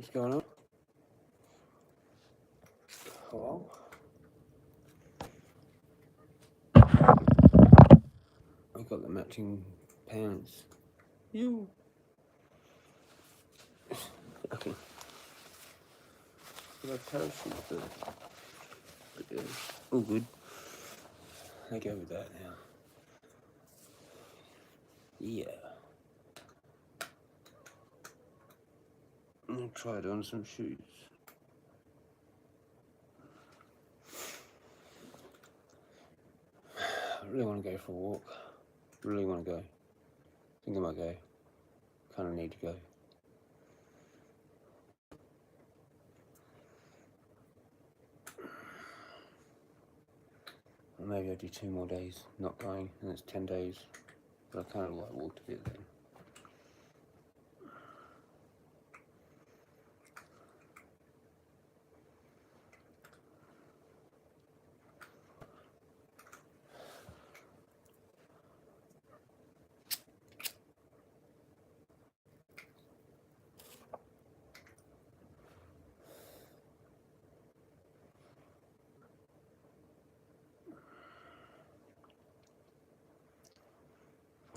What's going on? Hello? I got the matching pants. You. Okay. I got parachute first. All good. I go with that now. Yeah. I'm gonna try it on some shoes. I really want to go for a walk. Really want to go. Think I might go. Kind of need to go. Or maybe I'll do 2 more days not going, and it's 10 days. But I kind of like walked a bit then.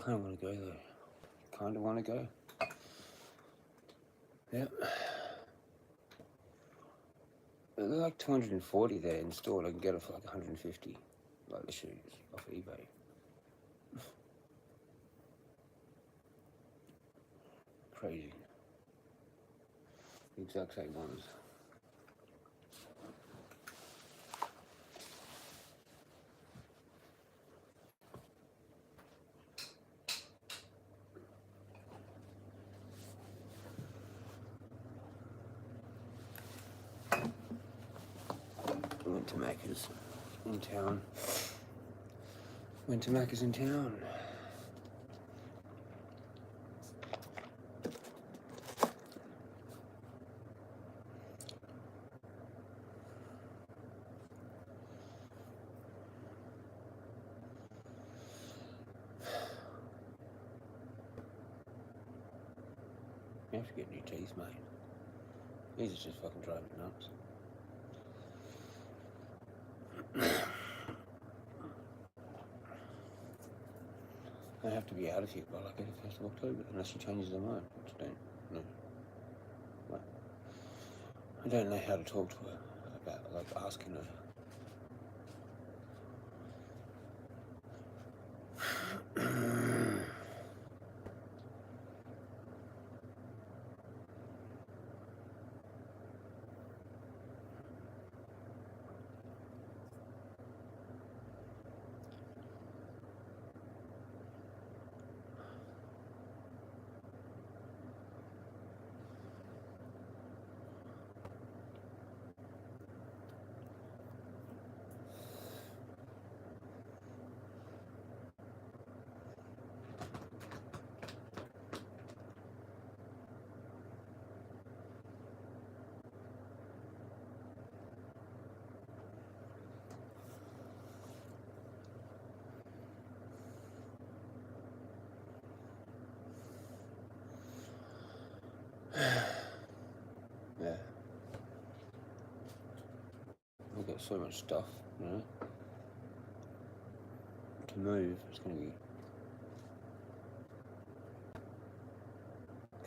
I kind of want to go though. Kind of want to go. Yep. They're like 240 there in store. I can get it for like 150, like the shoes off eBay. Crazy. The exact same ones. I went to Macca's in town. You have to get new teeth, mate. These are just fucking driving me nuts. I have to be out of here by like the 1st of October, unless she changes her mind, which I don't know. Well, I don't know how to talk to her about, like, asking her. Yeah. I've got so much stuff, you know. To move, it's gonna be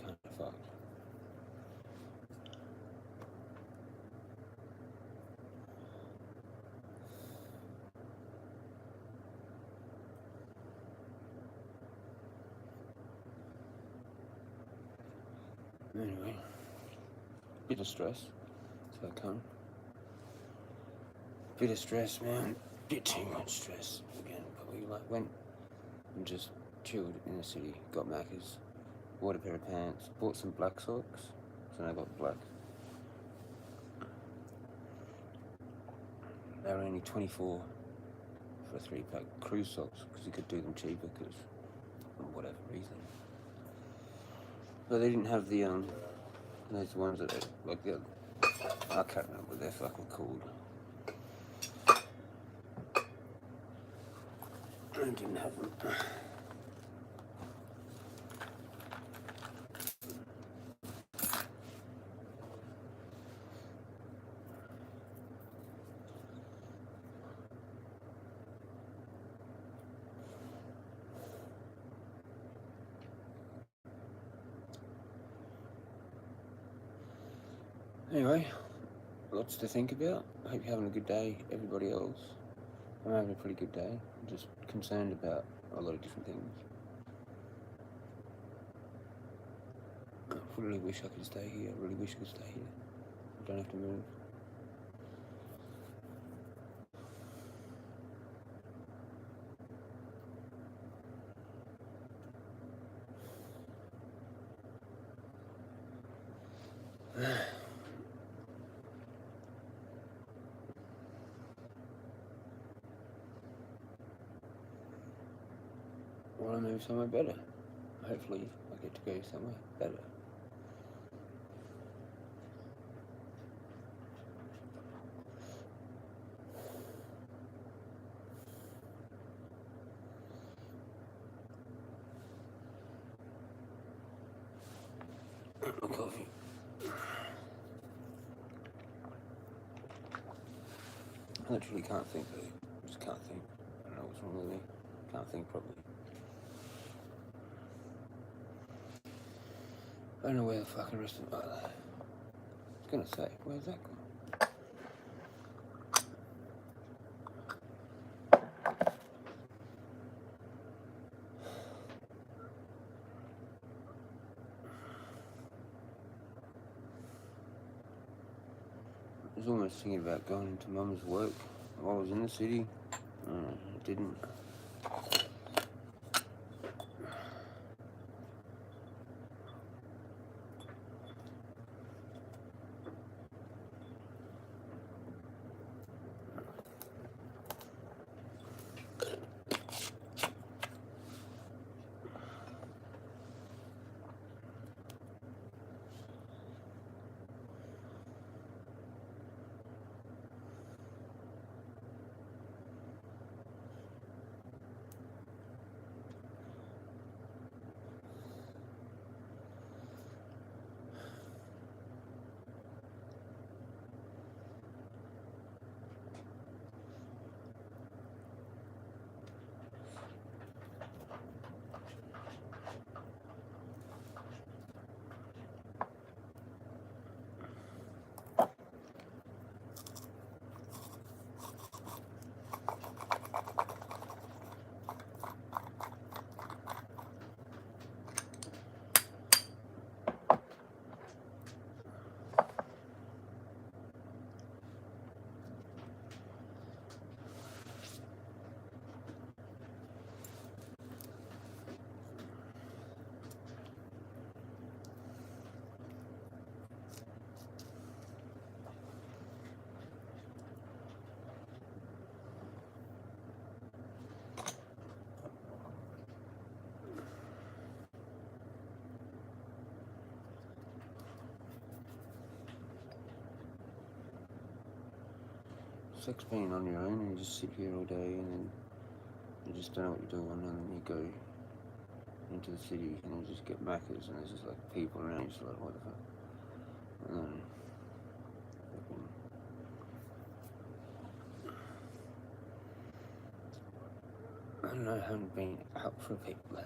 kind of fucked. Anyway, bit of stress, so I come. Bit of stress, man. Bit too much stress. Again, probably like went and just chilled in the city. Got Macca's, bought a pair of pants, bought some black socks. So now I got black. They were only 24 for a 3-pack. Cruise socks, because you could do them cheaper, because for whatever reason. But they didn't have the those ones that are, like, the, I can't remember what they're fucking called. I didn't have them. Anyway, lots to think about. I hope you're having a good day, everybody else. I'm having a pretty good day. I'm just concerned about a lot of different things. I really wish I could stay here. I really wish I could stay here. I don't have to move. I want to move somewhere better. Hopefully I get to go somewhere better. Coffee. I literally can't think, though. I just can't think. I don't know what's wrong with me. Can't think properly. I don't know where the fucking rest of I was gonna say, where's that gone? I was almost thinking about going into Mum's work while I was in the city. I didn't. Sucks being on your own and you just sit here all day and then you just don't know what you're doing, and then you go into the city and you just get Maccas and there's just like people around you, just like what the fuck. And then I don't know, I haven't been out for a bit. I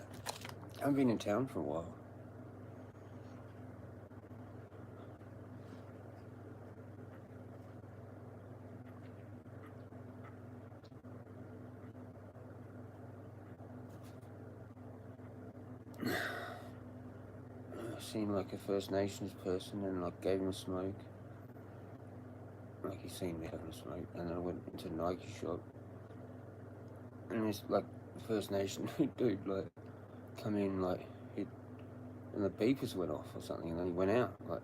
haven't been in town for a while. I seen like a First Nations person and like gave him a smoke. Like he seen me having a smoke, and then I went into a Nike shop and this like First Nation dude like come in like he and the beepers went off or something, and then he went out like,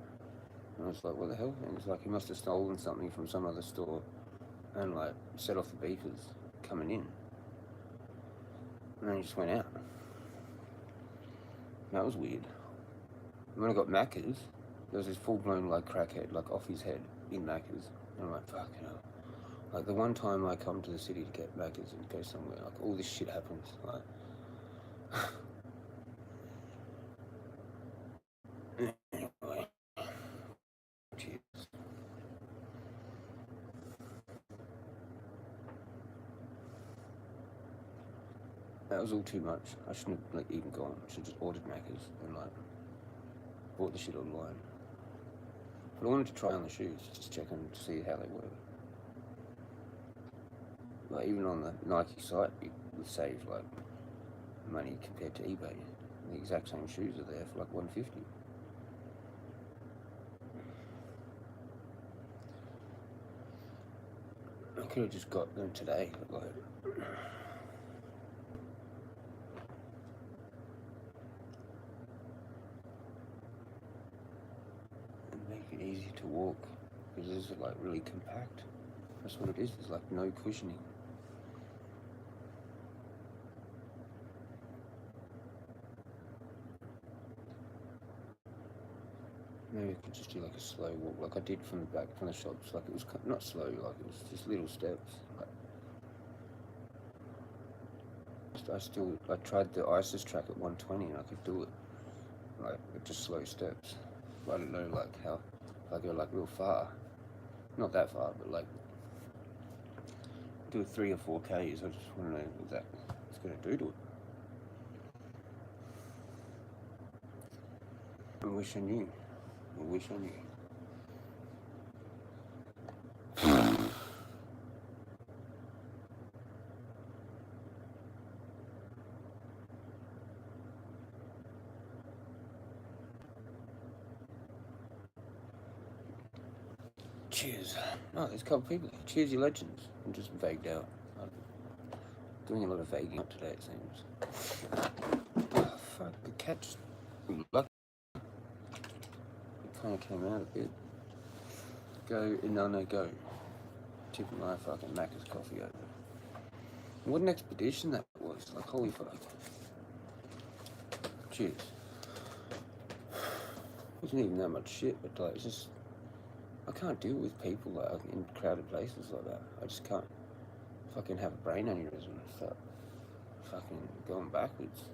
and I was like, what the hell? And it's like he must have stolen something from some other store and like set off the beepers coming in, and then he just went out. That was weird. And when I got Macca's, there was this full-blown like crackhead like off his head in Macca's, and I'm like, fuck, you know. Like the one time I come to the city to get Macca's and go somewhere, like all this shit happens. Like anyway, cheers. That was all too much. I shouldn't have like even gone. I should have just ordered Macca's and like bought the shit online. But I wanted to try on the shoes, just check and see how they were. Like even on the Nike site, you would save like money compared to eBay. The exact same shoes are there for like $150. I could have just got them today, but like. Make it easy to walk, because this is like really compact. That's what it is. There's like no cushioning. Maybe I could just do like a slow walk, like I did from the back from the shops. Like it was not slow, like it was just little steps. Like, I tried the ISIS track at 120 and I could do it, like with just slow steps. But I don't know like how, if I go like real far, not that far, but like do 3 or 4 Ks. I just want to know what that it's going to do to it. I wish I knew. I wish I knew. Cheers. Oh, there's a couple of people there. Cheers, you legends. I'm just vagued out. I'm doing a lot of vaguing up today, it seems. Oh, fuck, the cat just lucky. It kind of came out a bit. Go, Inanna, go. Tipping my fucking Macca's coffee over. What an expedition that was. Like, holy fuck. Cheers. Wasn't even that much shit, but like, it's just, I can't deal with people like in crowded places like that. I just can't fucking have a brain aneurysm and start fucking going backwards.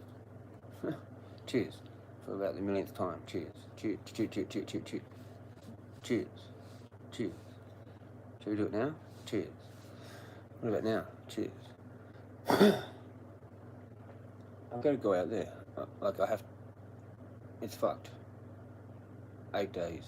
Cheers. For about the millionth time. Cheers. Cheers. Cheers. Cheers. Cheers. Cheers. Cheers. Cheers. Cheers. Shall we do it now? Cheers. What about now? Cheers. I've got to go out there. Like I have. It's fucked. 8 days.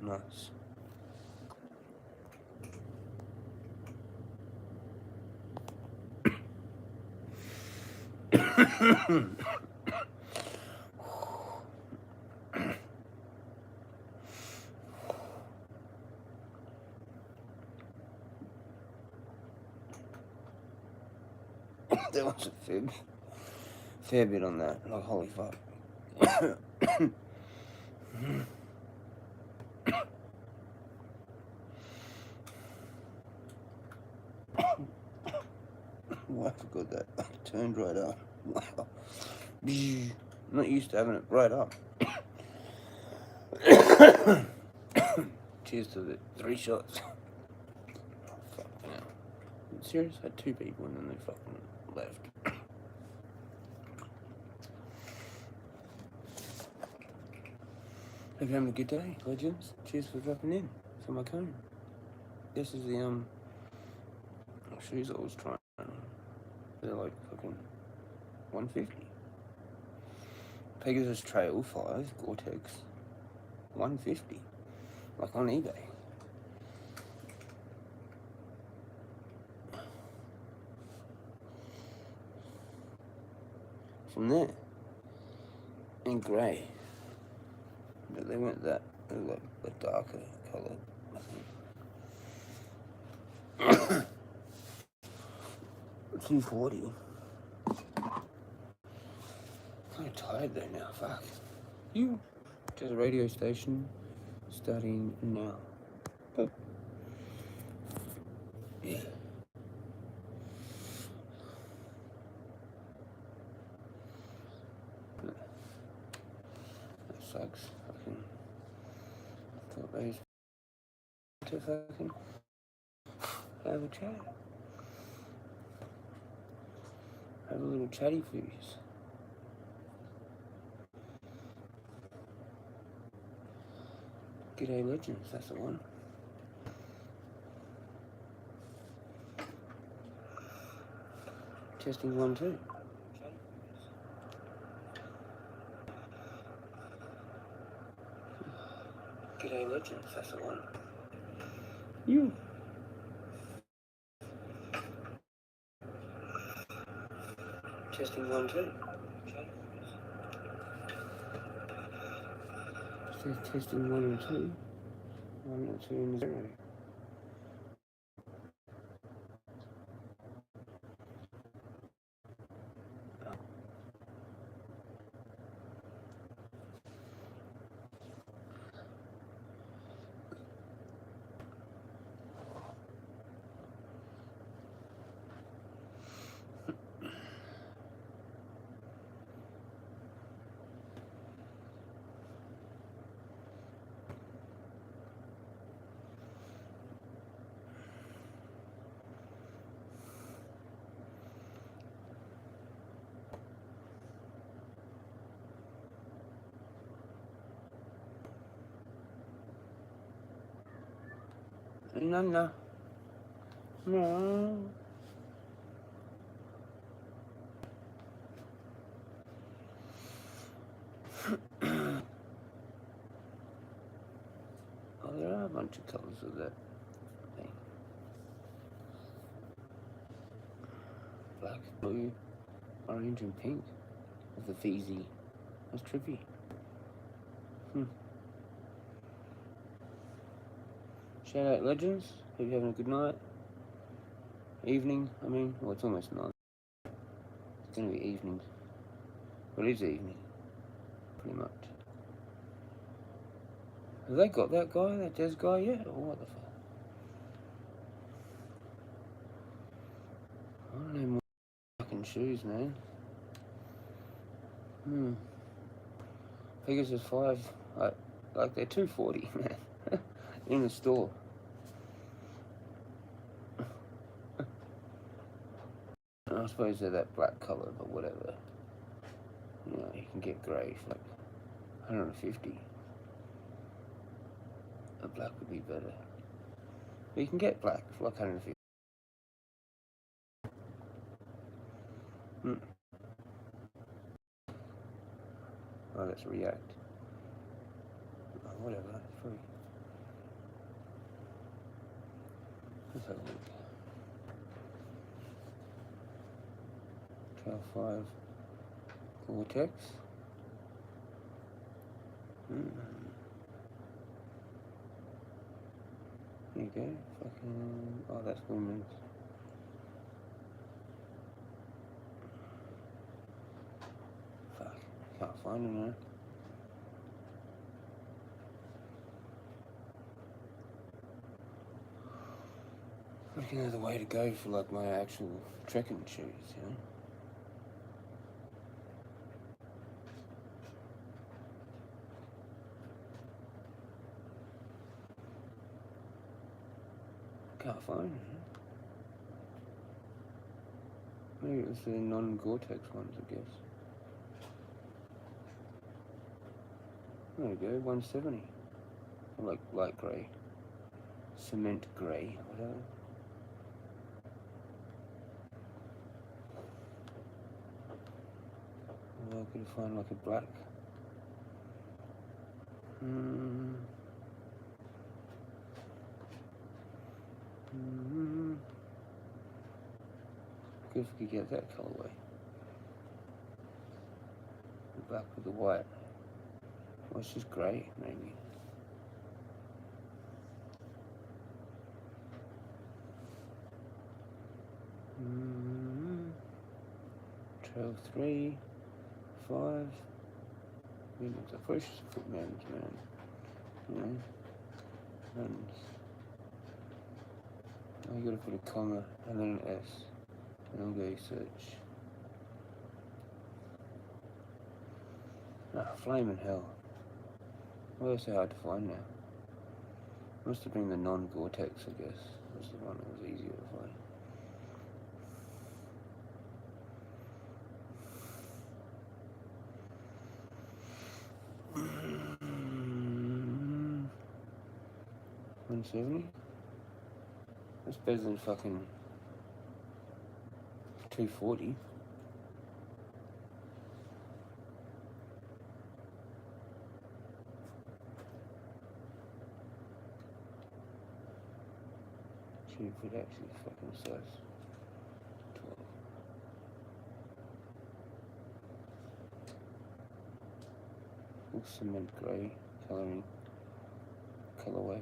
Nice. There was a fair bit on that. Like, holy fuck. Oh, I forgot that. It turned right up. Wow. I'm not used to having it right up. Cheers to the 3 shots. Oh, fuck now. I'm serious? I had 2 people and then they fucking left. Hope you're having a good day, legends. Cheers for dropping in. For my cone. This is the shoes I was trying. They're like fucking 150. Pegasus Trail 5 Gore-Tex 150. Like on eBay. from there. In grey. But they went that, like a darker colour, I think. 240. Kind of tired though now, fuck. You, to a radio station, starting now. Oh. Yeah. That sucks. Fucking. Thought those to fucking have a chat. Have a little chatty foodies. Gday Legends, that's the one. Testing 1, 2. G'day Legends, that's the one. You. Testing 1, 2. Says testing 1 and 2. 1 and 2 and 0. No. No. Oh, there are a bunch of colours of that thing. Black, blue, orange and pink of the Feezy. That's trippy. Shout out Legends. Hope you're having a good night. Evening, I mean. Well, it's almost night. It's going to be evening. Well, it is evening. Pretty much. Have they got that guy, that Jez guy yet? Or what the fuck? I don't know more fucking shoes, man. Pegasus 5. Like they're 240, man. In the store. I suppose they're that black colour, but whatever. You know, you can get grey for like 150. A black would be better. But you can get black for like 150. Oh, let's react. Oh, whatever, it's free. Let's have a look. Trail 5 Gore-Tex. There you go. Fucking. Oh, that's women's. Fuck. Can't find them now. Looking at the way to go for like my actual trekking shoes, you know? Can't find them. Maybe it was the non-Gore-Tex ones, I guess. There we go, 170. Like light grey. Cement grey, whatever. Well, I could find like a black. Good if we could get that colourway. black with the white. Well, it's just grey, maybe. Trail 3, 5. It's a fresh footman's man. You know? And now you gotta put a comma and then an S. And I'll go search. Flaming hell. Well, they're so hard to find now. Must have been the non-Gore-Tex, I guess. Was the one that was easier to find. $170? That's better than fucking $240. See if it actually fucking says 12. Full cement grey colouring colourway.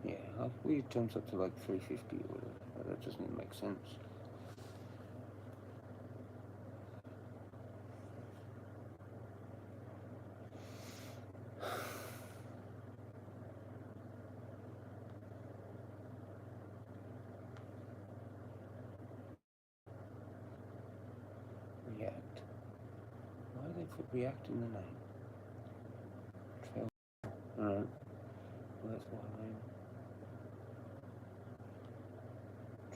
Yeah, we jumps up to like 350 or whatever. That doesn't make sense. React. Why do they put React in the name? Trail. Alright. Well, that's why name.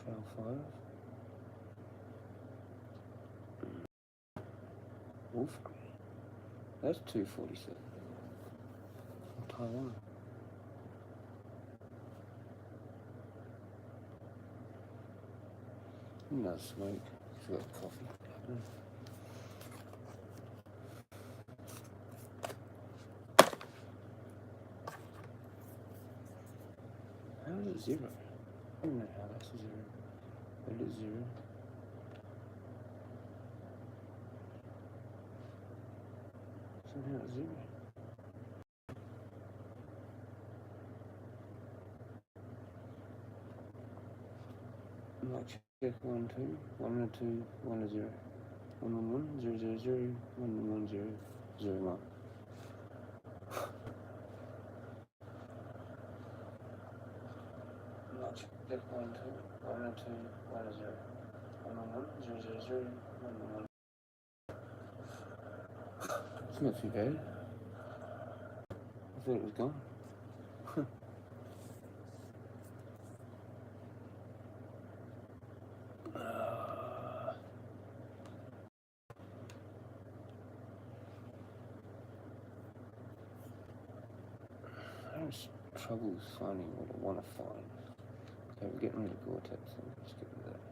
Trail 5. Wolf Green. That's 247. Taiwan. No smoke. He's got coffee. How is it 0? I don't know how that's 0. But it is 0. Somehow it's 0. Like check 1, 2, 1 and 2, 1 and 0. 1 1 1, 0 0 0, 1 1 0, 0 1. Check 1 2, 1 and 2, 1 and 0. 1 1 1, 0 0 0, 1 1 1. It's not too bad. I thought it was gone. I'm having trouble finding what I want to find. Okay, we're getting rid of Gore-Tex, so let's get rid of that.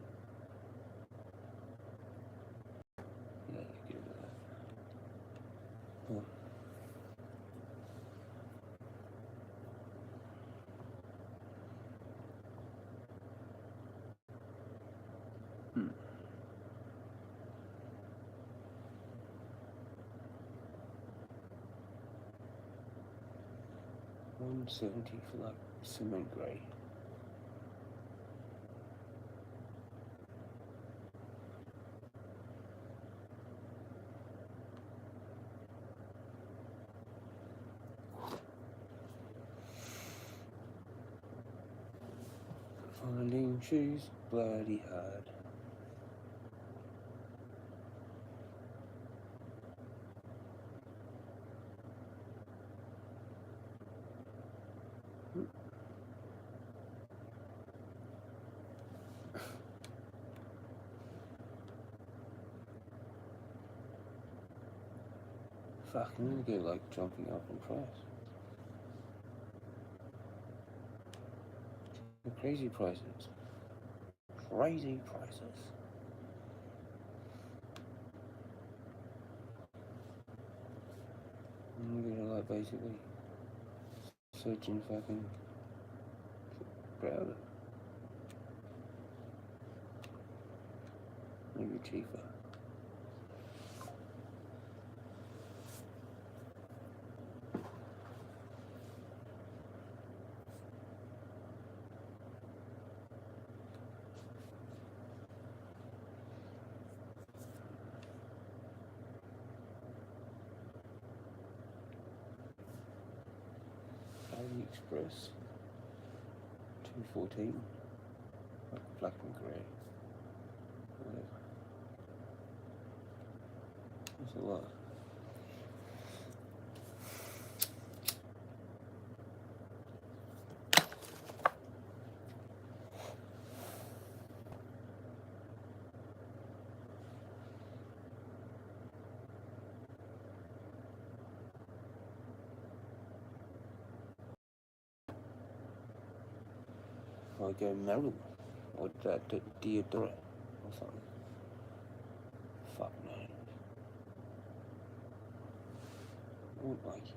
Yeah, get rid of that. Oh. $170 for like cement grey. Finding shoes bloody hard. Fuck, I'm gonna get like jumping up in price. The crazy prices. Crazy prices. I'm gonna like basically searching fucking crowded. maybe cheaper. Express 214, like black and grey, whatever. That's a lot. Or go Meru, or Deodora, or something. Fuck no. Won't like it.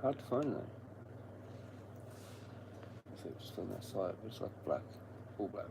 Hard to find though. So it's just on that side, but it's like black, all black.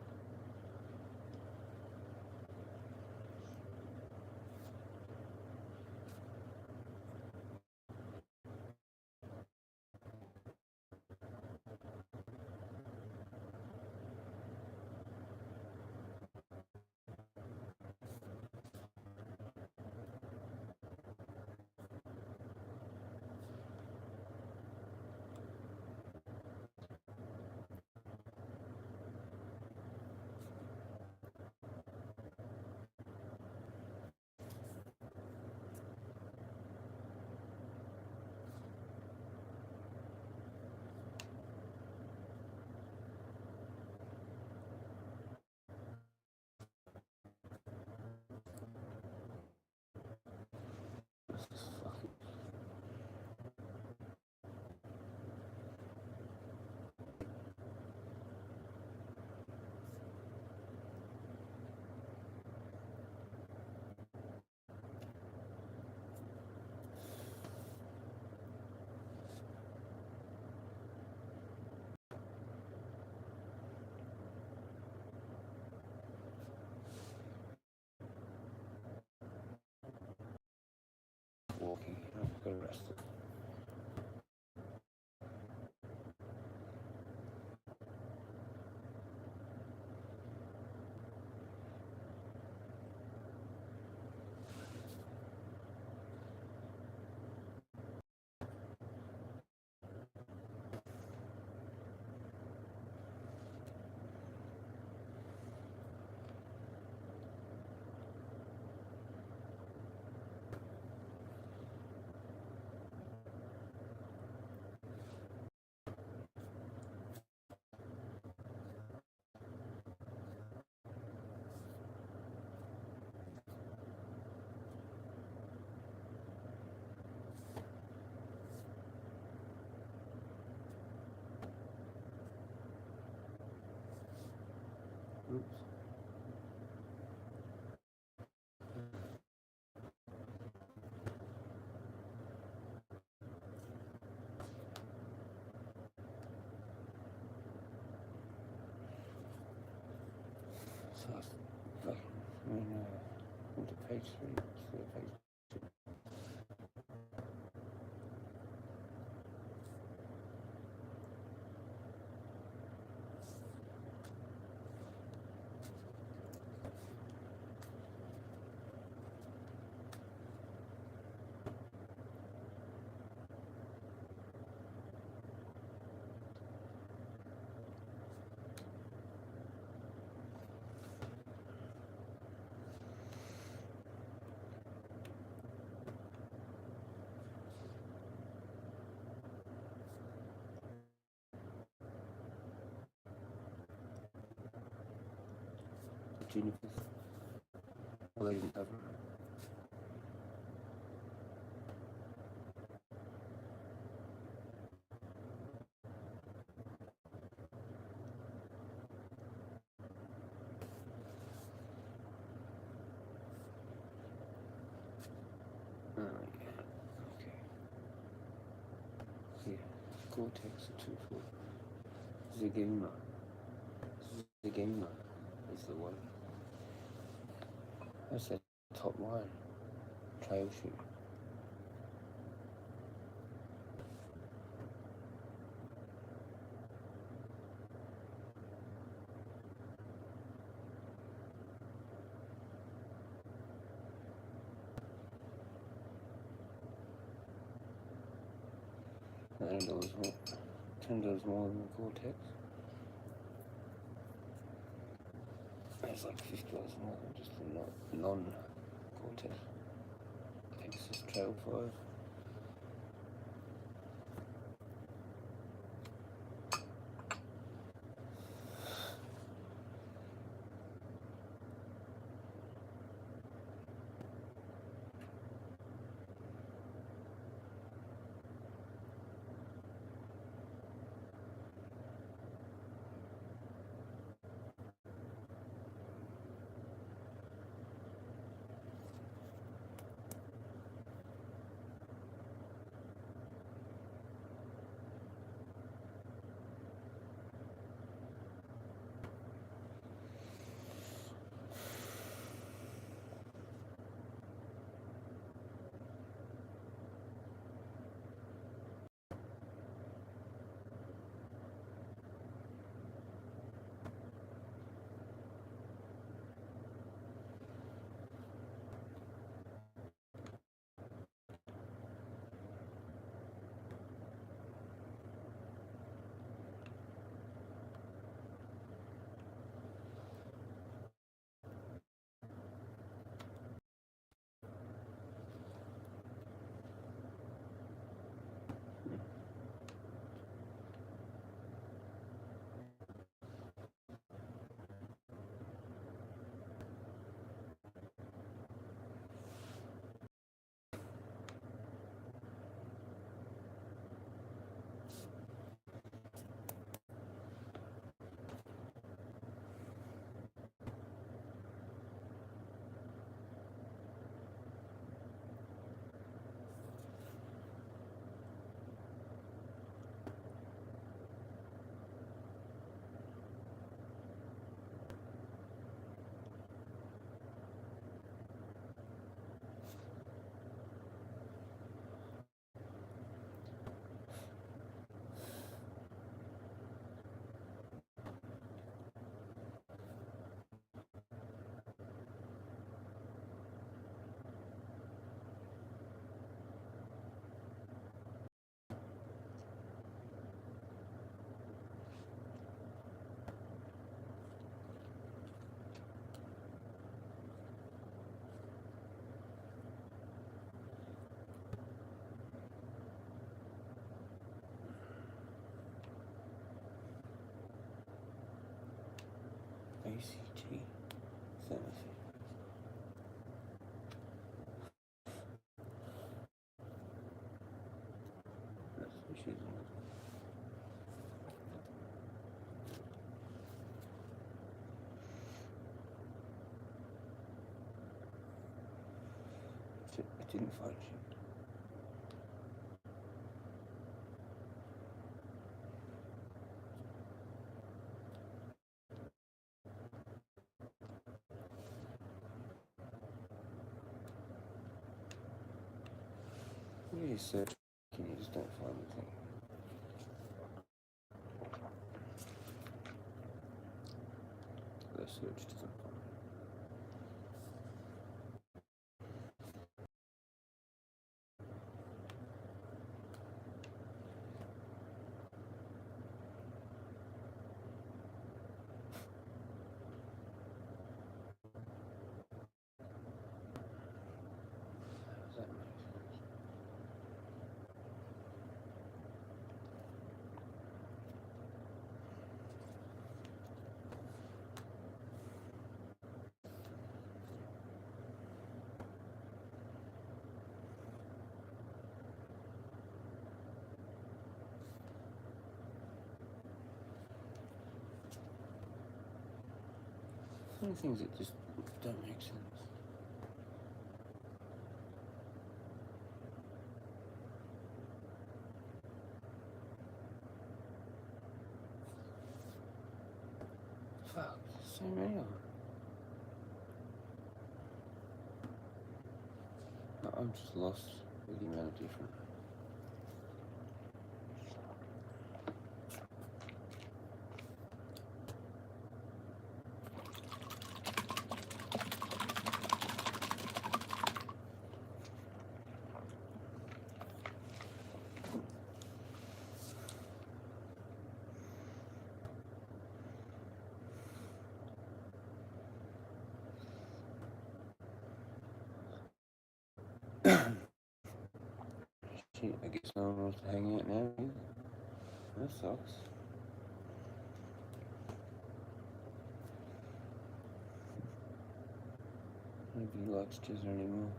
Walking, I've got arrested. Oops. So I was like, went to page 3, instead of page 2. Junipers. Well, they didn't have them. yeah. Okay. Here. Cortex 2-4. Zygema. Zygema is the one. That's the top line. Trail shoe. $10 more. $10 more than the Cortex. It's like $50 more than just the non-Cortex. Texas Trail 5. ACT. Tennessee. That's what she's in. I didn't find shit. What do you search? You just don't find the thing. The search doesn't find it. How does that make sense? Some things that just don't make sense. Fuck, so many of them. I'm just lost with the amount of different. Shit, I guess no one wants to hang out now either. That sucks. Nobody likes Jezza anymore.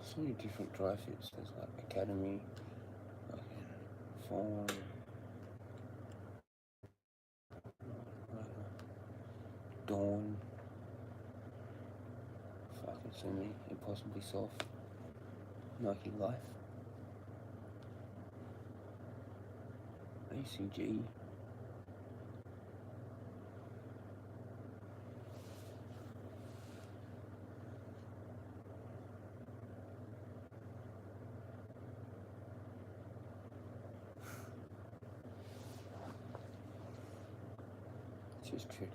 So many different dry fits. There's like Academy, fucking Farm, Dawn, fucking so many. Impossibly Soft, Nike Life, ACG. Just tricky.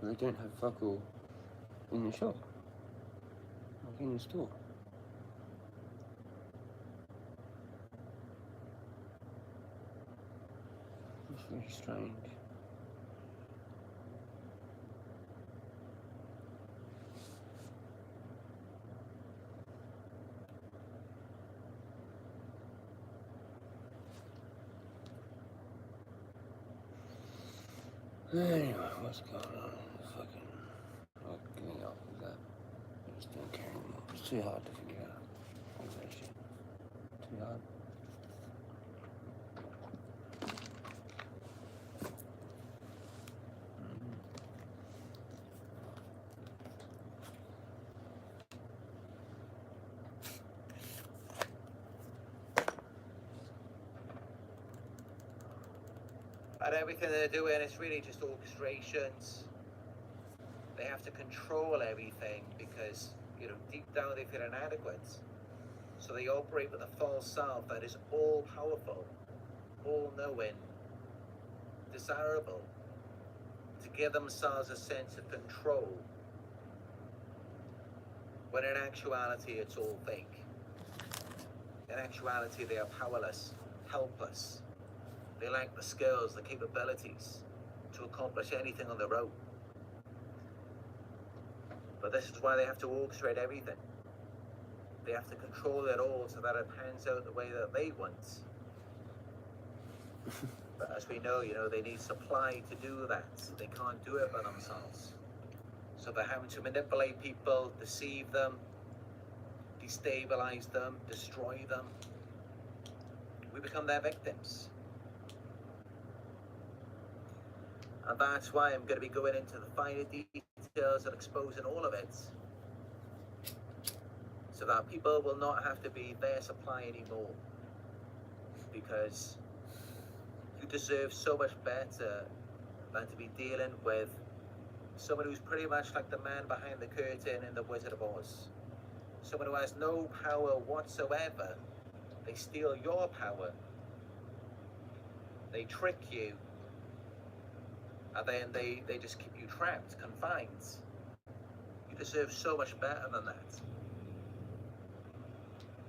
They don't have fuck all in the shop, like in the store. It's very strange. Anyway, what's going on? Fucking, I'm giving up with that. I just don't care anymore. It's too hard to figure out all that shit. Too hard. And everything they're doing is really just orchestrations. They have to control everything because, you know, deep down they feel inadequate. So they operate with a false self that is all powerful, all knowing, desirable, to give themselves a sense of control, when in actuality it's all fake. In actuality they are powerless, helpless. They lack the skills, the capabilities to accomplish anything on their own. But this is why they have to orchestrate everything. They have to control it all so that it pans out the way that they want. But as we know, they need supply to do that. They can't do it by themselves. So they're having to manipulate people, deceive them, destabilize them, destroy them. We become their victims. And that's why I'm going to be going into the finer details and exposing all of it, so that people will not have to be their supply anymore, because you deserve so much better than to be dealing with someone who's pretty much like the man behind the curtain in The Wizard of Oz. Someone who has no power whatsoever. They steal your power. They trick you. And then they just keep you trapped, confined. You deserve so much better than that.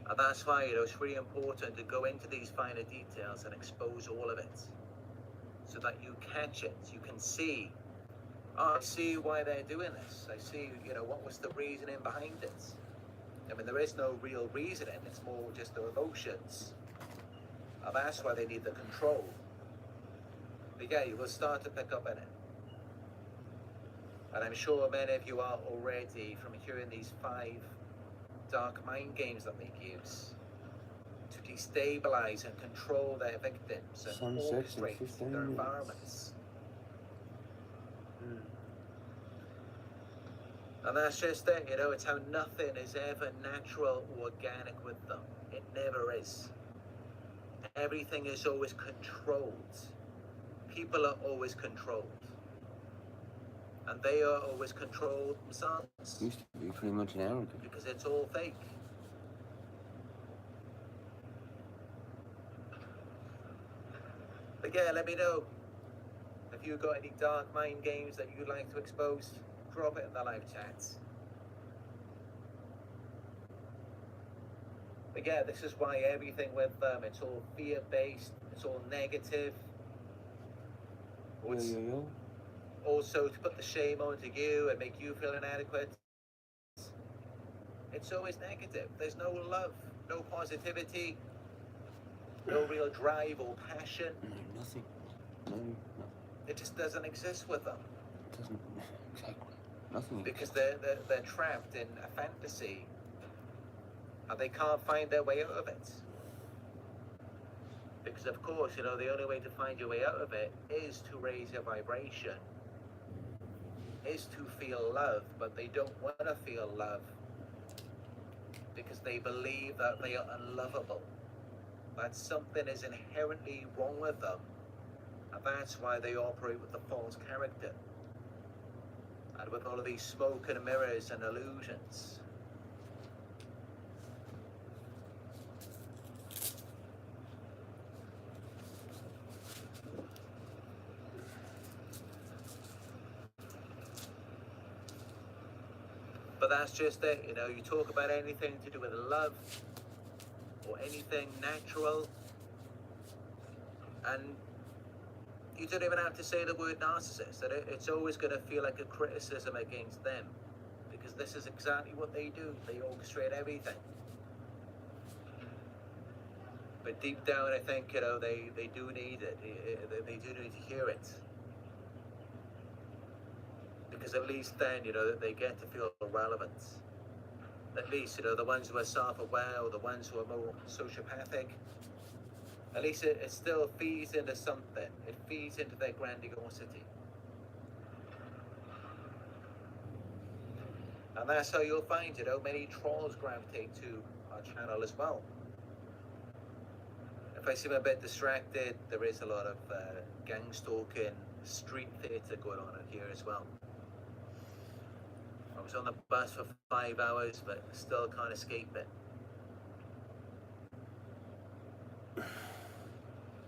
And that's why, it's really important to go into these finer details and expose all of it, so that you catch it, you can see, oh, I see why they're doing this. I see, what was the reasoning behind it. I mean, there is no real reasoning. It's more just their emotions. And that's why they need the control. But yeah, you will start to pick up on it. And I'm sure many of you are already from hearing these 5 dark mind games that they use to destabilize and control their victims and orchestrate their environments. And that's just it, it's how nothing is ever natural or organic with them. It never is. Everything is always controlled. People are always controlled. And they are always controlled themselves. Used to be pretty much an hour ago. Because it's all fake. But yeah, let me know if you've got any dark mind games that you'd like to expose. Drop it in the live chats. But yeah, this is why everything with them, it's all fear-based, it's all negative. It's also to put the shame onto you and make you feel inadequate. It's always negative. There's no love, no positivity, no real drive or passion. No, nothing. No. It just doesn't exist with them. It doesn't, exactly. Nothing. Because they're trapped in a fantasy and they can't find their way out of it. Because of course, the only way to find your way out of it is to raise your vibration, is to feel love, but they don't want to feel love because they believe that they are unlovable, that something is inherently wrong with them, and that's why they operate with the false character and with all of these smoke and mirrors and illusions. But that's just it, you talk about anything to do with love or anything natural, and you don't even have to say the word narcissist. That it's always going to feel like a criticism against them, because this is exactly what they do. They orchestrate everything. But deep down, I think, they do need it. They do need to hear it. Because at least then, they get to feel relevant. At least, the ones who are self-aware or the ones who are more sociopathic, at least it still feeds into something. It feeds into their grandiosity. And that's how you'll find, many trolls gravitate to our channel as well. If I seem a bit distracted, there is a lot of gang stalking, street theatre going on in here as well. I was on the bus for 5 hours, but still can't escape it.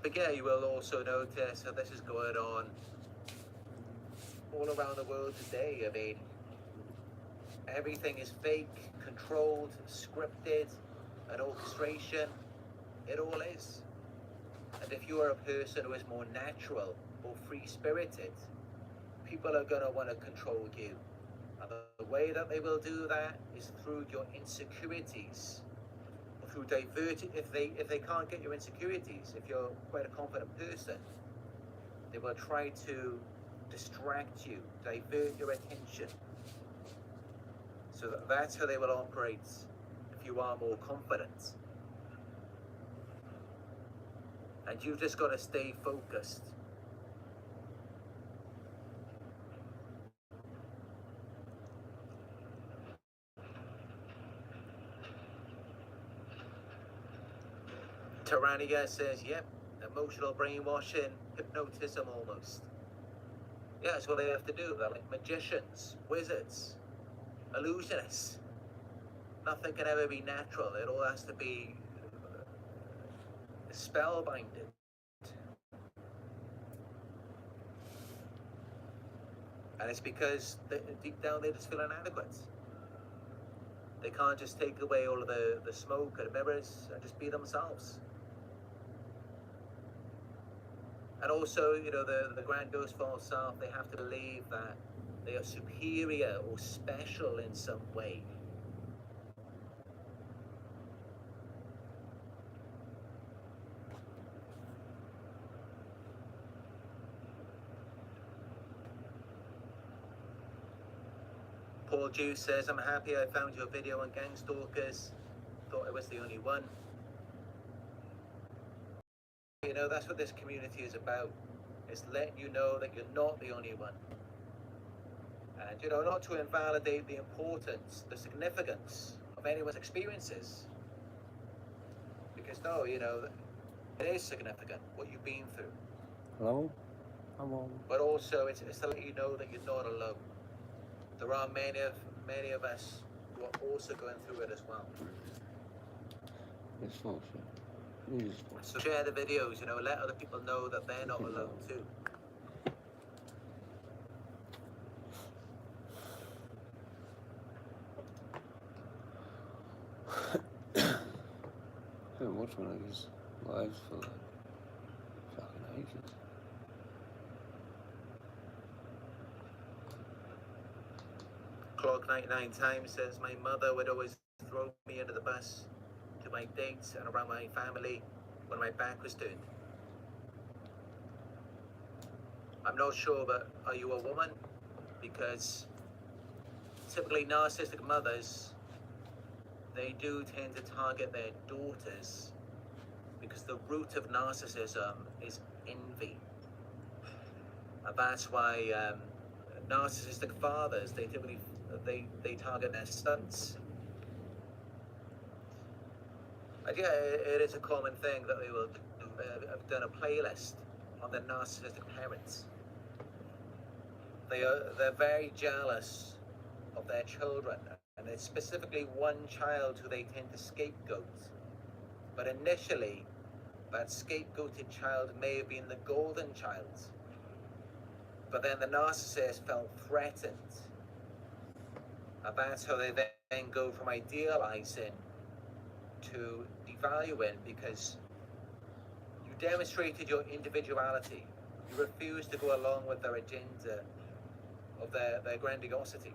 But yeah, you will also notice how this is going on all around the world today. I mean, everything is fake, controlled, scripted, and orchestration. It all is. And if you are a person who is more natural or free-spirited, people are going to want to control you. And the way that they will do that is through your insecurities, or through diverting. If they can't get your insecurities, if you're quite a confident person, they will try to distract you, divert your attention. So that's how they will operate if you are more confident. And you've just got to stay focused. Tyrannica says, yep, emotional brainwashing, hypnotism almost. Yeah, that's what they have to do. They're like magicians, wizards, illusionists. Nothing can ever be natural. It all has to be spellbinded. And it's because deep down they just feel inadequate. They can't just take away all of the smoke and mirrors and just be themselves. And And also, you know, the grandiose false self, they have to believe that they are superior or special in some way. Paul Juice says, I'm happy I found your video on gang stalkers. Thought I was the only one. You know, that's what this community is about. It's letting you know that you're not the only one. And, you know, not to invalidate the importance, the significance of anyone's experiences. Because, no, you know, it is significant, what you've been through. Hello? Hello? But also, it's to let you know that you're not alone. There are many of us who are also going through it as well. It's false, yeah. It is false. So share the videos, you know, let other people know that they're not alone too. I haven't watched one of these lives for like fucking ages. Clock 99 times says my mother would always throw me under the bus to my dates and around my family when my back was turned. I'm not sure, but are you a woman? Because typically narcissistic mothers, they do tend to target their daughters because the root of narcissism is envy. And that's why narcissistic fathers, they typically they target their sons. And yeah, it is a common thing that they will have done a playlist on their narcissistic parents. They're very jealous of their children, and there's specifically one child who they tend to scapegoat. But initially, that scapegoated child may have been the golden child. But then the narcissist felt threatened. And that's how they then go from idealizing to devaluing, because you demonstrated your individuality. You refused to go along with their agenda of their grandiosity.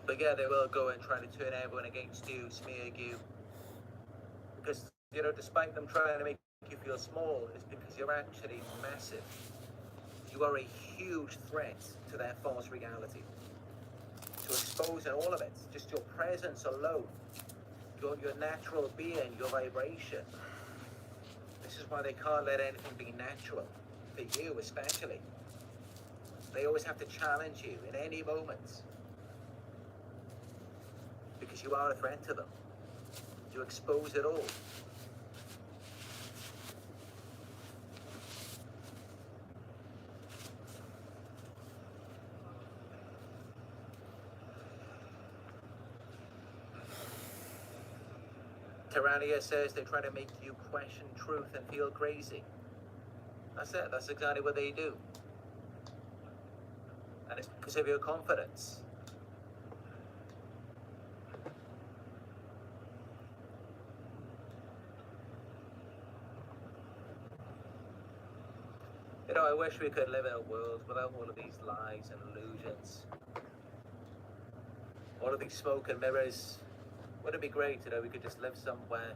But yeah, they will go and try to turn everyone against you, smear you. Because, you know, despite them trying to make you feel small, it's because you're actually massive. You are a huge threat to their false reality. To exposing all of it, just your presence alone, your natural being, your vibration. This is why they can't let anything be natural, for you especially. They always have to challenge you in any moment. Because you are a threat to them. You expose it all. Tyrannia says they try to make you question truth and feel crazy. That's it. That's exactly what they do. And it's because of your confidence. You know, I wish we could live in a world without all of these lies and illusions. All of these smoke and mirrors. Wouldn't it be great, you know, we could just live somewhere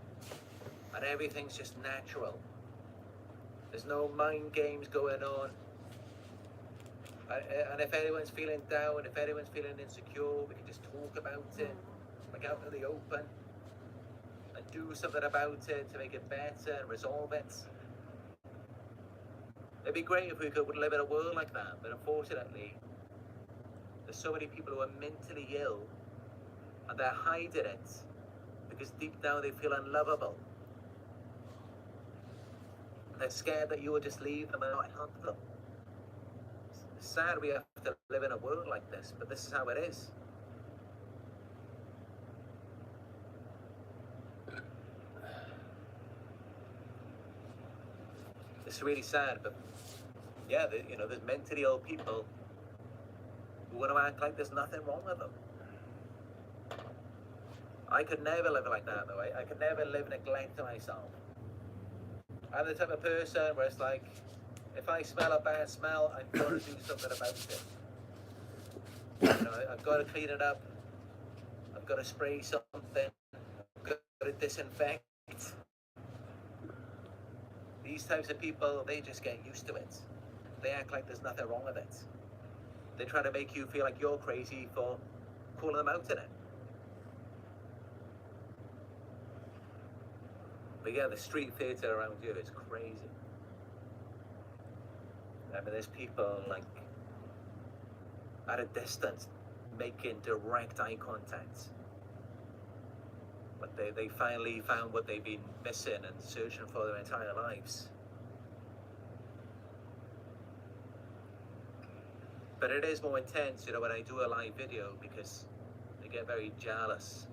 and everything's just natural. There's no mind games going on. And if anyone's feeling down, if anyone's feeling insecure, we can just talk about it, like out in the open, and do something about it to make it better and resolve it. It'd be great if we could live in a world like that, but unfortunately, there's so many people who are mentally ill and they're hiding it because deep down they feel unlovable. They're scared that you will just leave them and not help them. It's sad we have to live in a world like this, but this is how it is. It's really sad, but yeah, you know, there's mentally ill people who want to act like there's nothing wrong with them. I could never live like that though. I could never live neglect to myself. I'm the type of person where it's like, if I smell a bad smell, I've got to do something about it. You know, I've got to clean it up. I've got to spray something. I've got to disinfect. These types of people, they just get used to it. They act like there's nothing wrong with it. They try to make you feel like you're crazy for calling them out in it. But yeah, the street theatre around here is crazy. I mean, there's people like at a distance making direct eye contact. But they finally found what they've been missing and searching for their entire lives. But it is more intense, you know, when I do a live video because they get very jealous.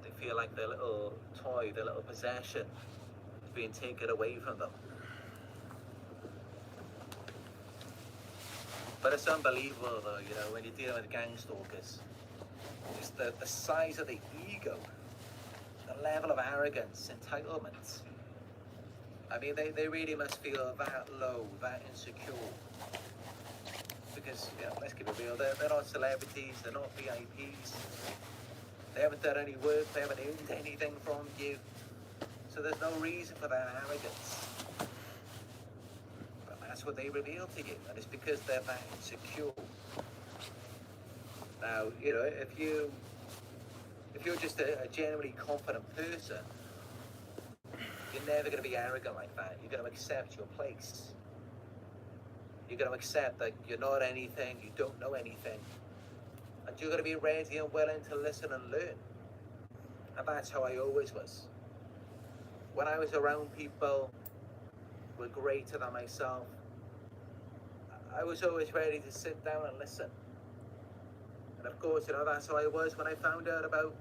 They feel like their little toy, their little possession is being taken away from them. But it's unbelievable though, you know, when you're dealing with gang stalkers. Just the size of the ego, the level of arrogance, entitlement. I mean, they really must feel that low, that insecure. Because, you know, let's keep it real, they're not celebrities, they're not VIPs. They haven't done any work, they haven't earned anything from you. So there's no reason for that arrogance. But that's what they reveal to you, and it's because they're that insecure. Now, you know, if you're just a genuinely confident person, you're never going to be arrogant like that. You're going to accept your place. You're going to accept that you're not anything, you don't know anything. And you're going to be ready and willing to listen and learn. And that's how I always was. When I was around people who were greater than myself, I was always ready to sit down and listen. And of course, you know, that's how I was when I found out about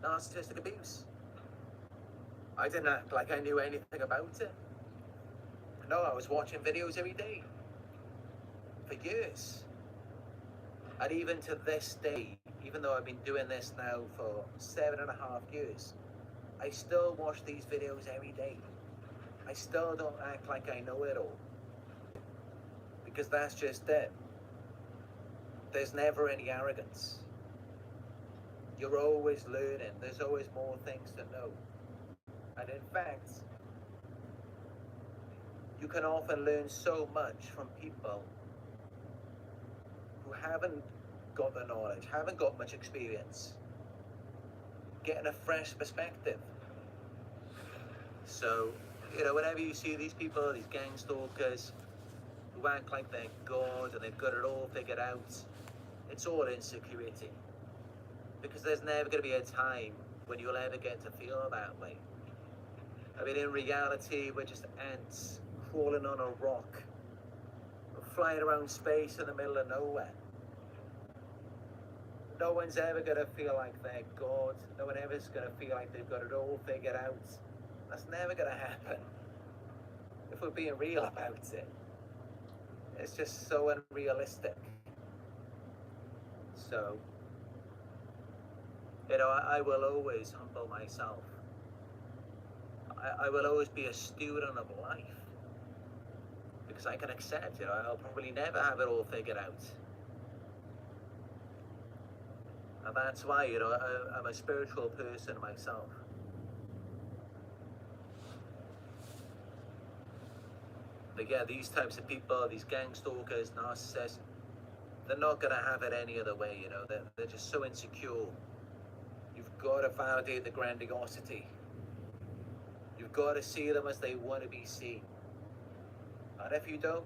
narcissistic abuse. I didn't act like I knew anything about it. No, I was watching videos every day. For years. And even to this day, even though I've been doing this now for 7.5 years, I still watch these videos every day. I still don't act like I know it all. Because that's just it. There's never any arrogance. You're always learning. There's always more things to know. And in fact, you can often learn so much from people who haven't got the knowledge, haven't got much experience, getting a fresh perspective. So, you know, whenever you see these people, these gang stalkers, who act like they're God and they've got it all figured out, it's all insecurity. Because there's never going to be a time when you'll ever get to feel that way. I mean, in reality, we're just ants crawling on a rock, flying around space in the middle of nowhere. No one's ever going to feel like they're God. No one ever is going to feel like they've got it all figured out. That's never going to happen. If we're being real about it. It's just so unrealistic. So, you know, I will always humble myself. I will always be a student of life. Because I can accept, you know, I'll probably never have it all figured out. And that's why, you know, I'm a spiritual person myself. But yeah, these types of people, these gang stalkers, narcissists, they're not going to have it any other way, you know. They're just so insecure. You've got to validate the grandiosity. You've got to see them as they want to be seen. And if you don't,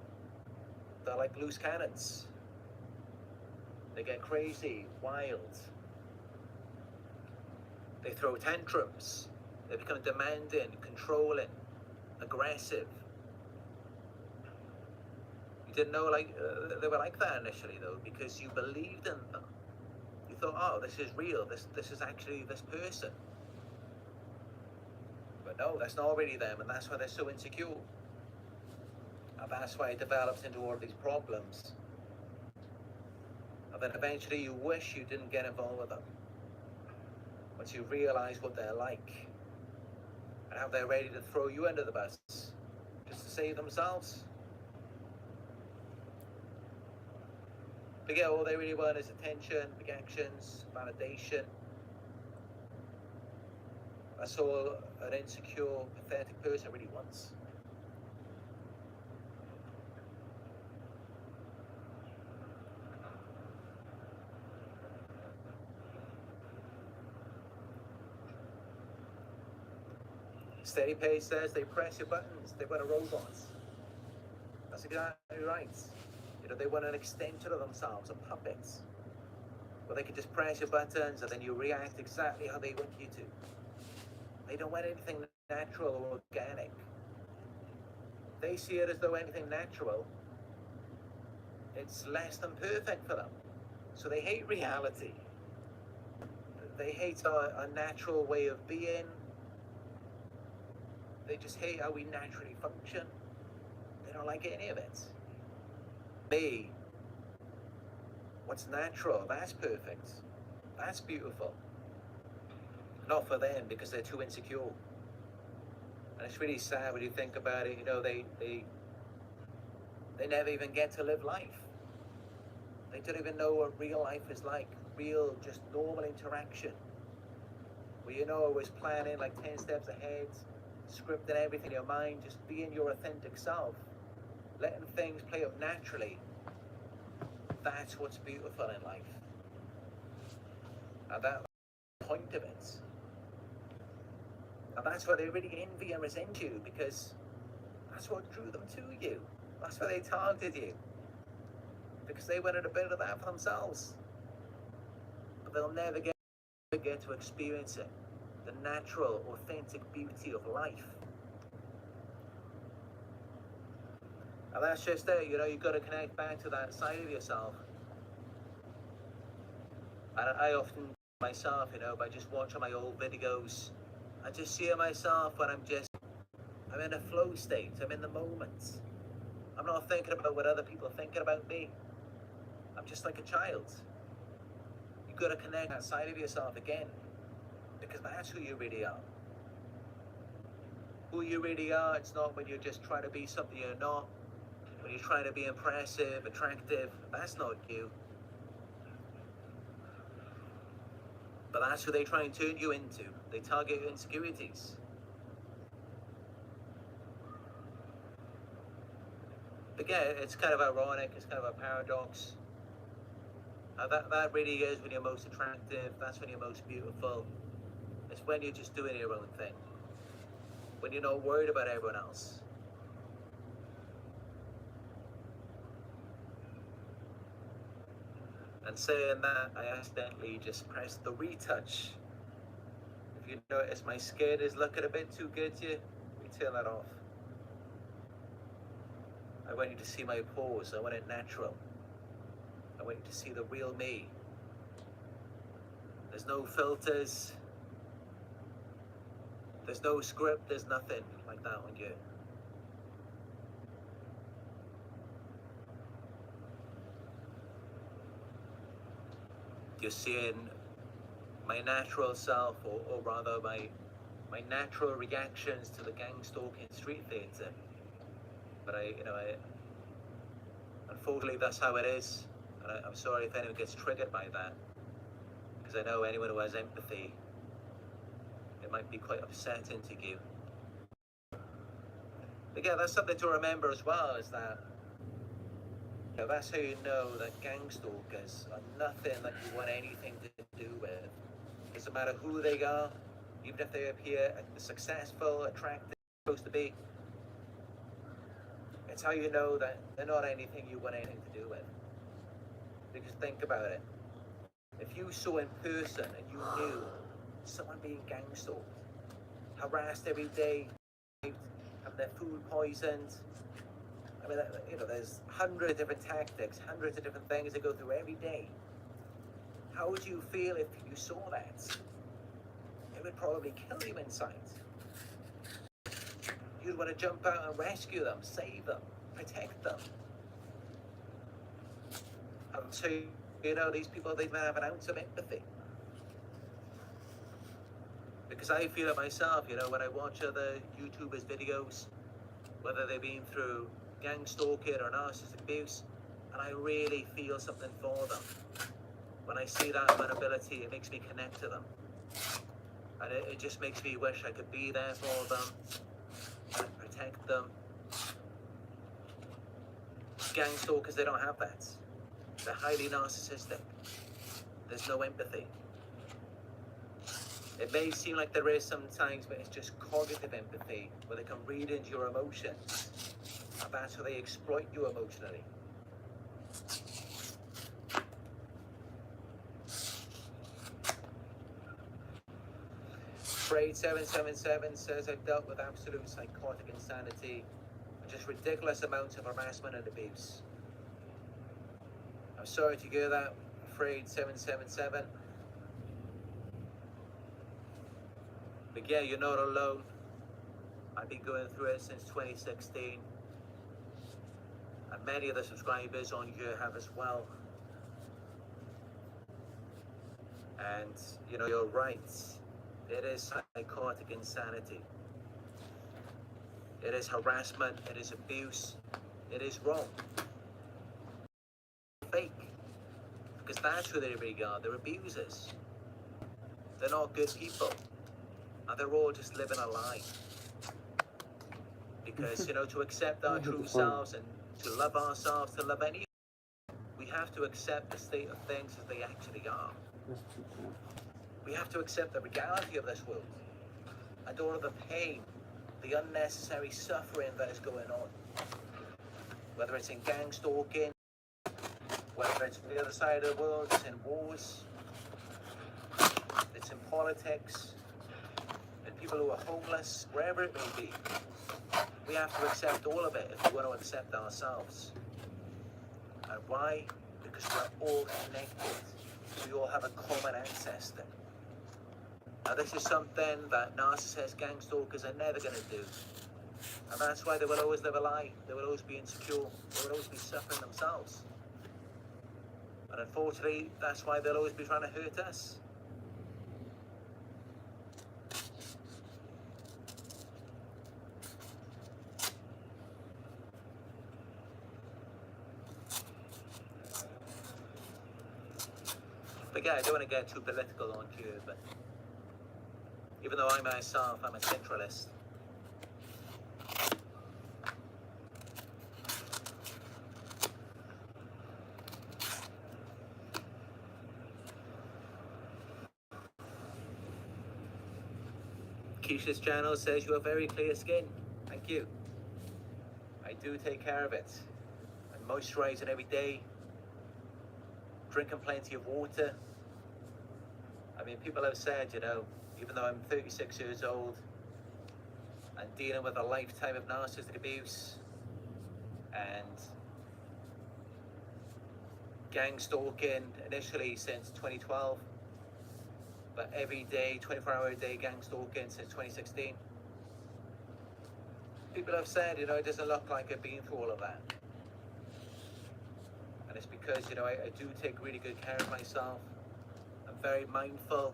they're like loose cannons. They get crazy, wild. They throw tantrums. They become demanding, controlling, aggressive. You didn't know they were like that initially though, because you believed in them. You thought, oh, this is real. This is actually this person. But no, that's not really them, and that's why they're so insecure. And that's why it develops into all of these problems. And then eventually you wish you didn't get involved with them. Once you realize what they're like and how they're ready to throw you under the bus just to save themselves. But yeah, all they really want is attention, reactions, validation. That's all an insecure, pathetic person really wants. Steady Pace says they press your buttons, they want a robot. That's exactly right. You know, they want an extension of themselves, a puppet. Where they can just press your buttons and then you react exactly how they want you to. They don't want anything natural or organic. They see it as though anything natural, it's less than perfect for them. So they hate reality. They hate our natural way of being. They just hate how we naturally function. They don't like any of it. Me, what's natural, that's perfect. That's beautiful. Not for them because they're too insecure. And it's really sad when you think about it, you know, they never even get to live life. They don't even know what real life is like. Real, just normal interaction. Where you know, always planning like 10 steps ahead, scripting everything in your mind, just being your authentic self, letting things play out naturally. That's what's beautiful in life. And that's the point of it. And that's why they really envy and resent you, because that's what drew them to you. That's why they targeted you. Because they wanted a bit of that for themselves. But they'll never get to experience it. The natural, authentic beauty of life. And that's just it, you know, you've got to connect back to that side of yourself. And I often myself, you know, by just watching my old videos, I just see myself when I'm in a flow state, I'm in the moment. I'm not thinking about what other people are thinking about me. I'm just like a child. You've got to connect that side of yourself again, because that's who you really are. Who you really are, it's not when you're just trying to be something you're not, when you're trying to be impressive, attractive, that's not you. But that's who they try and turn you into. They target your insecurities. Again, it's kind of ironic, it's kind of a paradox. That really is when you're most attractive, that's when you're most beautiful. It's when you're just doing your own thing. When you're not worried about everyone else. And saying that, I accidentally just pressed the retouch. If you notice my skin is looking a bit too good to you, we turn that off. I want you to see my pores, I want it natural. I want you to see the real me. There's no filters. There's no script, there's nothing like that on you. You're seeing my natural self, or rather my natural reactions to the gang stalking street theatre. But unfortunately that's how it is. And I'm sorry if anyone gets triggered by that, because I know anyone who has empathy, it might be quite upsetting to you. But yeah, that's something to remember as well, is that that's how you know that gang stalkers are nothing that you want anything to do with. It doesn't matter who they are, even if they appear successful, attractive, supposed to be. It's how you know that they're not anything you want anything to do with. Because think about it. If you saw in person and you knew someone being gang stalked, harassed every day, having their food poisoned, I mean, there's hundreds of different tactics, hundreds of different things they go through every day. How would you feel if you saw that? It would probably kill you inside. You'd want to jump out and rescue them, save them, protect them. And so You know, these people, they don't have an ounce of empathy. Because I feel it myself, you know, when I watch other YouTubers' videos, whether they've been through gang stalking or narcissistic abuse, and I really feel something for them. When I see that vulnerability, it makes me connect to them. And it just makes me wish I could be there for them and protect them. Gang stalkers, they don't have that. They're highly narcissistic. There's no empathy. It may seem like there is sometimes, but it's just cognitive empathy, where they can read into your emotions. And that's how they exploit you emotionally. Braid 777 says, I've dealt with absolute psychotic insanity and just ridiculous amounts of harassment and abuse. I'm sorry to hear that, Braid 777. But yeah, you're not alone. I've been going through it since 2016. And many of the subscribers on here have as well. And, you know, you're right. It is psychotic insanity. It is harassment. It is abuse. It is wrong. Fake. Because that's who they really are. They're abusers. They're not good people. And they're all just living a lie. Because, you know, to accept our true selves and to love ourselves, to love anyone, we have to accept the state of things as they actually are. We have to accept the reality of this world and all of the pain, the unnecessary suffering that is going on. Whether it's in gang stalking, whether it's on the other side of the world, it's in wars, it's in politics, and people who are homeless, wherever it may be. We have to accept all of it if we want to accept ourselves. And why? Because we're all connected. We all have a common ancestor. Now this is something that narcissists, gang stalkers are never going to do. And that's why they will always live a lie. They will always be insecure. They will always be suffering themselves. And unfortunately, that's why they'll always be trying to hurt us. But yeah, I don't want to get too political on here, but even though I myself, I'm a centralist. Keisha's channel says you have very clear skin. Thank you. I do take care of it. I'm moisturizing every day, drinking plenty of water. I mean, people have said, you know, even though I'm 36 years old and dealing with a lifetime of narcissistic abuse and gang stalking initially since 2012, but every day, 24-hour-a-day gang stalking since 2016. People have said, you know, it doesn't look like I've been through all of that. And it's because, you know, I do take really good care of myself. I'm very mindful.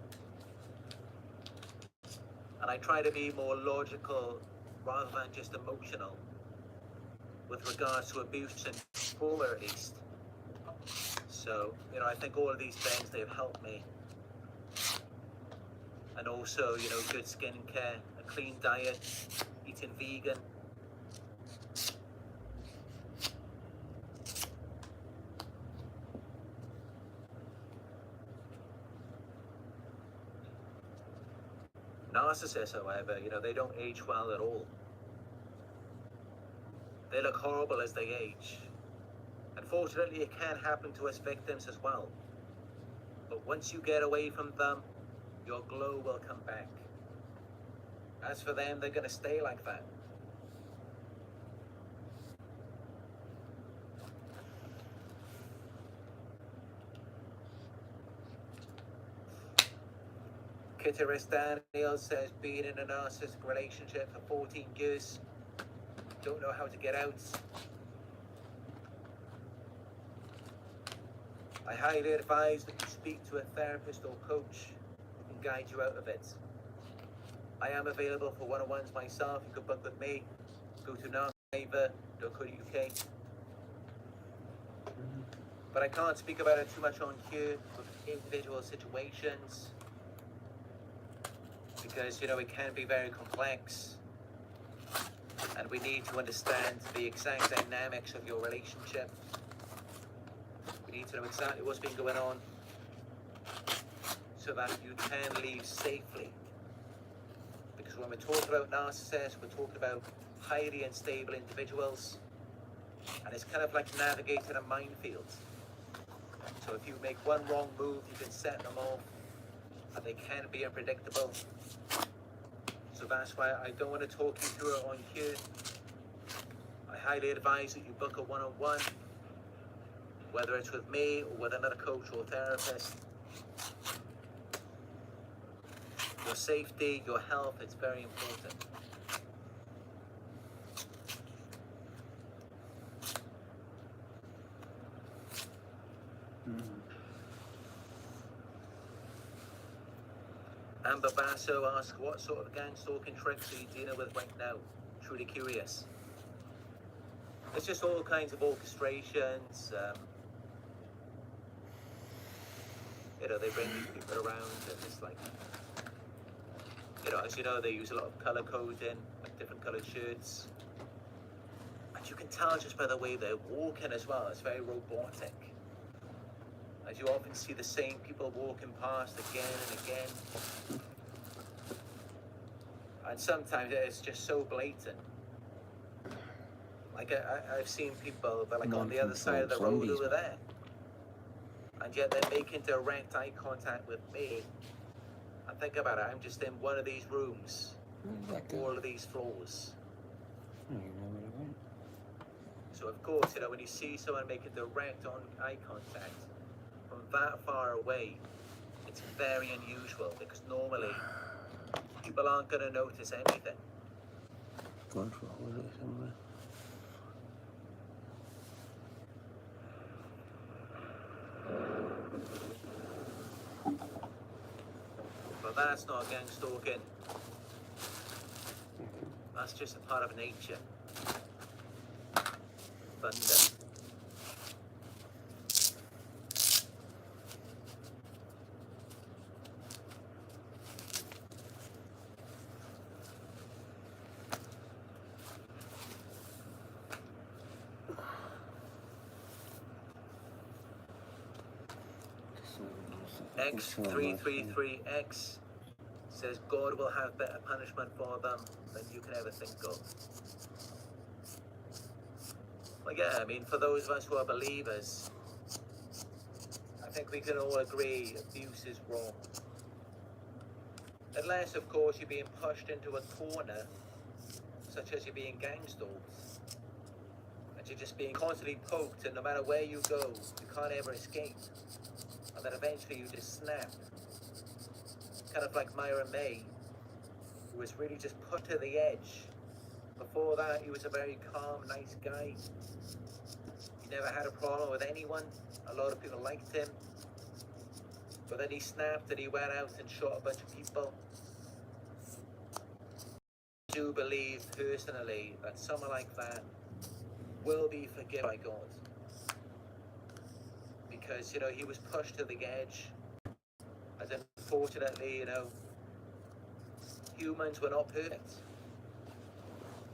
And I try to be more logical rather than just emotional with regards to abuse and trauma, at least. So, you know, I think all of these things, they've helped me. And also, you know, good skincare, a clean diet, eating vegan. Narcissists, however, you know, they don't age well at all. They look horrible as they age. Unfortunately, it can happen to us victims as well. But once you get away from them, your glow will come back. As for them, they're going to stay like that. Kitaris Daniel says, being in a narcissistic relationship for 14 years, don't know how to get out. I highly advise that you speak to a therapist or coach who can guide you out of it. I am available for one-on-ones myself. You can book with me. Go to narcsurvivor.co.uk. But I can't speak about it too much on here with individual situations because, it can be very complex and we need to understand the exact dynamics of your relationship. We need to know exactly what's been going on so that you can leave safely. Because when we're talking about narcissists, we're talking about highly unstable individuals, and it's kind of like navigating a minefield. So if you make one wrong move, you can set them off, and they can be unpredictable. So that's why I don't want to talk you through it on here. I highly advise that you book a one-on-one, whether it's with me or with another coach or therapist. Your safety, your health, it's very important. Amber Basso asks, what sort of gang stalking tricks are you dealing with right now? Truly curious. It's just all kinds of orchestrations. They bring these people around and it's like, as you know, they use a lot of color coding, like different colored shirts. And you can tell just by the way they're walking as well, it's very robotic. As you often see the same people walking past again and again. And sometimes it's just so blatant. Like I've seen people, they're like on the other side of the road over there. And yet they're making direct eye contact with me. And think about it, I'm just in one of these rooms, all of these floors. So of course, when you see someone making direct eye contact from that far away, it's very unusual because normally people aren't going to notice anything. Going for a holiday somewhere. But that's not gang stalking. That's just a part of nature. Thunder. X333X says God will have better punishment for them than you can ever think of. Well, yeah, for those of us who are believers, I think we can all agree abuse is wrong. Unless, of course, you're being pushed into a corner, such as you're being gang stalked, and you're just being constantly poked, and no matter where you go, you can't ever escape. And then eventually you just snap. Kind of like Myra May, who was really just put to the edge. Before that, he was a very calm, nice guy. He never had a problem with anyone. A lot of people liked him. But then he snapped and he went out and shot a bunch of people. I do believe personally that someone like that will be forgiven by God. Because, he was pushed to the edge. And unfortunately, humans were not perfect.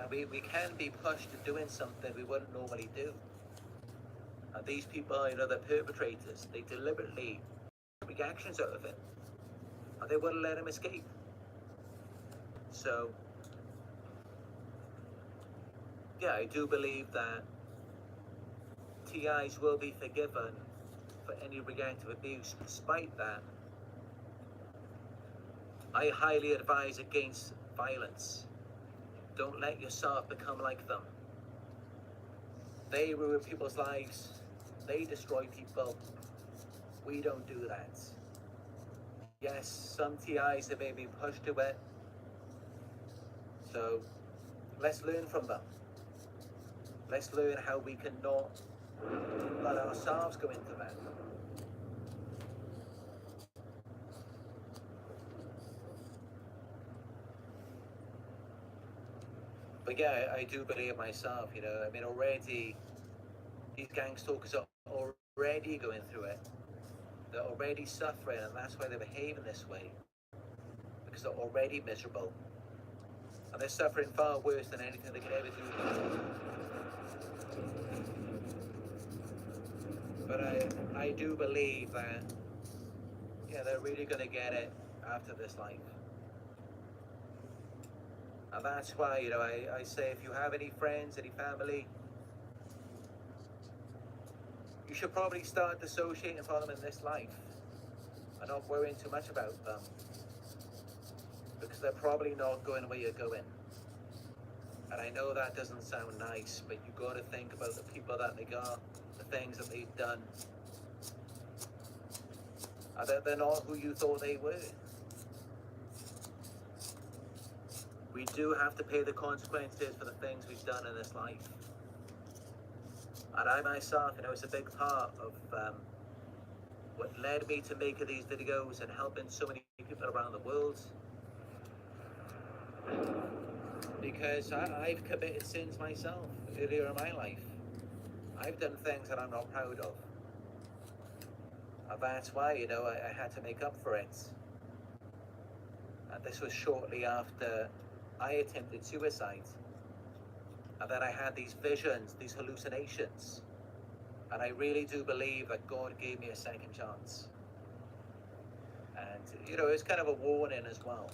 And we can be pushed to doing something we wouldn't normally do. And these people, the perpetrators, they deliberately make actions out of it. And they wouldn't let him escape. So, yeah, I do believe that TIs will be forgiven for any reactive abuse. Despite that, I highly advise against violence. Don't let yourself become like them. They ruin people's lives. They destroy people. We don't do that. Yes, some TIs have maybe pushed to it. So let's learn from them. Let's learn how we cannot let ourselves go into that. But yeah, I do believe myself, you know. I mean, already these gang stalkers are already going through it. They're already suffering, and that's why they're behaving this way, because they're already miserable. And they're suffering far worse than anything they could ever do. But I do believe that, yeah, they're really going to get it after this life. And that's why, you know, I say if you have any friends, any family, you should probably start dissociating from them in this life and not worrying too much about them, because they're probably not going where you're going. And I know that doesn't sound nice, but you've got to think about the people that they got, the things that they've done, and that they're not who you thought they were. We do have to pay the consequences for the things we've done in this life. And I myself, you know, it's a big part of what led me to making these videos and helping so many people around the world. Because I've committed sins myself earlier in my life. I've done things that I'm not proud of. And that's why, you know, I had to make up for it. And this was shortly after I attempted suicide. And then I had these visions, these hallucinations. And I really do believe that God gave me a second chance. And, you know, it's kind of a warning as well.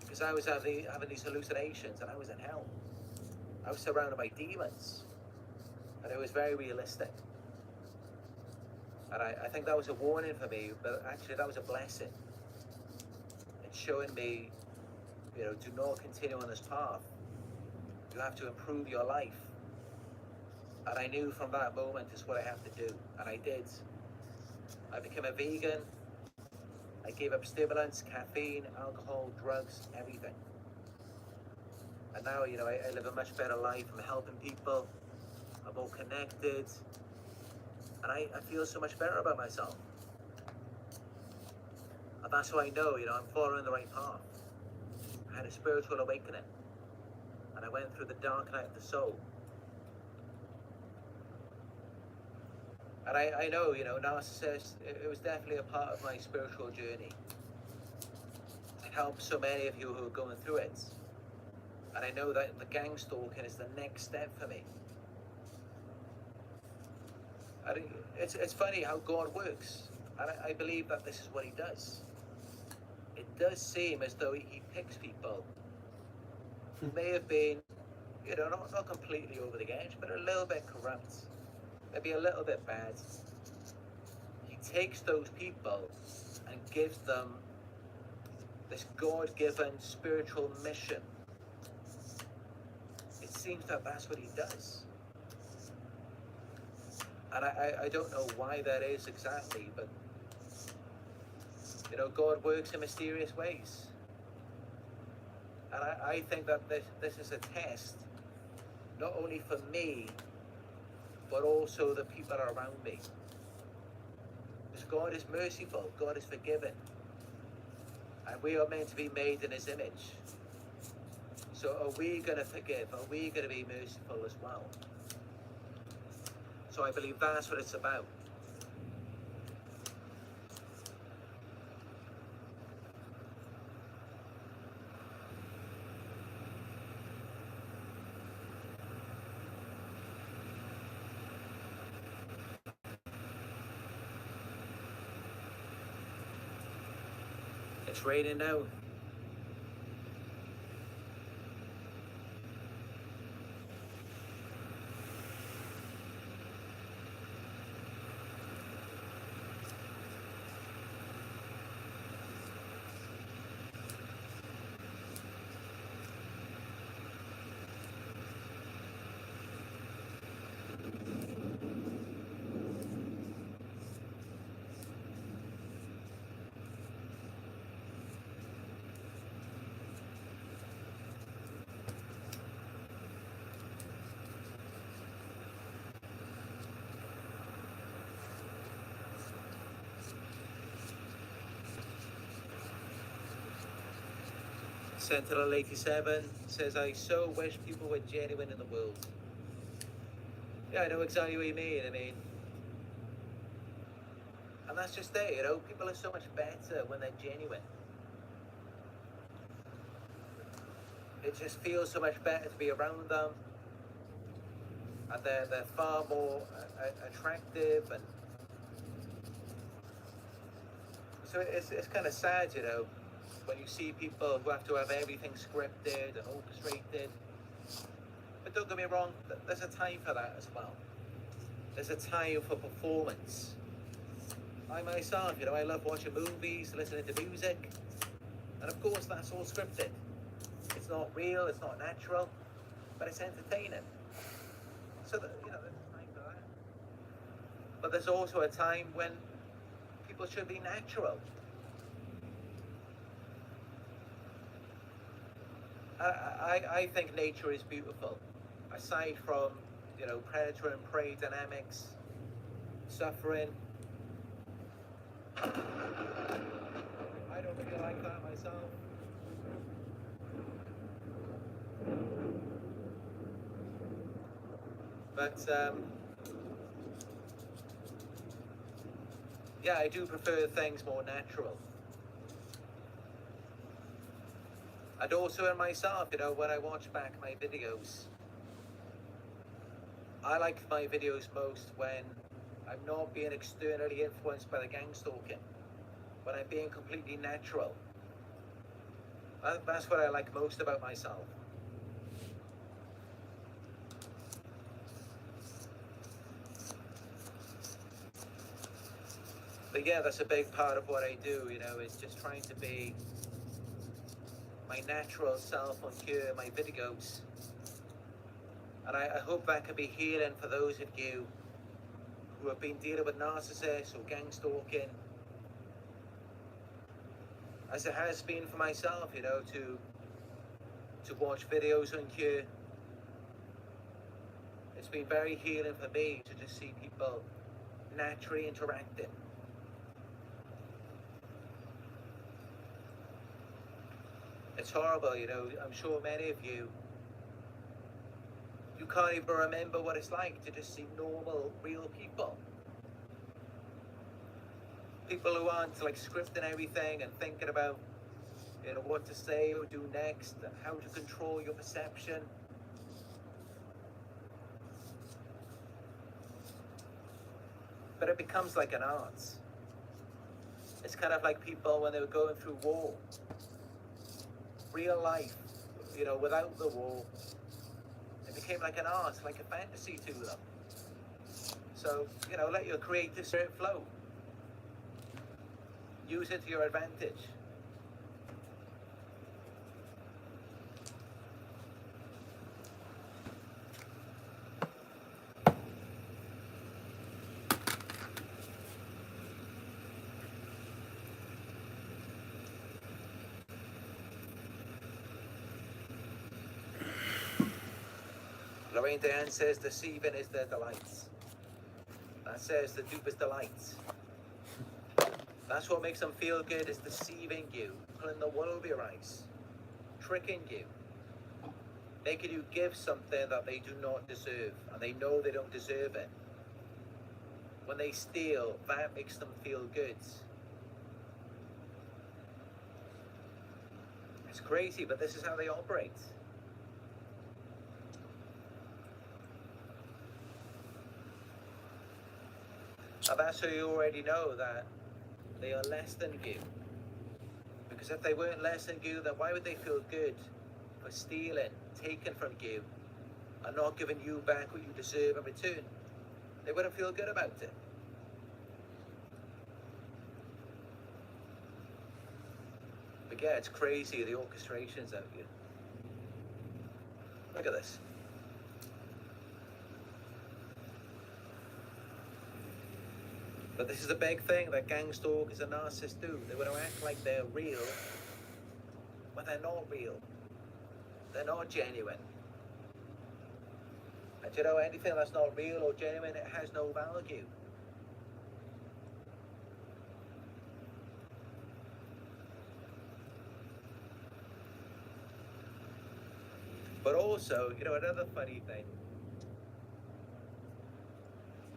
Because I was having these hallucinations and I was in hell. I was surrounded by demons. And it was very realistic. And I think that was a warning for me, but actually that was a blessing. It's showing me, you know, do not continue on this path. You have to improve your life. And I knew from that moment it's what I have to do. And I did. I became a vegan. I gave up stimulants, caffeine, alcohol, drugs, everything. And now, you know, I live a much better life. I'm helping people. I'm more connected. And I feel so much better about myself. And that's how I know, you know, I'm following the right path. I had a spiritual awakening. And I went through the dark night of the soul. And I know, you know, narcissist, it was definitely a part of my spiritual journey. To help so many of you who are going through it. And I know that the gang stalking is the next step for me. And it's funny how God works. And I believe that this is what he does. It does seem as though he picks people who may have been, you know, not completely over the edge, but a little bit corrupt. Maybe a little bit bad. He takes those people and gives them this God-given spiritual mission. It seems that that's what he does. And I don't know why that is exactly, but, you know, God works in mysterious ways. And I think that this is a test, not only for me, but also the people around me. Because God is merciful, God is forgiving. And we are meant to be made in his image. So are we going to forgive? Are we going to be merciful as well? So I believe that's what it's about. It's raining now. Sentinel87 says, I so wish people were genuine in the world. Yeah, I know exactly what you mean. I mean, and that's just it, you know, people are so much better when they're genuine. It just feels so much better to be around them, and they're far more attractive, and so it's kind of sad, you know, when you see people who have to have everything scripted and orchestrated. But don't get me wrong, there's a time for that as well. There's a time for performance. I myself, you know, I love watching movies, listening to music, and of course that's all scripted. It's not real, it's not natural, but it's entertaining. So that, you know, there's a time for that. But there's also a time when people should be natural. I think nature is beautiful. Aside from, you know, predator and prey dynamics, suffering. I don't really like that myself. But yeah, I do prefer things more natural. And also in myself, you know, when I watch back my videos, I like my videos most when I'm not being externally influenced by the gang stalking, when I'm being completely natural. That's what I like most about myself. But yeah, that's a big part of what I do, you know, is just trying to be my natural self on here in my videos. And I hope that can be healing for those of you who have been dealing with narcissists or gang stalking, as it has been for myself, you know, to watch videos on here. It's been very healing for me to just see people naturally interacting. It's horrible, you know, I'm sure many of you can't even remember what it's like to just see normal, real people. People who aren't like scripting everything and thinking about, you know, what to say or do next, and how to control your perception. But it becomes like an art. It's kind of like people when they were going through war. Real life, you know, without the war. It became like an art, like a fantasy to them. So, you know, let your creative spirit flow. Use it to your advantage. Lorraine Diane says deceiving is their delights. That says the dupe is delights. That's what makes them feel good, is deceiving you, pulling the wool over your eyes, tricking you, making you give something that they do not deserve, and they know they don't deserve it. When they steal, that makes them feel good. It's crazy, but this is how they operate. And that's how you already know that they are less than you. Because if they weren't less than you, then why would they feel good for stealing, taking from you, and not giving you back what you deserve in return? They wouldn't feel good about it. But yeah, it's crazy, the orchestrations out here. Look at this. But this is a big thing that gang stalkers and narcissists do. They want to act like they're real, but they're not real. They're not genuine. And you know, anything that's not real or genuine, it has no value. But also, you know, another funny thing,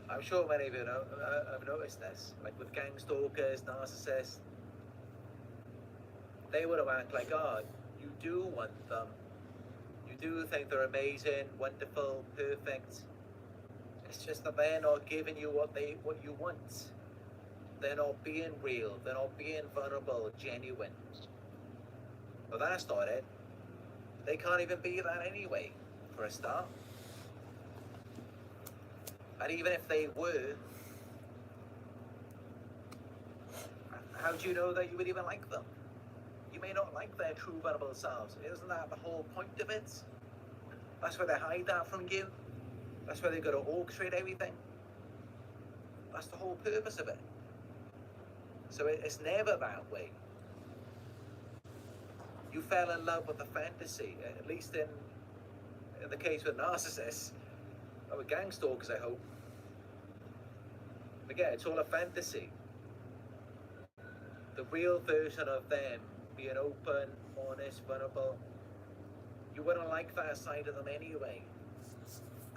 I'm sure many of you know, have noticed this, like with gang stalkers, narcissists, they would have act like, oh, you do want them. You do think they're amazing, wonderful, perfect. It's just that they're not giving you what you want. They're not being real. They're not being vulnerable, genuine. But that's not it. They can't even be that anyway, for a start. And even if they were, how do you know that you would even like them? You may not like their true vulnerable selves. Isn't that the whole point of it? That's why they hide that from you. That's why they've got to orchestrate everything. That's the whole purpose of it. So it's never that way. You fell in love with the fantasy, at least in the case with narcissists, or with gang stalkers, I hope. But yeah, it's all a fantasy. The real version of them being open, honest, vulnerable, you wouldn't like that side of them anyway.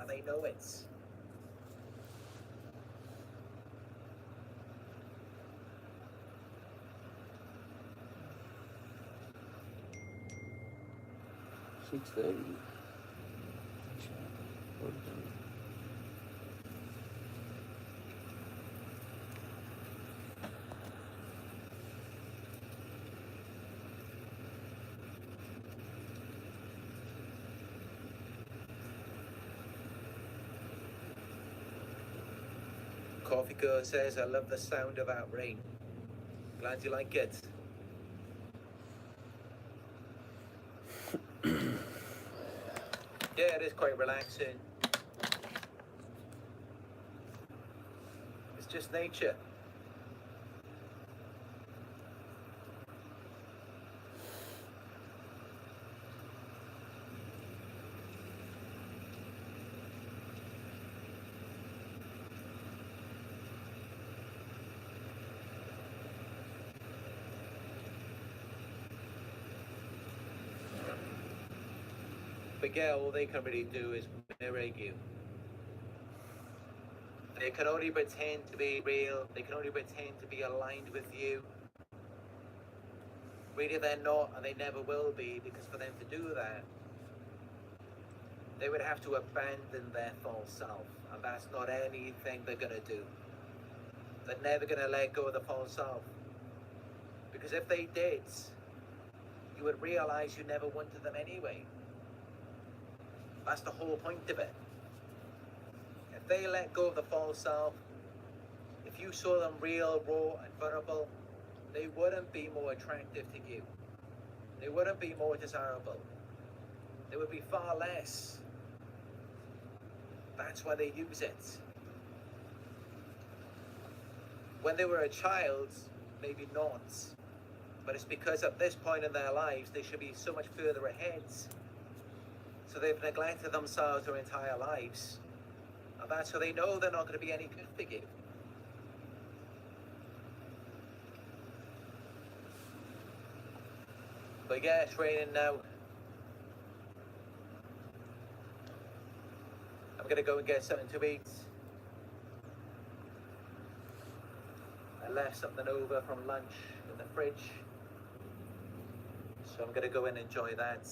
And they know it. $6.30. Coffee Girl says, I love the sound of that rain. Glad you like it. Yeah, it is quite relaxing. It's just nature. But yeah, all they can really do is mirror you. They can only pretend to be real. They can only pretend to be aligned with you. Really, they're not, and they never will be, because for them to do that, they would have to abandon their false self, and that's not anything they're going to do. They're never going to let go of the false self, because if they did, you would realize you never wanted them anyway. That's the whole point of it. If they let go of the false self, if you saw them real, raw, and vulnerable, they wouldn't be more attractive to you. They wouldn't be more desirable. They would be far less. That's why they use it. When they were a child, maybe not. But it's because at this point in their lives, they should be so much further ahead. So they've neglected themselves their entire lives. And that's how they know they're not going to be any good for you. But yeah, it's raining now. I'm going to go and get something to eat. I left something over from lunch in the fridge. So I'm going to go and enjoy that.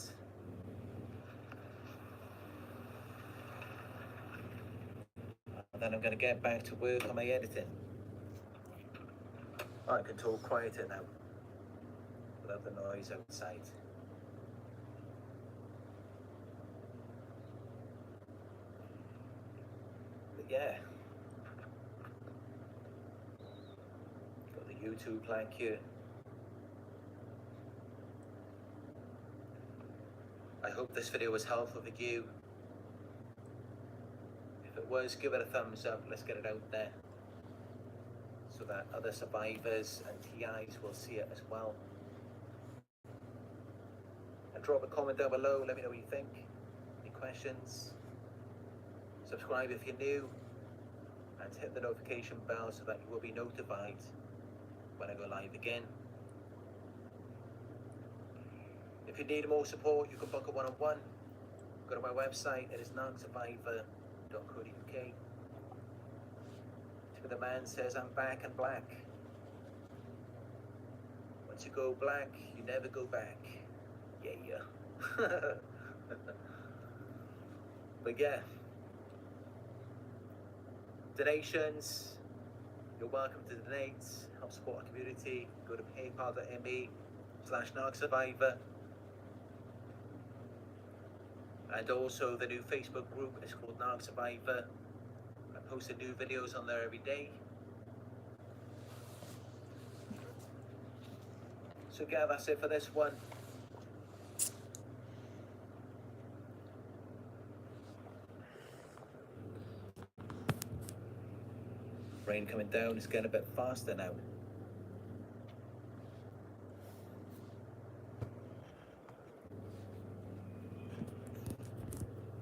And then I'm going to get back to work on my editing. I can talk quieter now, without the noise outside. But yeah, got the YouTube link here. I hope this video was helpful for you. If it was, give it a thumbs up. Let's get it out there so that other survivors and TIs will see it as well. And drop a comment down below. Let me know what you think. Any questions? Subscribe if you're new, and hit the notification bell so that you will be notified when I go live again. If you need more support, you can book a one-on-one. Go to my website, it is narcsurvivor.co.uk. It's where the man says, I'm back and black. Once you go black, you never go back. Yeah. But yeah. Donations, you're welcome to donate, help support our community. Go to paypal.me/narcsurvivor. And also the new Facebook group is called Narc Survivor. I post new videos on there every day. So yeah, that's it for this one. Rain coming down, it's getting a bit faster now.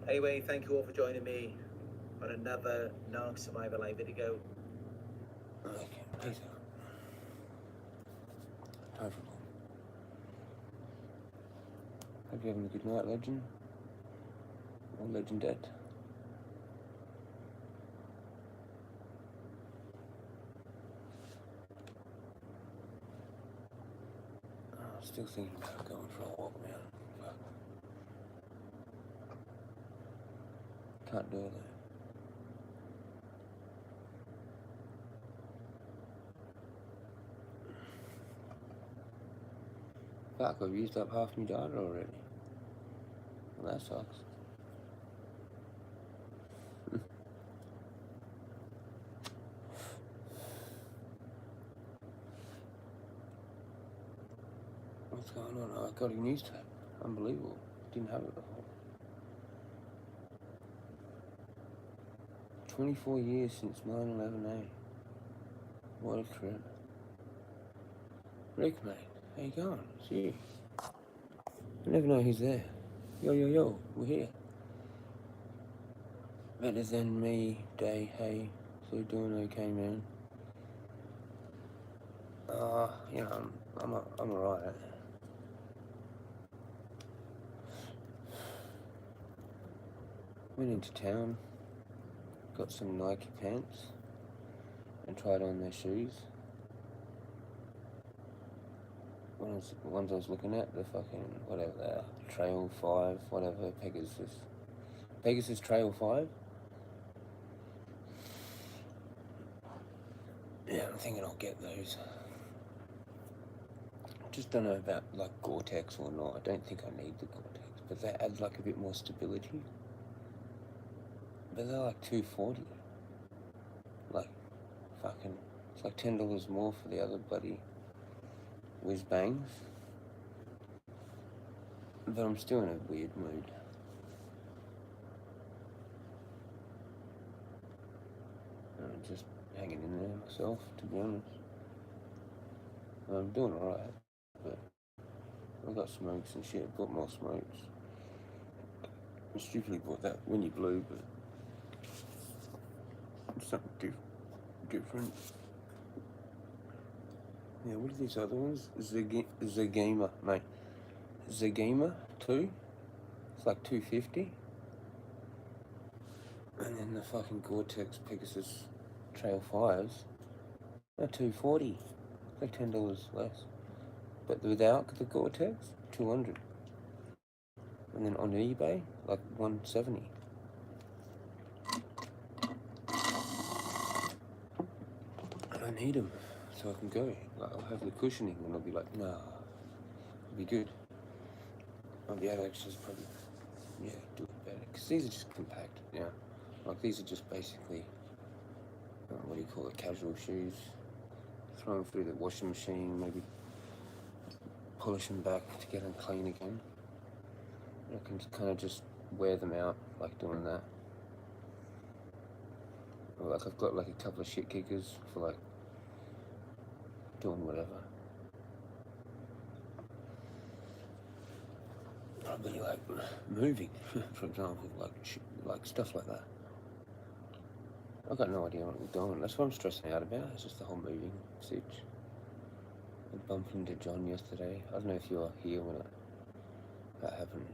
Anyway, thank you all for joining me on another Narc Survivor live video. Okay, peace out. Time for bed. Hope you're having a good night, Legend. Or Legendette. Still thinking about going for a walk, man. Fuck. Can't do it though. Fuck, I've used up half my data already. Well, that sucks. What's going on? I got a news tape. Unbelievable. Didn't have it before. 24 years since 9/11, What a trip. Rick, mate, how you going? See you. I never know who's there. Yo, we're here. Better than me, Day, hey. So you're doing okay, man? I'm alright. Went into town, got some Nike pants, and tried on their shoes. Ones I was looking at, the fucking, whatever they are, Trail 5, whatever, Pegasus Trail 5. Yeah, I'm thinking I'll get those. Just don't know about like Gore-Tex or not. I don't think I need the Gore-Tex, but they add like a bit more stability. But they're like $240. Like, fucking, it's like $10 more for the other bloody whiz bangs. But I'm still in a weird mood. I'm just hanging in there myself, to be honest. I'm doing alright, but I got smokes and shit. Bought more smokes. I stupidly bought that Winnie Blue, but something different. Yeah, what are these other ones? Zagima, mate. Zagima 2. It's like $250. And then the fucking Gore-Tex Pegasus Trail 5s, they're $240. It's like $10 less. But without the Gore-Tex, $200. And then on eBay, like $170. I need them so I can go. Like, I'll have the cushioning and I'll be like, nah, it'll be good. I'll be able to just probably, do it better. Because these are just compact, Like, these are just basically, what do you call it, casual shoes. Throw them through the washing machine, maybe polish them back to get them clean again. I can kind of just wear them out, like doing that. Or like I've got like a couple of shit kickers for like doing whatever. I really like moving, for example, like stuff like that. I've got no idea what I'm doing. That's what I'm stressing out about. It's just the whole moving sitch. I bumped into John yesterday. I don't know if you were here when that happened.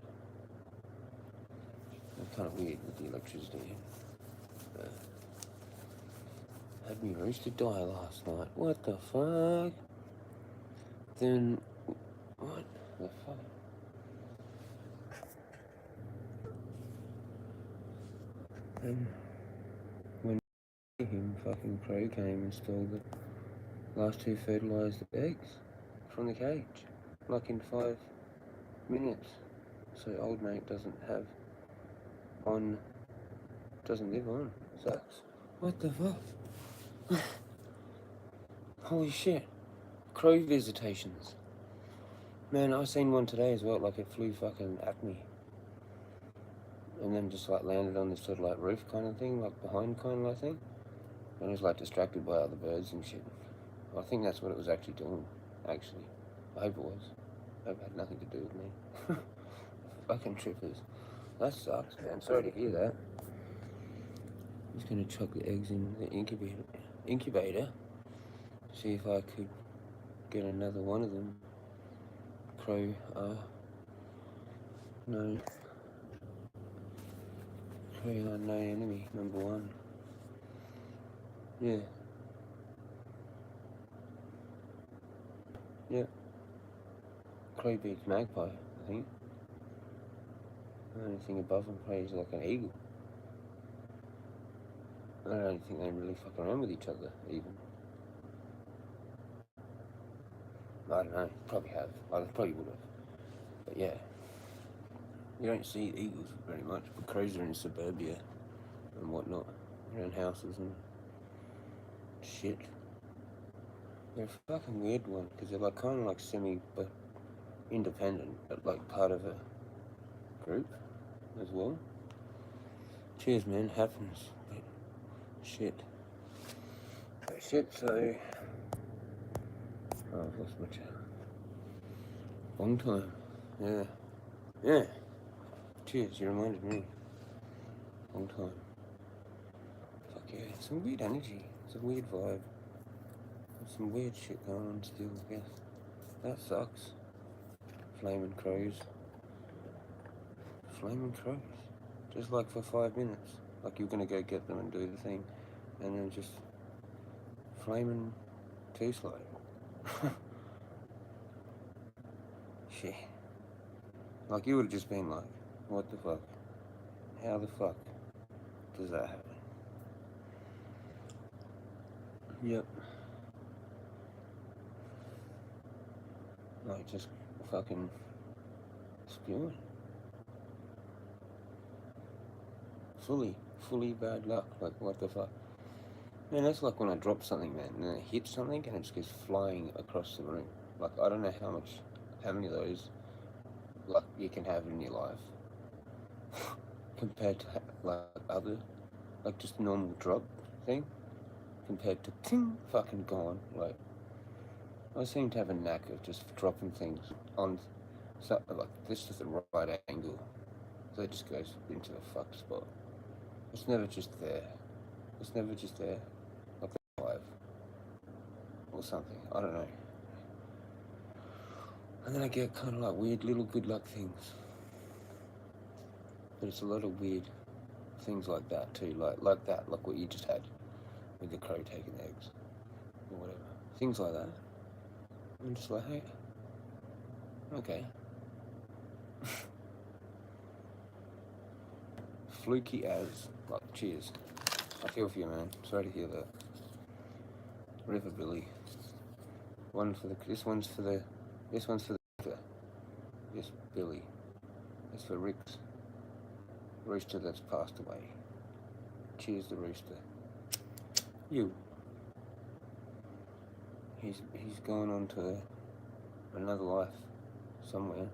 It's kind of weird with the electricity. Had me rooster die last night. What the fuck? Then, what the fuck? And when him fucking Crow came and stole the last 2 fertilised eggs from the cage, like in 5 minutes. So old mate doesn't live on. Sucks. What the fuck? Holy shit. Crow visitations. Man, I seen one today as well, like it flew fucking at me. And then just like landed on this sort of like roof kind of thing, like behind kind of like thing. And it was like distracted by other birds and shit. I think that's what it was actually doing, actually. I hope it was. I hope it had nothing to do with me. Fucking trippers. That sucks, man. Sorry to hear that. I'm just gonna chuck the eggs in the incubator. See if I could get another one of them. Crow, no. Crow are no enemy, number 1. Yeah. Yeah. Crow beats magpie, I think. The only thing above them probably is like an eagle. I don't think they really fuck around with each other, even. I don't know, probably have. I probably would have. But yeah. You don't see eagles very much, but crows are in suburbia and whatnot, around houses and shit. They're a fucking weird one, because they're like kind of like semi-independent, but like part of a group as well. Cheers, man, happens. But shit. So... Oh, I've lost my chat. Long time. Yeah. Yeah. Cheers, you reminded me. Long time. Fuck yeah, some weird energy. It's a weird vibe. There's some weird shit going on still, I guess. That sucks. Flaming crows. Flaming crows. Just like for 5 minutes. Like you're gonna go get them and do the thing. And then just flaming too slow. Shit. Like you would have just been like, what the fuck? How the fuck does that happen? Yep. Like just fucking spewing. Fully bad luck. Like what the fuck? Man, that's like when I drop something, man, and then it hits something and it just goes flying across the room. Like I don't know how many of those like you can have in your life compared to like other, like just normal drop thing compared to ting, fucking gone. Like I seem to have a knack of just dropping things on like this is the right angle, so it just goes into a fucked spot. It's never just there. It's never just there, like live or something. I don't know. And then I get kind of like weird little good luck things. But it's a lot of weird things like that too, like that, like what you just had with the crow taking the eggs or whatever. Things like that. I'm just like, hey, okay. Fluky as, like, cheers. I feel for you, man. Sorry to hear that. River Billy. This one's for the This Billy. It's for Rick's rooster that's passed away. Cheers, the rooster. You. He's gone on to another life somewhere.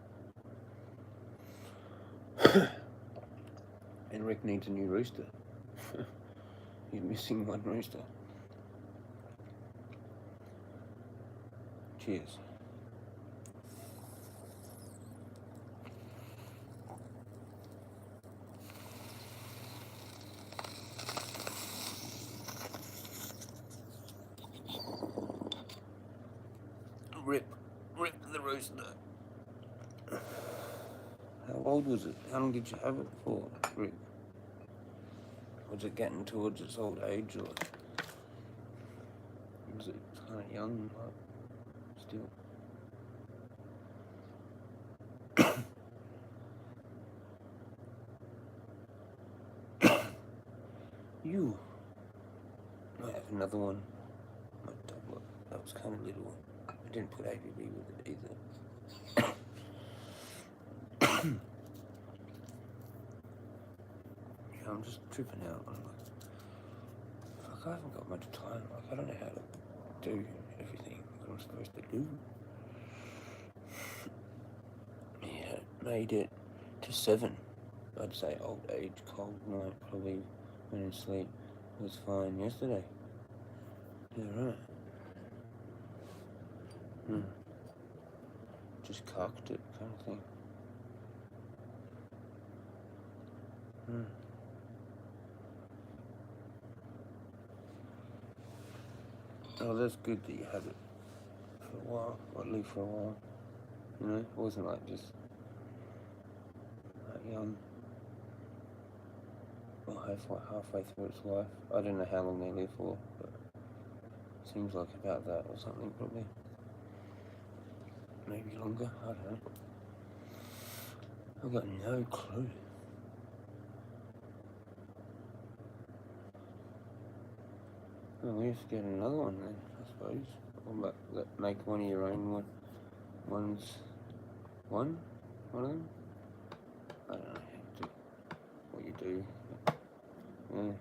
And Rick needs a new rooster. He's missing one rooster. Cheers. Rip the rooster. How old was it? How long did you have it for, Rick? Was it getting towards its old age, or was it kind of young, like, still? You might have another one. Might double it. That was kind of little. I didn't put ABB with it either. Yeah, I'm just tripping out. I'm like, fuck, I haven't got much time. Like, I don't know how to do everything that I'm supposed to do. Yeah, made it to 7. I'd say old age, cold night, probably went in sleep. Was fine yesterday. Yeah, right. Just cocked it, kind of thing. Oh, that's good that you had it for a while, or at least for a while. You know, it wasn't like just that young, or halfway through its life. I don't know how long they live for, but it seems like about that or something, probably. Maybe longer, I don't know. I've got no clue. Well, we have to get another one then, I suppose. Or make one of your own ones. One of them? I don't know what you do. Yeah.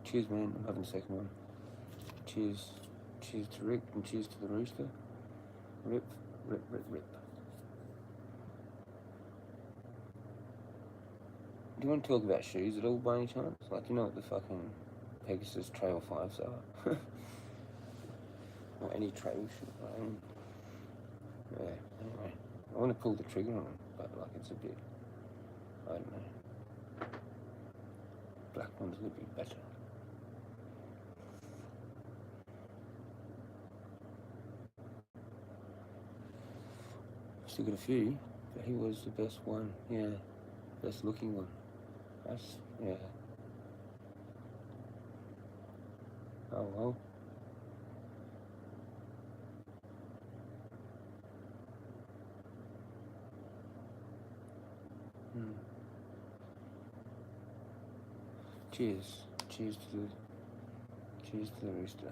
Cheers, man. I'm having a second one. Cheers. Cheers to Rick and cheers to the rooster. Rip, rip, rip, rip. Do you want to talk about shoes at all by any chance? Like, you know what the fucking Pegasus Trail 5s are? Or any trail shoe. Yeah, anyway. I want to pull the trigger on them, but like it's a bit, I don't know. Black ones would be better. Still got a few, but he was the best one. Yeah, best looking one. That's, yeah. Oh well. Cheers. Cheers to the rooster.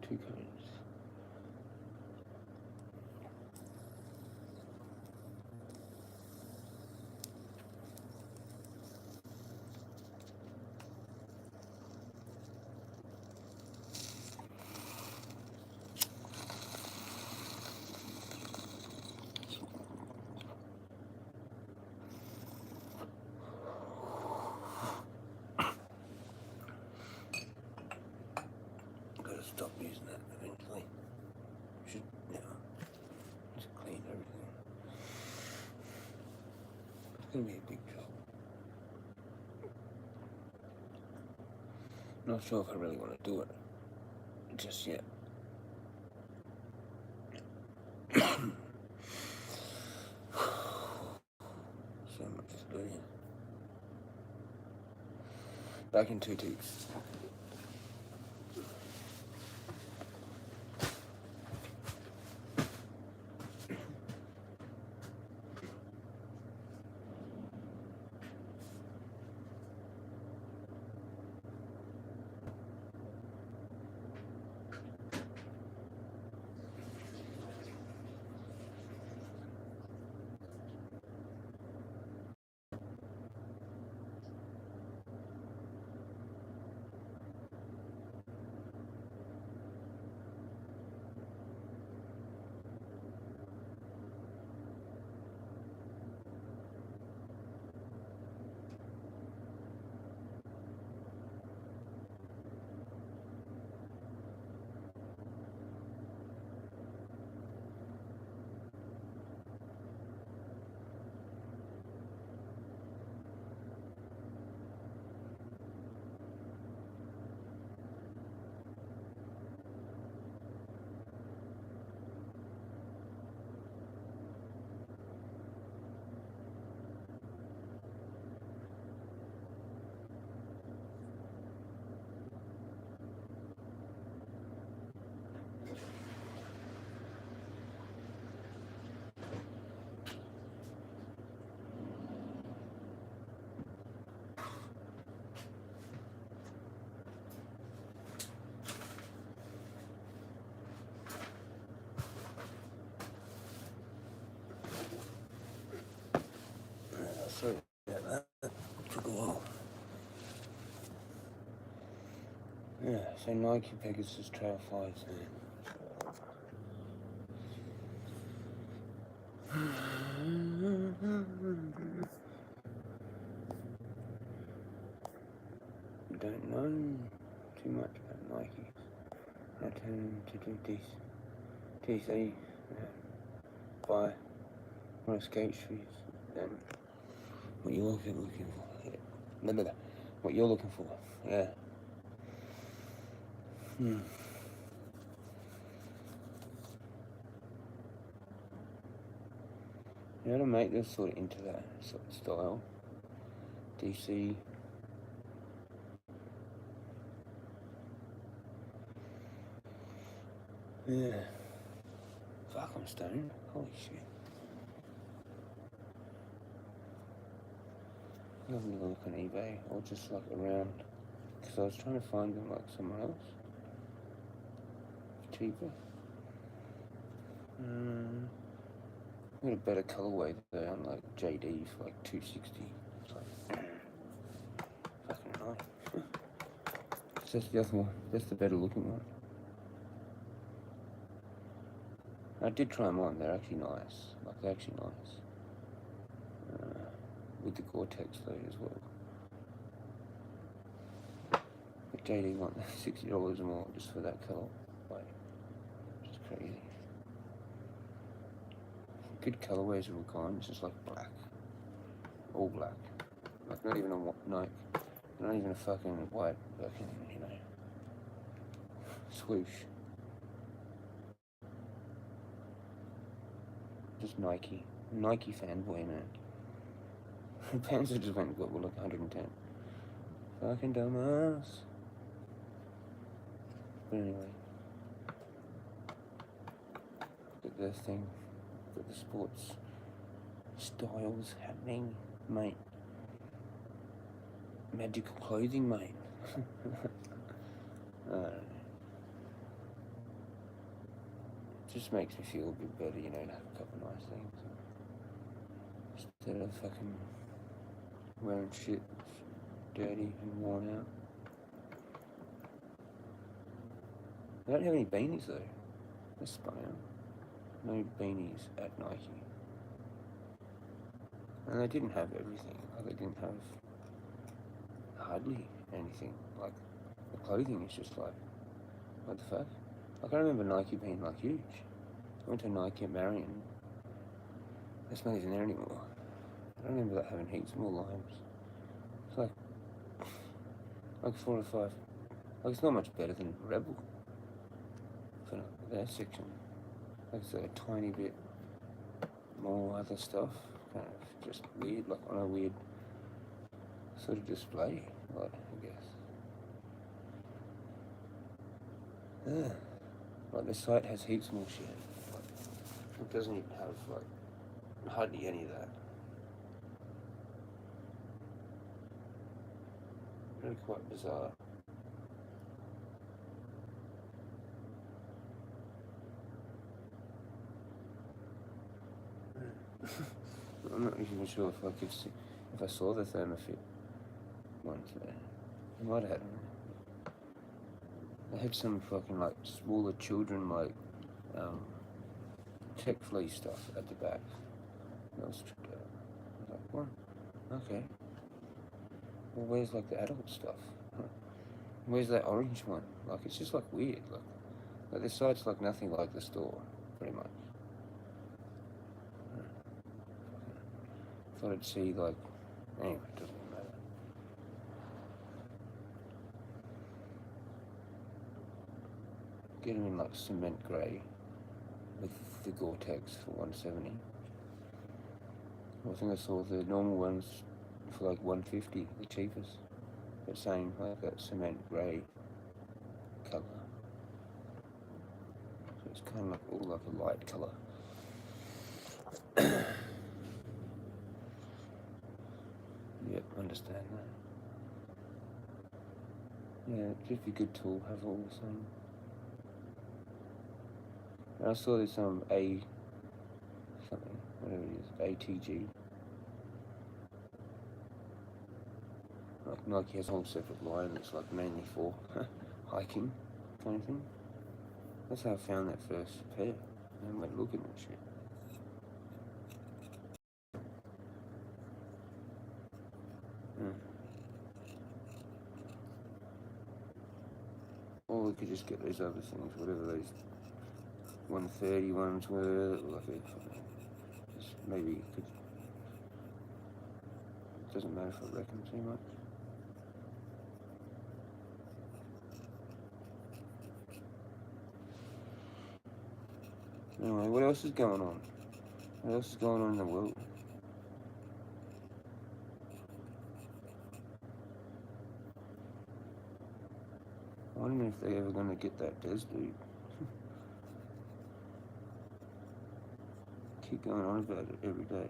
Two cones. Gotta stop using that eventually. Should, yeah, just clean everything. It's gonna be a big job. Not sure if I really want to do it just yet. So much to do. Back in 2 ticks. Yeah, so Nike Pegasus Trail 5s there. Don't know too much about Nike. How to do this. TC, buy more skate shoes than what you're looking for. Yeah. No. What you're looking for. Yeah. You know to make this sort of into that sort of style. DC. Yeah. Fuck, I'm stoned. Holy shit. I'm having a look on eBay or just like around. Because I was trying to find them like somewhere else. Cheaper. Got a better colorway though on like JD for like $260. It's like fucking nice. It's just the other one. That's the better looking one. I did try them on. They're actually nice. Like they're actually nice. With the Gore-Tex though as well. But JD want $60 more just for that color. Like, just crazy. Good colorways of all kinds, just like black. All black. Like not even a Nike. Not even a fucking white fucking, you know, swoosh. Just Nike. Nike fanboy, man. Pants just went and got like 110. Fucking dumbass. But anyway. Look at this thing. Look at the sports styles happening, mate. Magical clothing, mate. Just makes me feel a bit better, you know, to have a couple of nice things. Instead of fucking wearing shit that's dirty and worn out. I don't have any beanies though. That's spun out. No beanies at Nike. And they didn't have everything. Like they didn't have hardly anything. Like the clothing is just like, what the fuck? Like I remember Nike being like huge. I went to Nike at Marion. That's not even there anymore. I remember that having heaps more lines. It's like 4 or 5. Like it's not much better than Rebel for their section. Like it's a tiny bit more other stuff. Kind of just weird, like on a weird sort of display, like I guess. Yeah. Like the site has heaps more shit. Like, it doesn't even have like hardly any of that. Really quite bizarre. I'm not even sure if I could see, if I saw the Thermofit ones there. I might have had them. They had some fucking like smaller children like tech flea stuff at the back. That was tripped out. I was like, what? Okay. Well, where's like the adult stuff? Where's that orange one? Like it's just like weird. Like this site's like nothing like the store, pretty much. Thought I'd see like, anyway, it doesn't matter. Get them in like cement grey with the Gore-Tex for $170. I think I saw the normal ones for like $150, the cheapest. But same, like that cement grey colour. So it's kind of like all like a light colour. Yep, understand that. Yeah, it'd just be good to have all the same. And I saw this A something, whatever it is, ATG. Like Nike has a whole separate line that's like mainly for hiking kind of thing. That's how I found that first pair. And went looking at shit. Or we could just get these other things, whatever those 130 ones were, like just maybe you could, it doesn't matter if I reckon too much. Anyway, what else is going on? What else is going on in the world? I wonder if they're ever going to get that Des dude. Keep going on about it every day.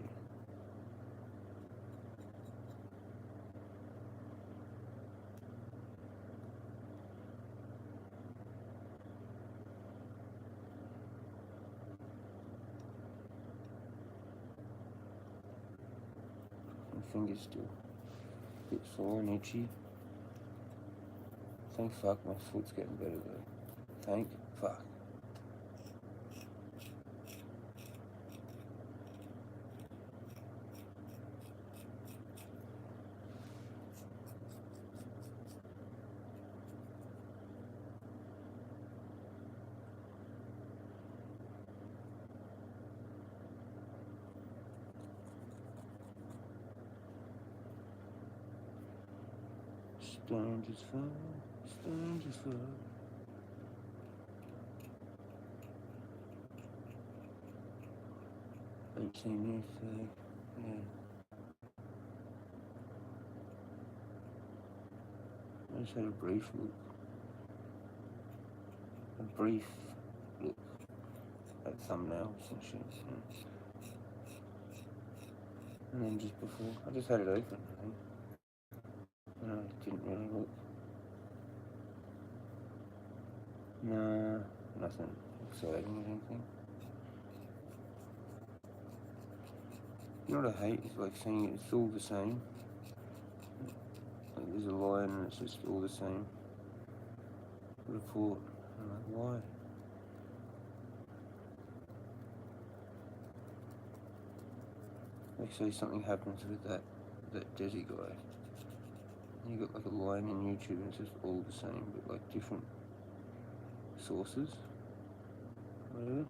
My finger's still a bit sore and itchy. Thank fuck my foot's getting better though. Thank fuck. Strange as fuck, strange as fuck. Ain't seen anything, yeah. I just had a brief look. A brief look at thumbnails and shit. And then just before, I just had it open, I think. And I didn't really look. No, nothing exciting or anything. You know what I hate is like seeing it's all the same. Like there's a line and it's just all the same. Report. I'm like, why? Like say something happens with that Desi guy. And you got like a line in YouTube and it's just all the same, but like different sources. Whatever.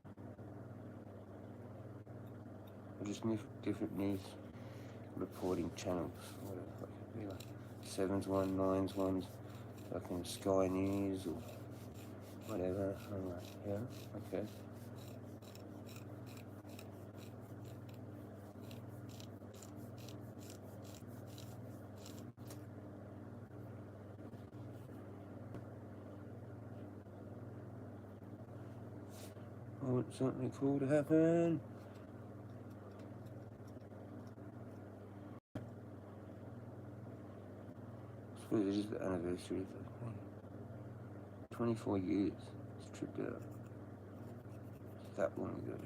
Or just different news reporting channels. Whatever. Like it'd be like 7's one, 9's one, fucking Sky News or whatever. I'm like, yeah, okay. I want something cool to happen. I suppose it is the anniversary of the thing. 24 years it's tripped out. It's that long ago.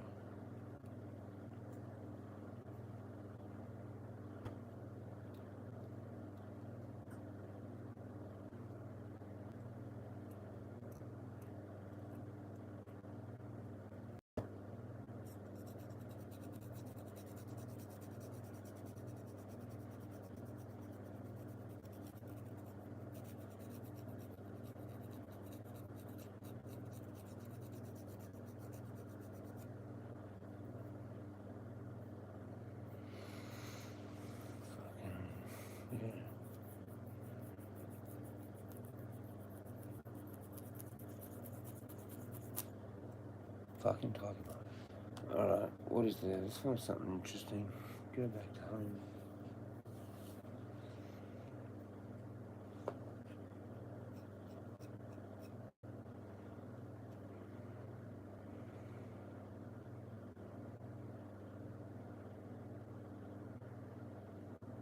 Yeah. Fucking talk about it. Alright, what is there? Let's find something interesting. Go back to home.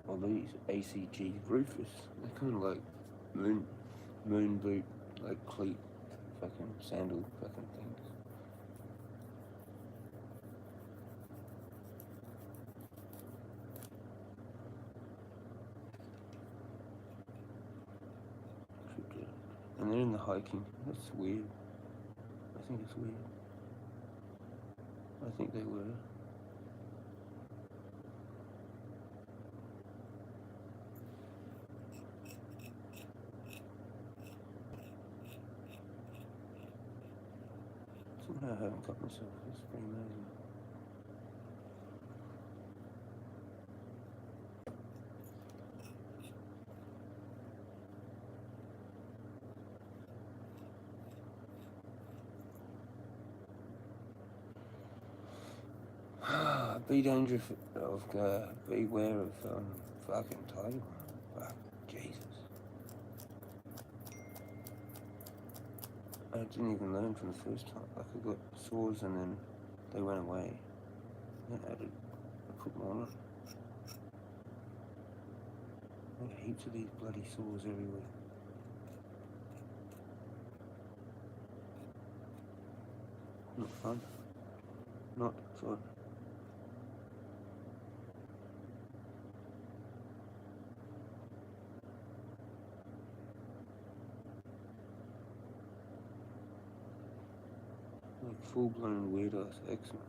Well, these ACG Rufus, they're kind of like moon boot, like cleat, fucking sandal fucking things. And they're in the hiking. That's weird. I think it's weird. I think they were. Somehow I haven't got myself. It's pretty amazing. Be dangerous of, beware of fucking tiger. Fuck, Jesus. I didn't even learn from the first time. Like I got sores and then they went away. Then I put them on. I got heaps of these bloody sores everywhere. Not fun. Not fun. Like full-blown weird-ass eczema.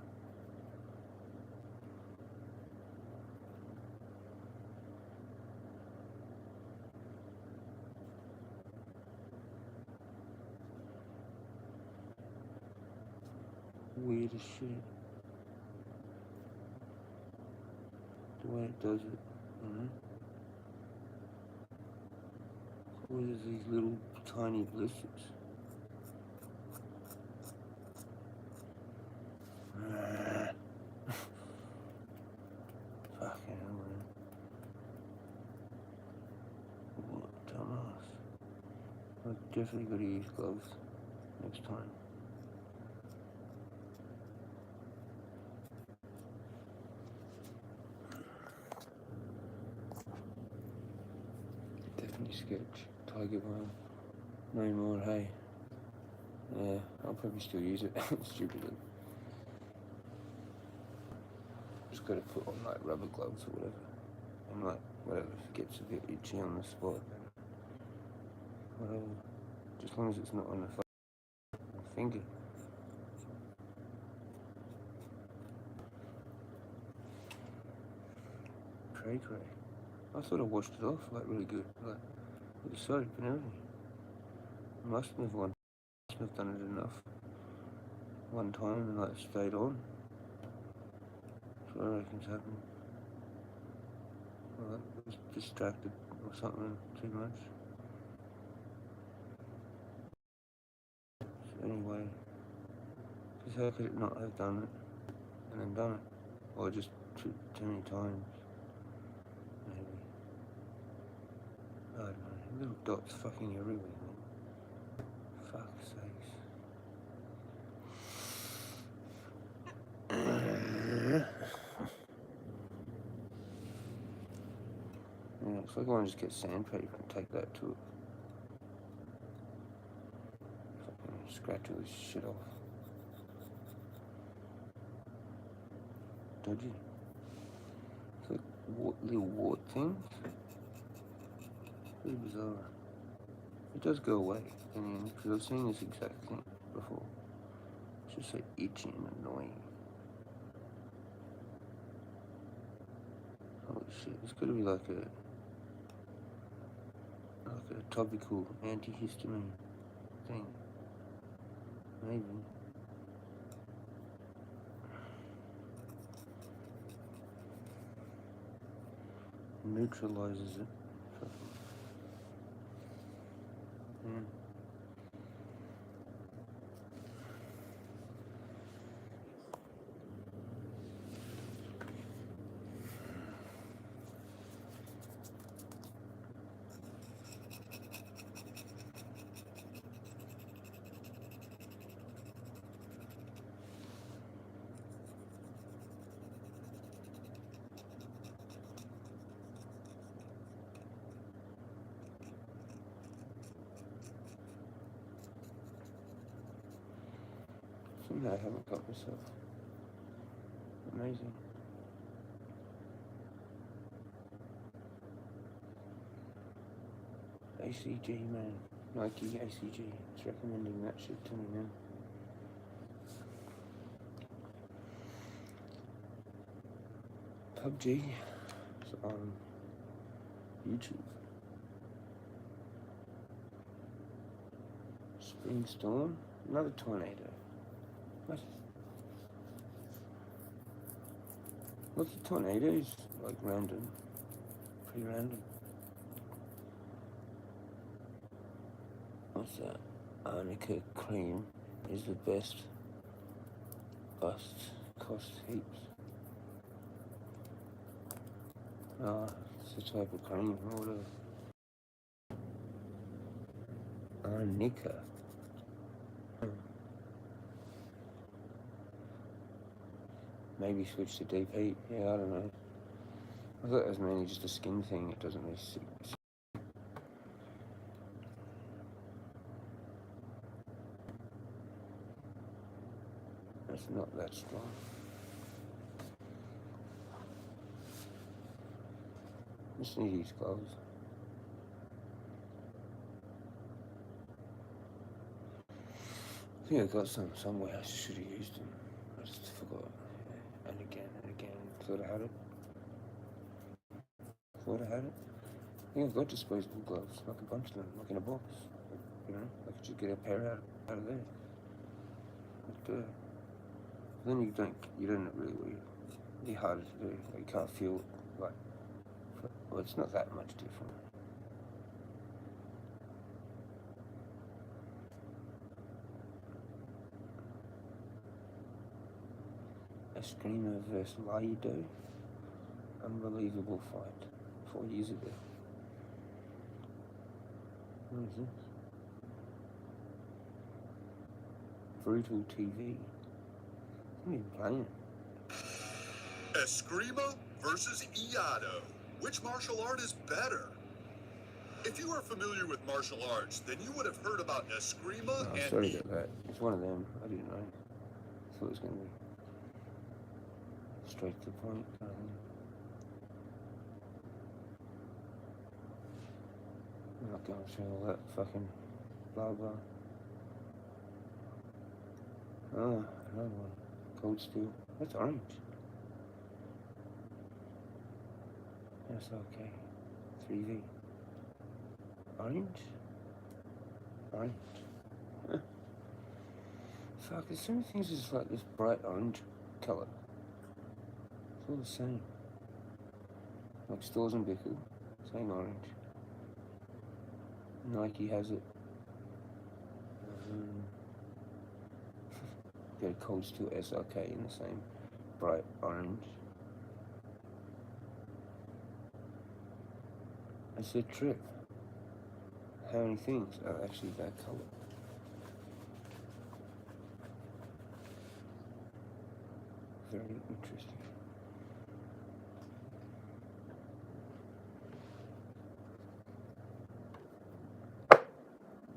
Weird as shit. The way it does it, you know? Causes these little tiny blisters. Fucking hell, man. What a dumbass. I've definitely got to use gloves next time. Definitely sketch. Tiger Balm. No more, hey. Yeah, I'll probably still use it. Stupidly. Just gotta put on like rubber gloves or whatever. And like, whatever, if it gets a bit itchy on the spot, whatever. Just as long as it's not on the finger. Cray. I thought I washed it off like really good, like with the soap and everything. Mustn't have done it enough one time and like stayed on. That's what I reckon's happened. Well, I was distracted or something too much. So anyway, because how could it not have done it and then done it? Or just too many times, maybe. I don't know. Little dots fucking everywhere, man. Fuck's sakes. Yeah, looks like I want to just get sandpaper and take that to it. Fucking scratch all this shit off. Dodgy. It's like little wart things. Pretty bizarre. It does go away in the end, because I've seen this exact thing before. It's just like itchy and annoying. Holy shit, it's gotta be like a topical antihistamine thing. Maybe. Neutralizes it. Yeah. Somehow I haven't got myself. Amazing. ACG, man. Nike ACG. It's recommending that shit to me now. PUBG is on YouTube. Spring storm, another tornado. What's the tornadoes? Like random, pretty random. What's that? Arnica cream is the best. Busts cost heaps. It's a type of cream or whatever. Arnica. Maybe switch to deep heat. Yeah, I don't know. I thought it was mainly just a skin thing. It doesn't really suit. It's not that strong. Just need these gloves. I think I got some somewhere. I should have used them. I just forgot. Yeah. And again. Thought I had it. I think I've got disposable gloves, like a bunch of them, like in a box. You know, I could just get a pair out of there. But then you don't really. It'd be harder to do. Like, you can't feel like. Well, it's not that much different. Eskrima vs. Laido. Unbelievable fight 4 years ago. What is this? Brutal TV. I'm even playing it. Eskrima versus Iado. Which martial art is better? If you are familiar with martial arts, then you would have heard about Eskrima No, and... sorry about that. It's one of them. I didn't know. I thought it was going to be straight to the point. I'm not going through all that fucking blah blah. Oh, another one. Cold Steel. That's orange. That's okay. 3V. Orange? Orange. Huh. Fuck, there's so many things that's like this bright orange colour. It's all the same. Like Stores and Bickle, same orange. Nike has it. Got a Cold Steel SRK in the same bright orange. It's a trip. How many things are actually that colour? Very interesting.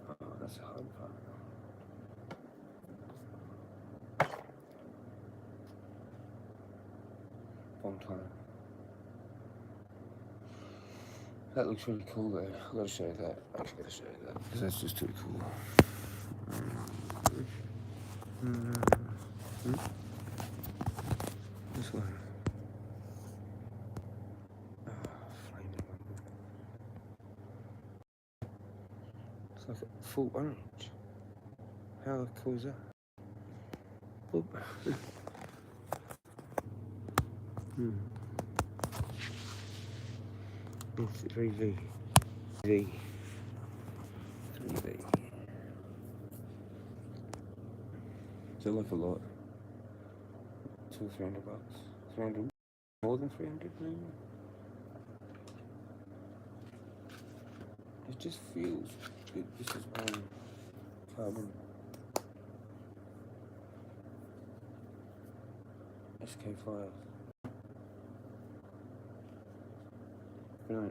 Oh, that's a hard part. Long time. That looks really cool though. I've got to show you that. I actually got to show you that because that's just too cool. This one. Flaming. It's like a full orange. How cool is that? Oop. It's 3V. 3V. Does it look a lot? $200 or $300? 300? More than 300 maybe? It just feels good. This is carbon. SK5.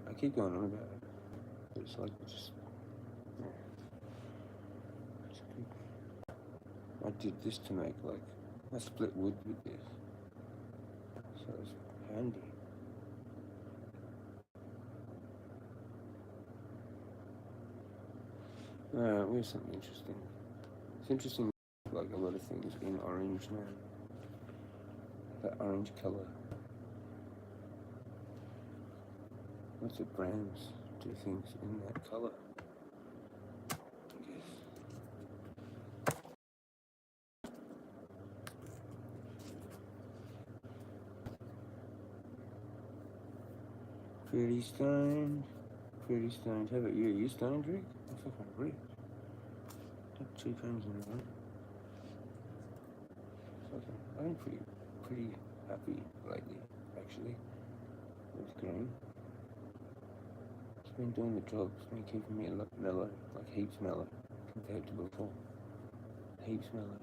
I keep going on about it. But it's like, yeah. It's good. I did this to make, like, I split wood with this. So it's handy. Where's something interesting? It's interesting, like a lot of things in orange now. That orange colour. Lots of brands do things in that colour. I guess. Pretty stoned. Pretty stoned. How about you? Are you stoned, Rick? I'm fucking Rick. Had 2 times in a row. I've been pretty happy lately, actually, with green. It's been doing the job. It's been keeping me a lot mellow, like heaps mellow, compared to before. Heaps mellow.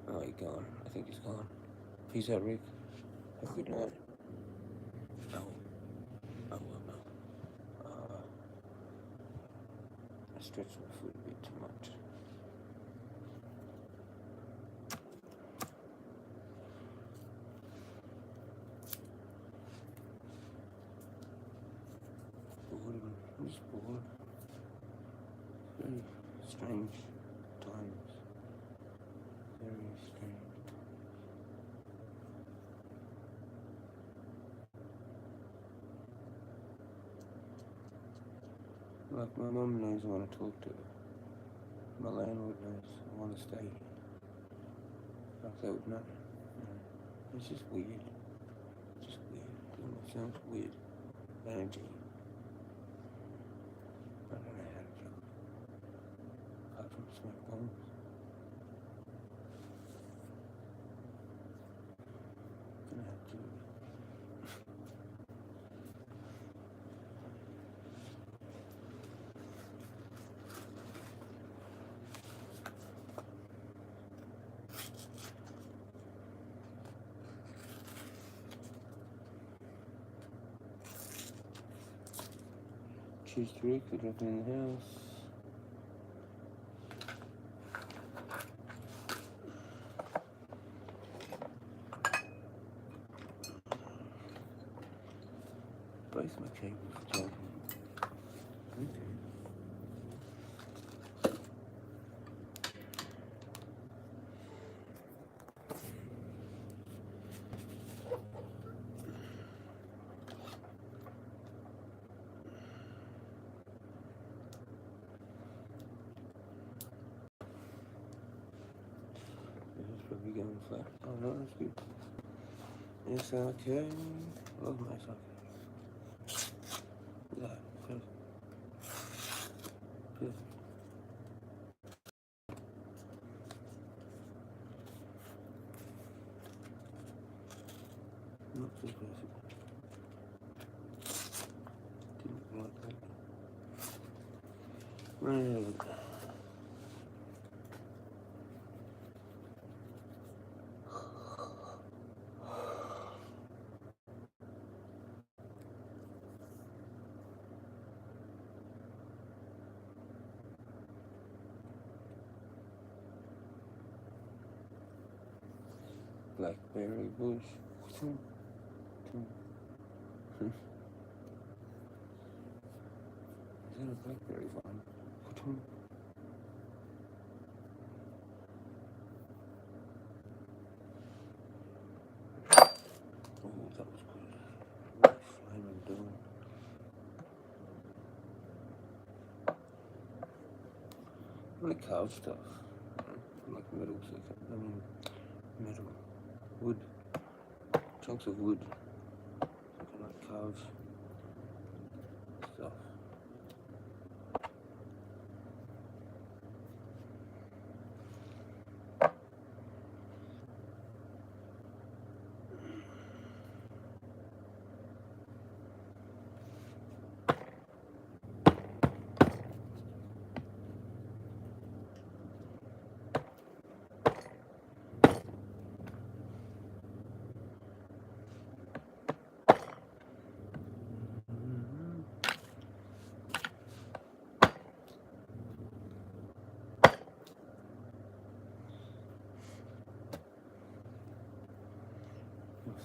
Oh, he's gone. I think he's gone. Peace out, Rick. Have a good night. Oh, well, no. I stretched my foot a bit too much. I'm just bored. Very strange times. Very strange. Like, my mum knows I want to talk to her. My landlord knows I want to stay here. Like, that would matter. It's just weird. Just weird. It sounds weird. Energy. I don't know how to do it. Apart from smoke bombs. Gonna have to. Cheers to Rick for dropping in the house. Both my cables are charging. Okay. This is probably going flat. Oh no, that's good. It's okay. Love my socket. Yeah, perfect. Perfect. Not so perfect. Didn't like that. Right. Blackberry bush. Is that a blackberry vine? Oh, that was good. What flaming doing? I like carved stuff. I like metal stuff. I mean, metal. Wood. Chunks of wood. I like carved stuff.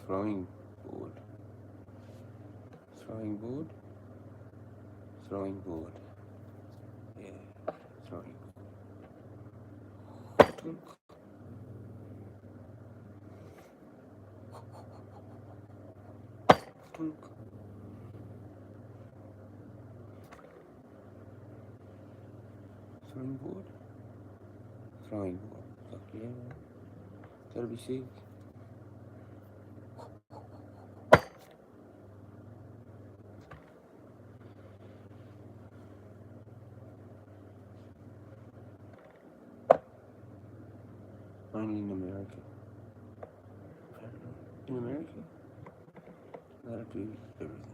Throwing board. Throwing board. Throwing board. Sorry. Throwing board? Throwing board. Fuck yeah. Gotta be safe. Only in America. I don't know. In America? That'll do everything.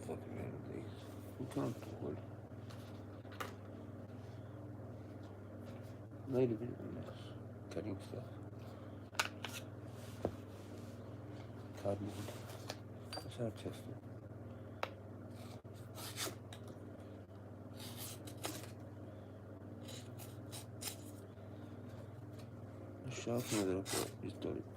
Fucking man of these. I'm comfortable. Made a bit of a mess. Cutting stuff. Cardboard. That's how I test it. The sharpener that I bought is dope.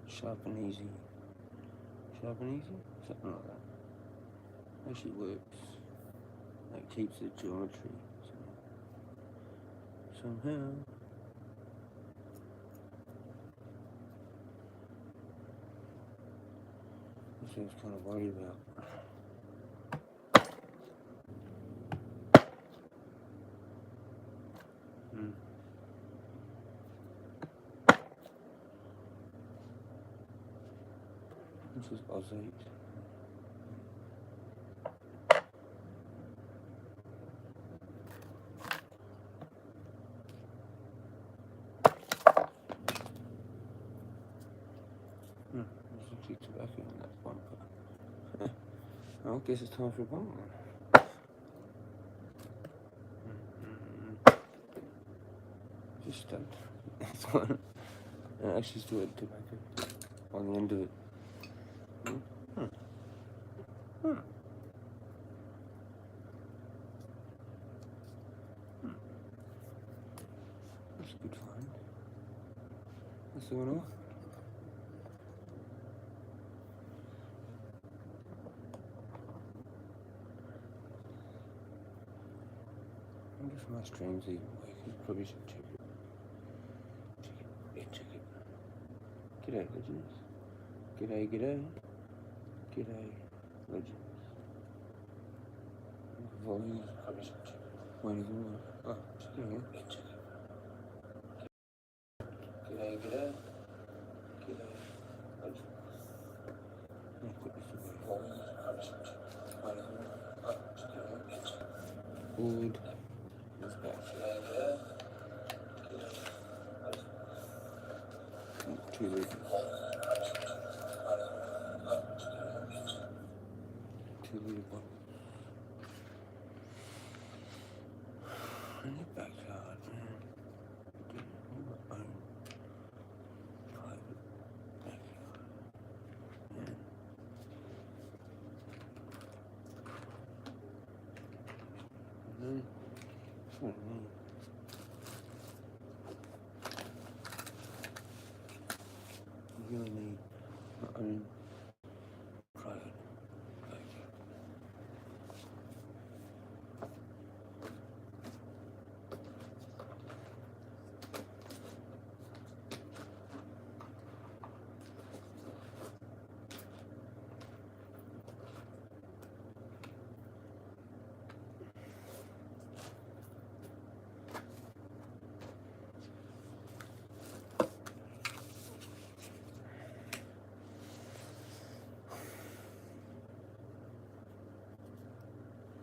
Sharp and easy. Sharp and easy? Something like that. Actually works. That keeps the geometry. Somehow. That's what I was kind of worried about. This is Aussie. There's actually tobacco in that bumper. I guess it's time for a bumper. Just stumped. That's one. I actually still had tobacco on the end of it. That's a good find. That's the one off. I wonder if my stream's even working. Probably should check it. Check it. G'day, legends. G'day. G'day, legends. Volume. Probably should check it. Wait, isn't it? Oh, checking it. Check it. G'day. G'day, legends. I'll put this away. Volume. Probably should check it. Wait, isn't it? Oh, checking it. Good. It's back. Too late. Too late. In the backyard, man. My own private backyard. Man. That's what I mean. You really need my own private backyard.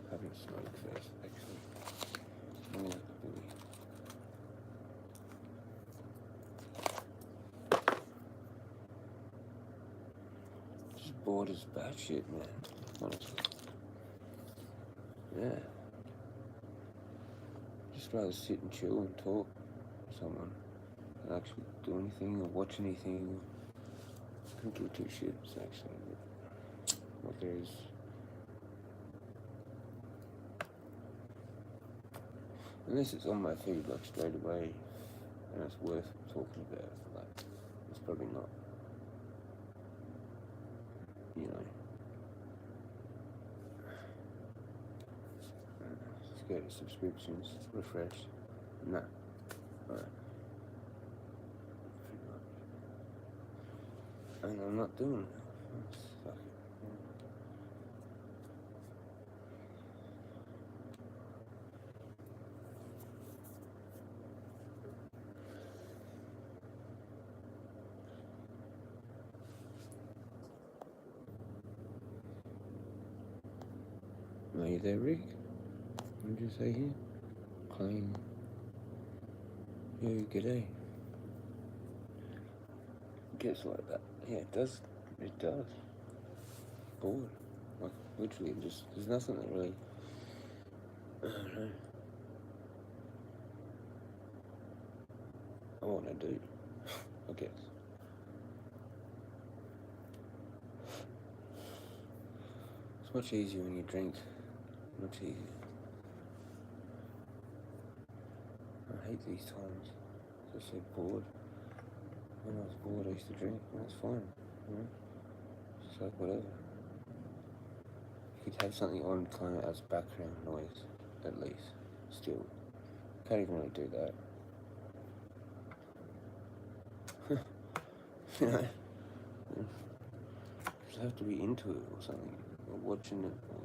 Having smoke first, actually. More like a bully. Just bored as batshit, man. Honestly. Yeah. Just rather sit and chill and talk to someone than actually do anything or watch anything. I don't give two shits, actually. What there is. Unless it's on my feed, like, straight away, and it's worth talking about, like, it's probably not, you know. Let's go to subscriptions, refresh. No. Alright. And I'm not doing it. Fuck it. Are you there, Rick? What did you say here? Clean. Yo, g'day. Gets like that. Yeah, it does. It does. Bored. Like, literally, just, there's nothing that really, I don't know, I want to do, I guess. It's much easier when you drink. Much easier. I hate these times. Just so bored. When I was bored, I used to drink, and it's fine. You know? Just like whatever. You could have something on kind of as background noise, at least. Still. Can't even really do that. You know? Just have to be into it or something. Or watching it. Or,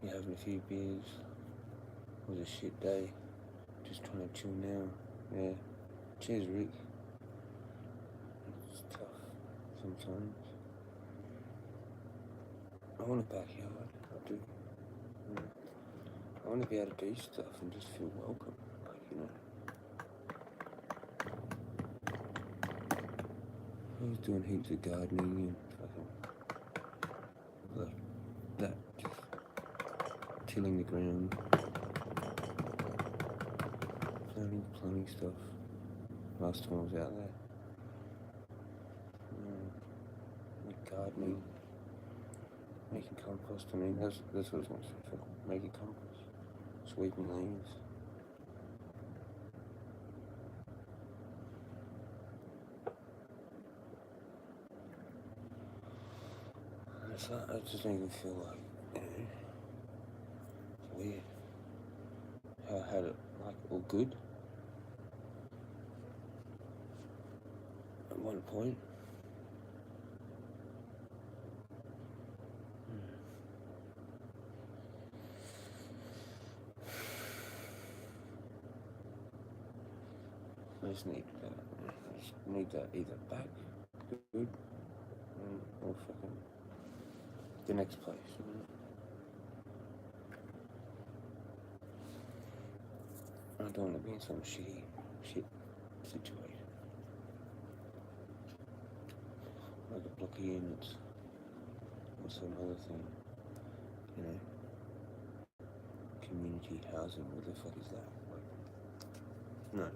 you're having a few beers. It was a shit day. Just trying to chill now. Yeah. Cheers, Rick. It's tough sometimes. I want a backyard. I do. Yeah. I want to be able to do stuff and just feel welcome. Like, you know. I was doing heaps of gardening and fucking like that. Just tilling the ground. Planting stuff. Last time I was out there. Like gardening. Making compost. I mean, that's what I was going to say. Making compost. Sweeping leaves. And it's like, I just don't even feel like, you know, it's weird. How I had it, like, all good. At one point. I just need that either back, good, or fucking the next place. You know? I don't want to be in some shit situation. Like a block of units or some other thing, you know. Community housing, what the fuck is that? Like, no.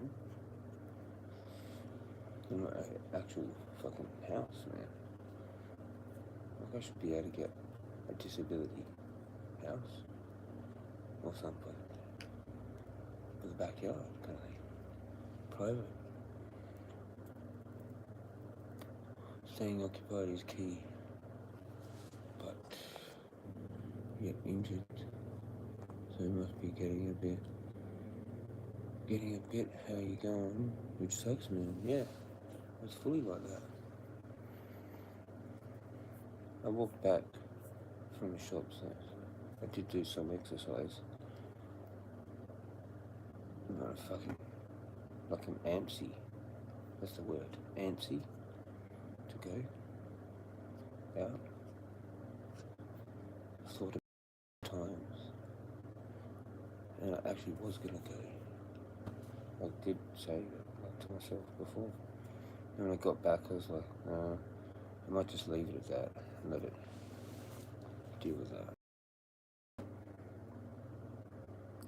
Not an actual fucking house, man. Like, I should be able to get a disability house or something with a backyard kind of thing. Private. Staying occupied is key, but you get injured, so you must be getting getting a bit, how you going, which sucks, man. Yeah, it's fully like that. I walked back from the shops, so I did do some exercise. I'm not fucking, like I'm antsy. That's the word, antsy, to go out. Thought of times, and I actually was gonna go. I did say that, like, to myself before. And when I got back, I was like, I might just leave it at that and let it deal with that.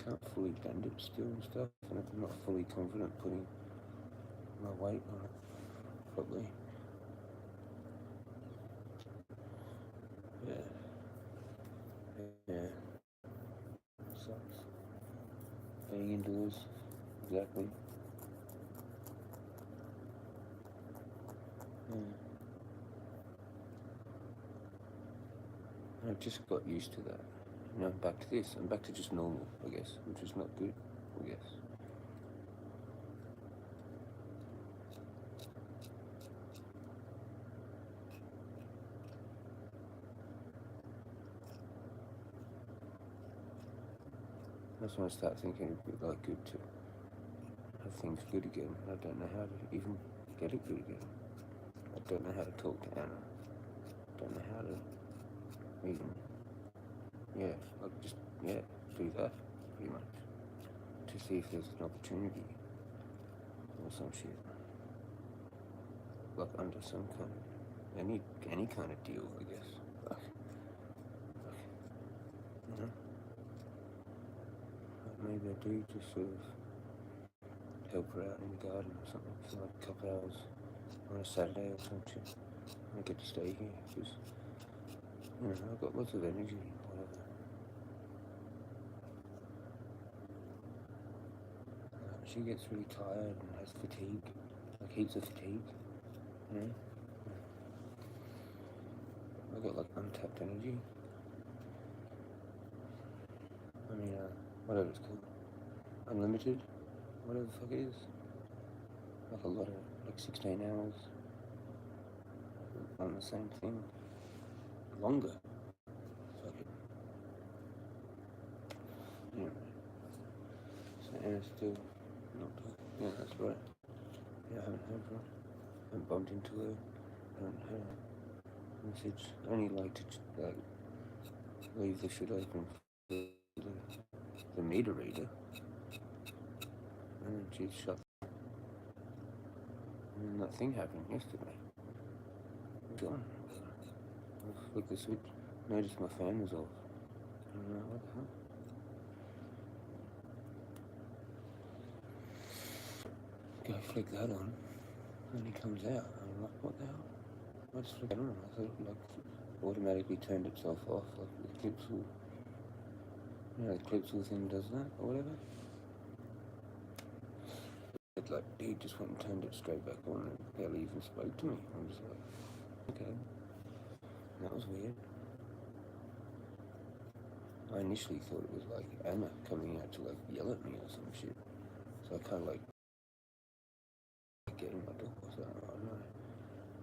Can't fully bend it still and stuff, and I'm not fully confident putting my weight on it properly. Yeah. Sucks. Being indoors, exactly. I just got used to that. Now I'm back to this. I'm back to just normal, I guess, which is not good, I guess. That's when I start thinking it'd be like good to have things good again. I don't know how to even get it good again. I don't know how to talk to Anna. I don't know how to even, do that, pretty much. To see if there's an opportunity or some shit. Like under some kind of, any kind of deal, I guess. You know? Maybe I do just sort of help her out in the garden or something for like a couple hours on a Saturday or something. I get to stay here because, I've got lots of energy, whatever. She gets really tired and has fatigue, like heaps of fatigue, I've got like untapped energy. Whatever it's called. Unlimited, whatever the fuck it is. Like a lot of, like 16 hours on the same thing. Longer. Fuck it. Anyway. So Anna's still not talking. Yeah, that's right. Yeah, I haven't heard from her. I haven't bumped into her. I haven't heard a message. I only like to, leave the shit open for the meter reader. And then she'd shut. And then that thing happened yesterday. Gone. I flicked the switch, noticed my fan was off. I don't know what the hell. Go flick that on, and he comes out. I'm like, what the hell? I just flicked it on. I thought it automatically turned itself off, like the Clipsal. The Clipsal thing does that, or whatever. It dude just went and turned it straight back on and barely even spoke to me. I'm just like, okay. That was weird. I initially thought it was like Anna coming out to yell at me or some shit. So I kind of getting my door, so I don't know.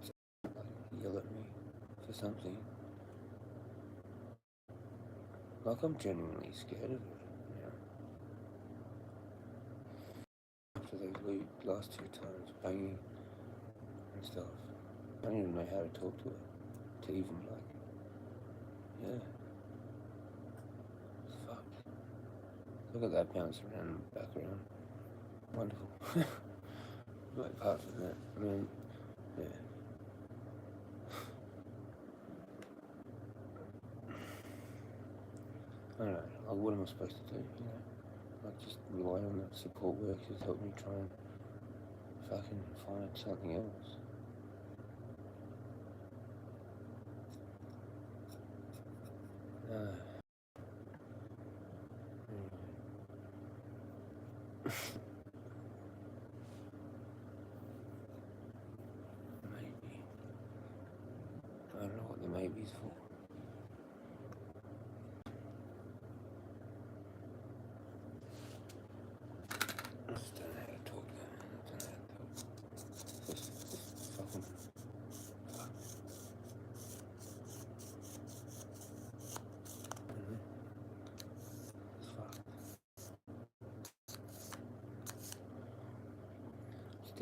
So, yell at me for something. Like I'm genuinely scared of it. After those last 2 times banging and stuff, I don't even know how to talk to her. To even fuck. Look at that bounce around in the background. Wonderful. But apart from that, I don't know, what am I supposed to do, just rely on that support work to help me try and fucking find something else. Maybe. I don't know what the maybe's for. Stay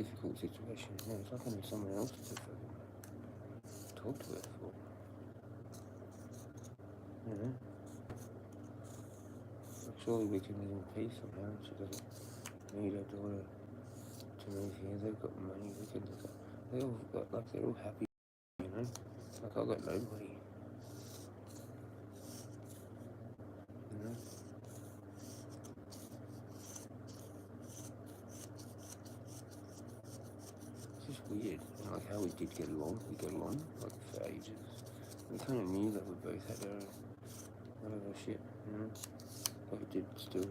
difficult situation. Yeah, it's like I need someone else to talk to her for. You know? Like, surely we can live in peace somehow. She doesn't need her daughter to move here. They've got money. We can look at. They're all happy. You know? Like I've got nobody. You know? It's just weird. And like how we did get along. We got along like for ages. We kind of knew that we both had our own whatever shit. You know? But we did still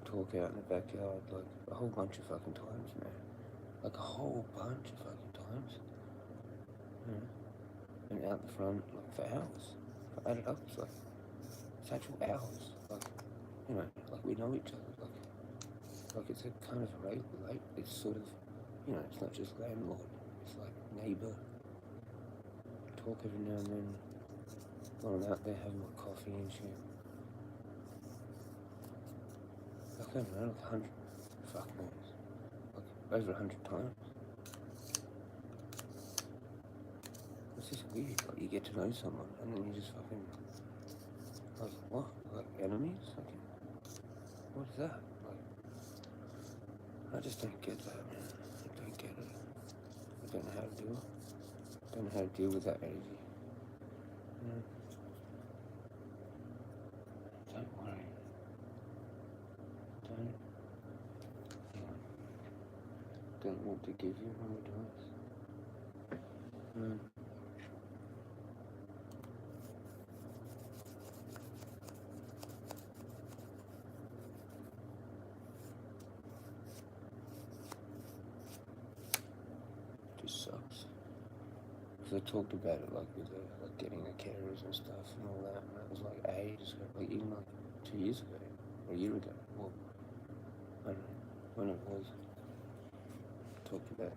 talk out in the backyard like a whole bunch of fucking times, man. Like a whole bunch of fucking times. You know? And out the front, like for hours. If I add it up, it's actual hours. Like, you know, like we know each other. Like it's a kind of it's sort of, you know, it's not just landlord. It's like neighbour. Talk every now and then. While I'm out there having my coffee and shit. Like, I don't know, like 100, fuck knows. Like, over 100 times. It's just weird, like, you get to know someone, and then you just fucking, like, what? Like, enemies? Like, what is that? Like, I just don't get that, man. I don't get it. I don't know how to do it. I don't know how to deal with that energy. Don't worry. Don't want to give you more advice. Just sucks. Because I talked about it like with like getting the carers and stuff and all that, and that was like ages ago, like even like 2 years ago, or a year ago. Well, I don't know when it was. Talked about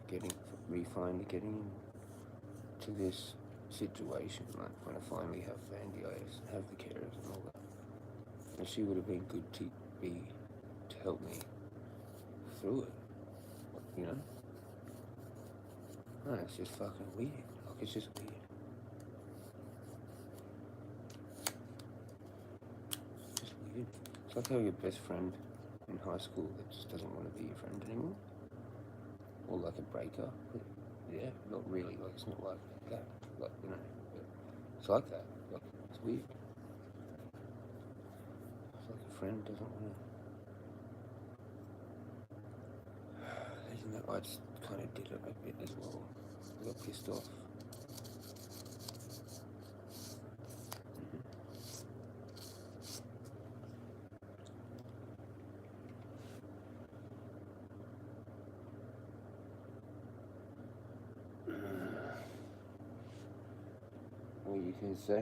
getting to this situation, like when I finally have Vandias and have the carers and all that. And she would have been good to help me through it, you know? No, it's just fucking weird. Like, it's just weird. It's just weird. It's like having a best friend in high school that just doesn't want to be your friend anymore. Or like a breakup. Yeah, not really. Like, it's not like that. Like, you know, it's like that. Like, it's weird. It's like a friend doesn't want to. Isn't that? I just kind of did it a bit as well. I got pissed off. Well, you can say.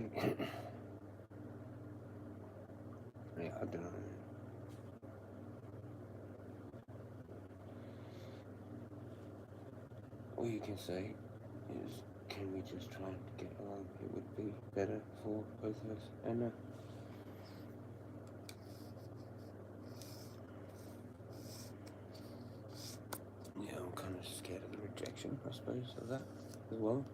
Yeah, I don't know. All you can say is, can we just try and get along? It would be better for both of us. And yeah, I'm kind of scared of the rejection, I suppose, of that as well.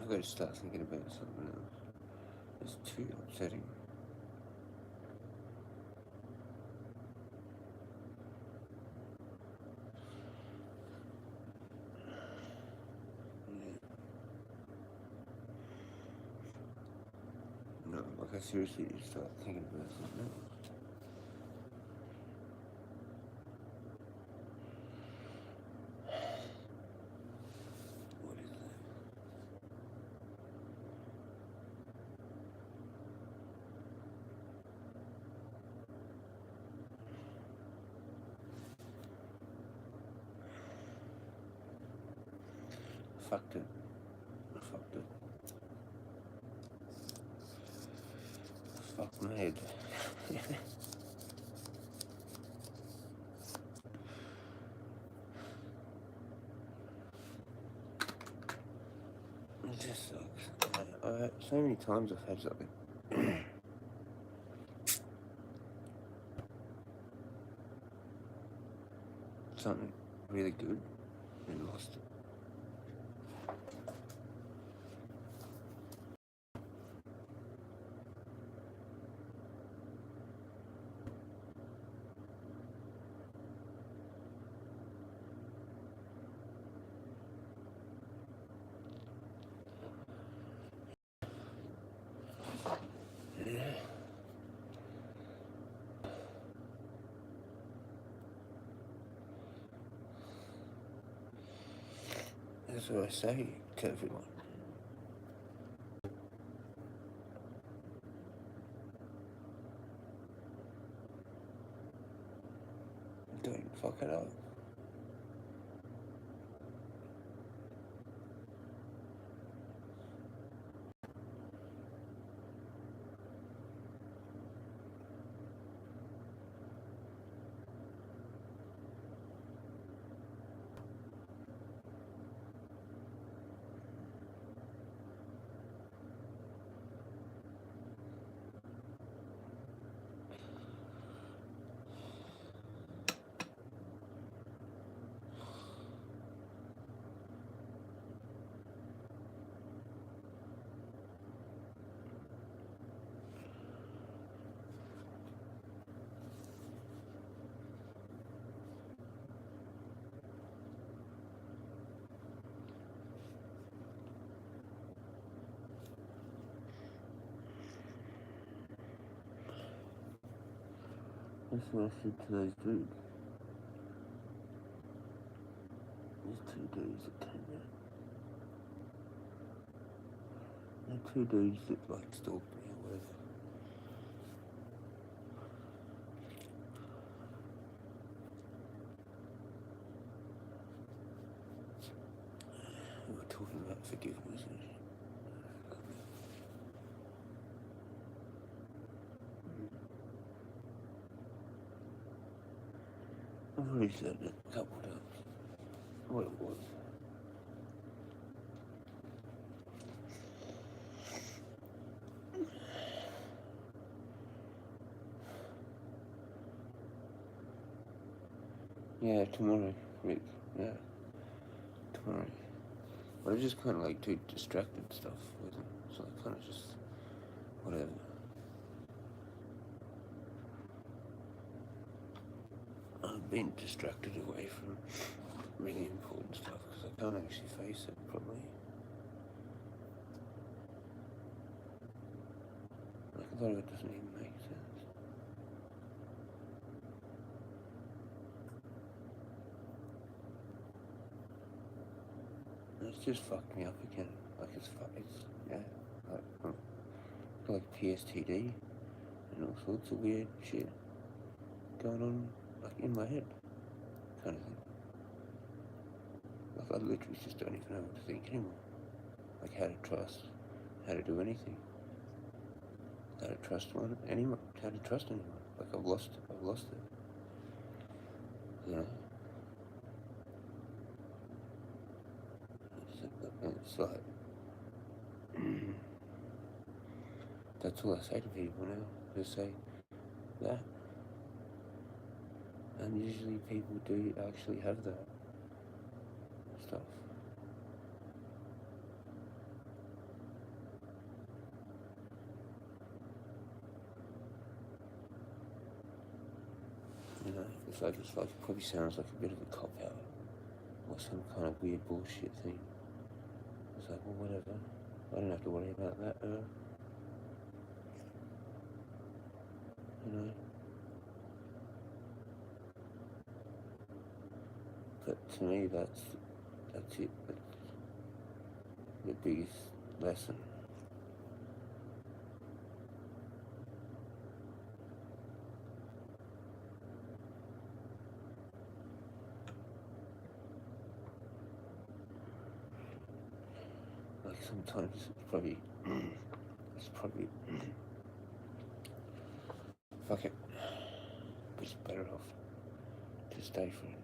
I've got to start thinking about something else. It's too upsetting. No, like I seriously need to start thinking about something else. What is that? fucked it. I fucked it. Fuck mad. It just sucks. So many times I've had something. Something really good and lost it. Yeah. That's what I say to everyone. Don't fuck it up. That's what I said to those dudes. There's 2 dudes that came out. They're 2 dudes that like stalked me or whatever. We were talking about forgiveness and shit. I've already said it a couple of times. What it was. Yeah, tomorrow, Rick. Yeah, tomorrow. But I just kind of like too distracted stuff with him. So I kind of just, whatever. I've been distracted away from really important stuff because I can't actually face it properly. Like a lot of it doesn't even make sense. And it's just fucked me up again. Like it's yeah, like PSTD and all sorts of weird shit going on like in my head, kind of thing. Like I literally just don't even know what to think anymore. Like how to trust, how to do anything, how to trust anyone, how to trust anyone. Like I've lost it. You know? It's like, that's all I say to people now. Just say that. And usually people do actually have that stuff. You know, it's like it probably sounds like a bit of a cop out or some kind of weird bullshit thing. It's like, well, whatever. I don't have to worry about that. You know. But to me, that's it. That's the biggest lesson. sometimes it's probably fuck it. It's better off to stay friends.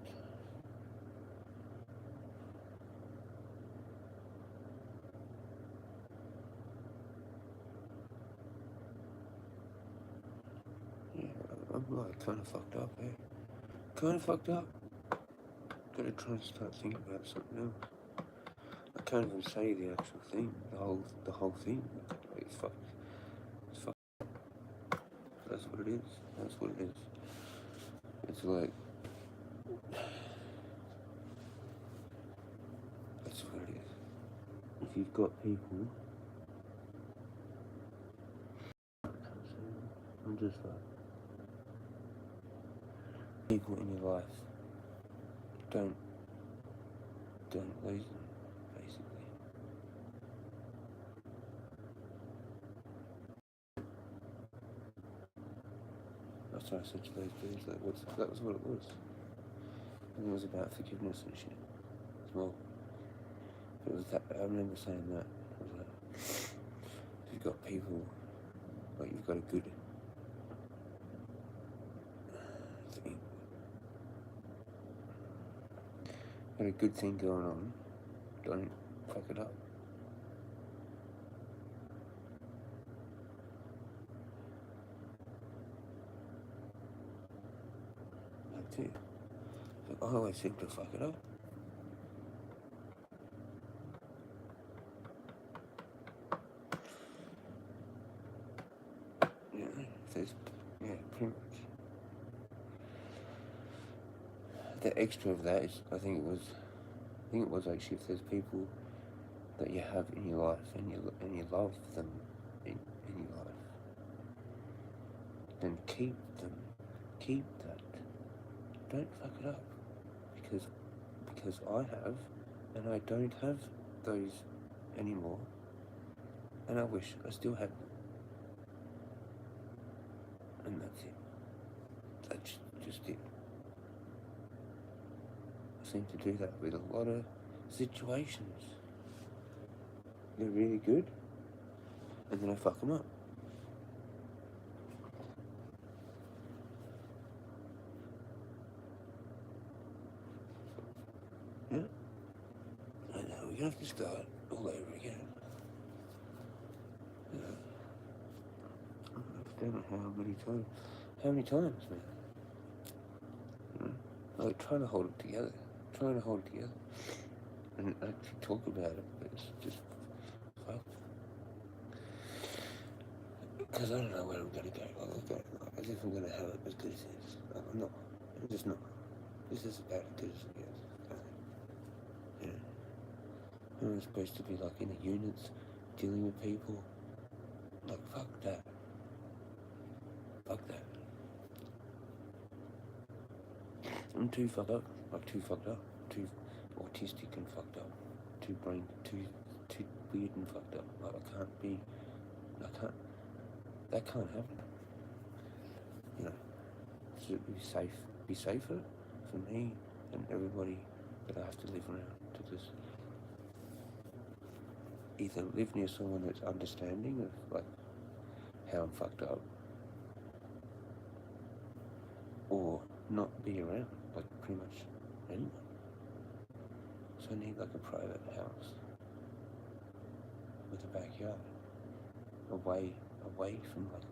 Yeah, I'm like kind of fucked up, eh? Kind of fucked up. Gotta try and start thinking about something else. I can't even say the actual thing, the whole thing. Like, it's fucked. It's fucked. That's what it is. That's what it is. It's like, that's what it is. If you've got people, I'm just like, people in your life, don't lose them, basically. That's what I said to those dudes, like, that was what it was. And it was about forgiveness and shit, as well. It was that, I remember saying that, I was like, if you've got people, like, you've got a good thing, got a good thing going on, don't fuck it up. That's it. But I always seem to fuck it up. You know, yeah, pretty much. The extra of that is, I think it was actually, if there's people that you have in your life and you love them in your life, then keep them, keep that. Don't fuck it up, because I have, and I don't have those anymore, and I wish I still had them, and that's it. That's just it. I seem to do that with a lot of situations. They're really good, and then I fuck them up. Yeah, I know, we're gonna have to start all over again. You know, I don't know how many times, man. You know, like trying to hold it together, and actually talk about it, but it's just fucked. Because I don't know where I'm gonna go. As if I'm gonna have it as good as this. I'm not. I'm just not. This is about as good as it gets. You know, I'm supposed to be like in the units, dealing with people. Like, fuck that. Fuck that. I'm too fucked up. Like, too fucked up. Too autistic and fucked up. Too weird and fucked up. Like, that can't happen. You know, should be safer for me and everybody that I have to live around, to just either live near someone that's understanding of like how I'm fucked up, or not be around like pretty much anyone. So I need like a private house with a backyard, away from like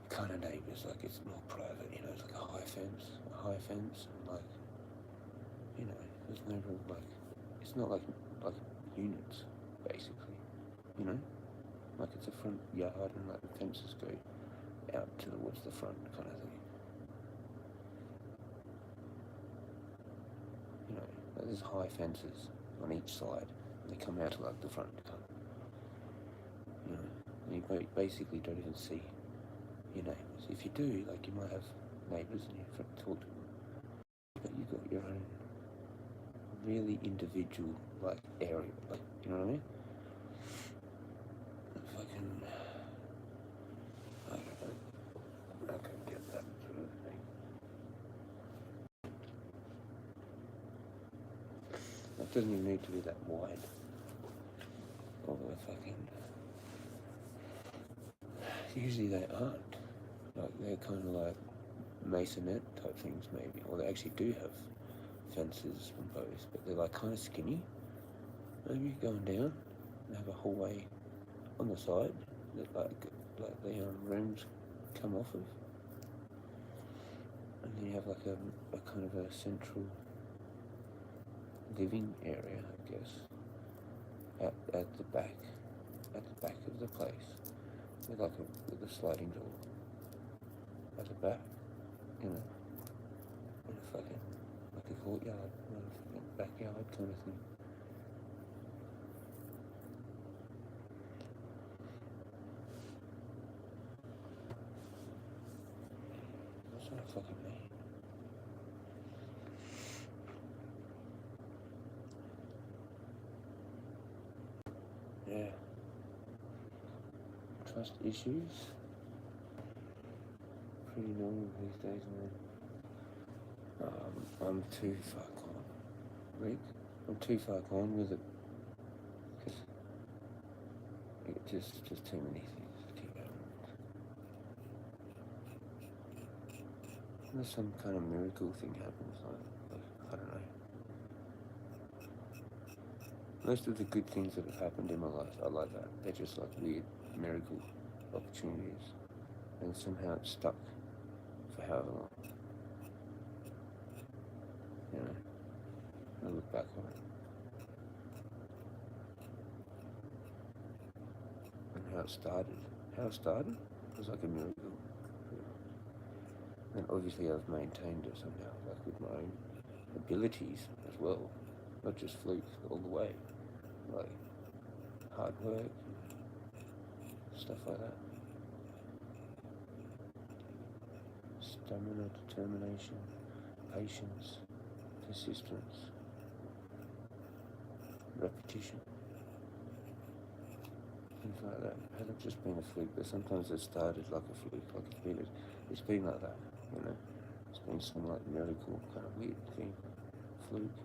kind of neighbours. Like, it's more private, you know, it's like a high fence, and like, you know, there's no real, like, it's not like units, basically, you know, like it's a front yard and like the fences go out towards the front kind of thing, you know, like there's high fences on each side and they come out to like the front, you know, and you basically don't even see your neighbours. If you do, like, you might have neighbours and you talk to them, but you've got your own really individual, like, area, like, you know what I mean? Fucking, I don't know, I can get that sort of thing. It doesn't even need to be that wide. are fucking. Usually they aren't. Like they're kind of like masonette type things maybe, or they actually do have fences from both, but they're like kind of skinny. Maybe going down and have a hallway on the side that like the rooms come off of, and then you have like a kind of a central living area, I guess, at the back of the place, with a sliding door at the back, you know, in a fucking like a courtyard, or a fucking backyard kind of thing. That's what I fucking mean. Yeah. Trust issues. Pretty normal these days, man. I'm too far gone. Rick, I'm too far gone with it. Because just too many things to keep happening. Unless some kind of miracle thing happens, like I don't know. Most of the good things that have happened in my life are like that. They're just like weird miracle opportunities. And somehow it's stuck for however long. You know, I look back on it. And how it started was like a miracle. And obviously I've maintained it somehow, like with my own abilities as well. Not just fluke all the way. Like hard work, stuff like that. Stamina, determination, patience, persistence, repetition, things like that. It hasn't just been a fluke, but sometimes it started like a fluke, like it's been like that, you know. It's been some like miracle kind of weird thing, fluke.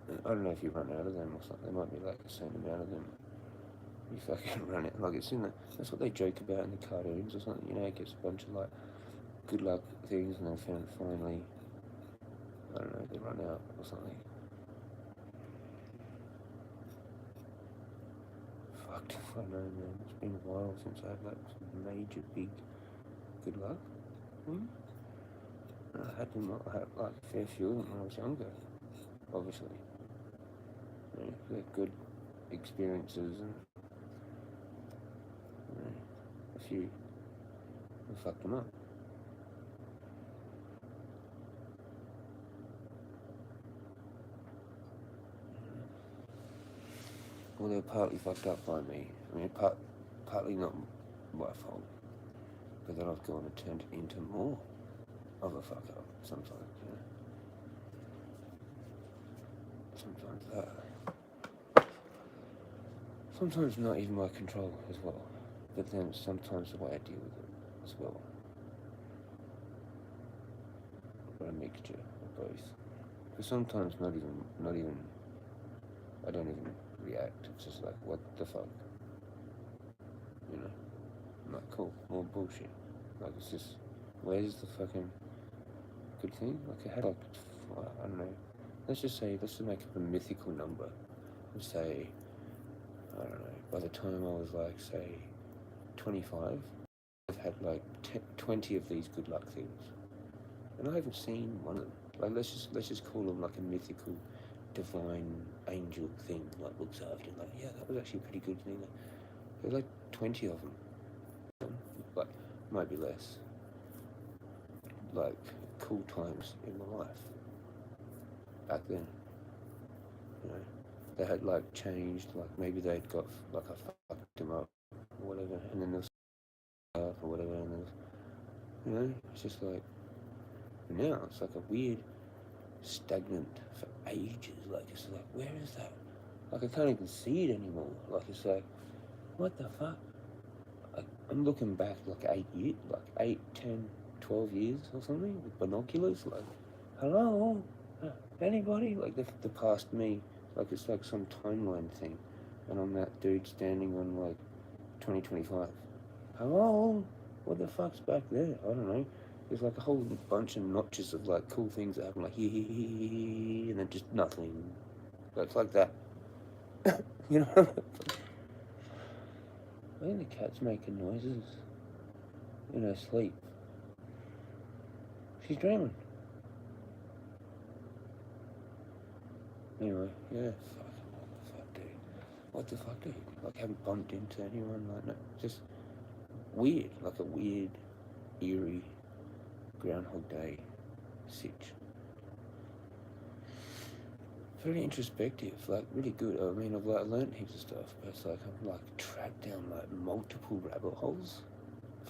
And I don't know if you run out of them or something. There might be like a certain amount of them. You fucking run it, like it's in the, that's what they joke about in the cartoons or something, you know, it gets a bunch of like good luck things and then finally, I don't know, they run out or something. Fucked if I know, man. It's been a while since I had like some major big good luck thing. I had like a fair few of them when I was younger, obviously. You know, they're good experiences and a few who fucked them up. Well, they're partly fucked up by me. I mean, partly not my fault, but then I've gone and turned it into more of a fuck up sometimes, you know. Sometimes not even my control as well, but then sometimes the way I deal with it as well. Or a mixture of both. But sometimes not even, I don't even react. It's just like, what the fuck? You know? I'm like, cool, more bullshit. Like, it's just, where's the fucking good thing? Like, I had like, I don't know, let's just make up a mythical number and say, I don't know, by the time I was like, say, 25, I've had like 20 of these good luck things. And I haven't seen one of them. Like, let's just call them like a mythical, divine angel thing, like looks after you. Like, yeah, that was actually a pretty good thing. There's like 20 of them. Like, might be less. Like, cool times in my life. Back then. You know, they had like changed, like maybe they'd got, like I fucked them up or whatever, and then there's stuff or whatever, and there's, you know, it's just like, now it's like a weird stagnant for ages. Like, it's like, where is that? Like, I can't even see it anymore. Like, it's like, what the fuck? Like, I'm looking back like 8 years, like 8, 10, 12 years or something with binoculars. Like, hello, anybody? Like the past me Like it's like some timeline thing, and I'm that dude standing on like 2025. Hello? What the fuck's back there? I don't know. There's like a whole bunch of notches of like cool things that happen, like and then just nothing. It's like that. You know? I think the cat's making noises in her sleep. She's dreaming. Anyway, yeah, fuck, dude. What the fuck, dude? Like, haven't bumped into anyone, like, no, just weird, like a weird, eerie Groundhog Day sitch. Very introspective, like, really good. I mean, I've like learned heaps of stuff, but it's like, I've like tracked down like multiple rabbit holes.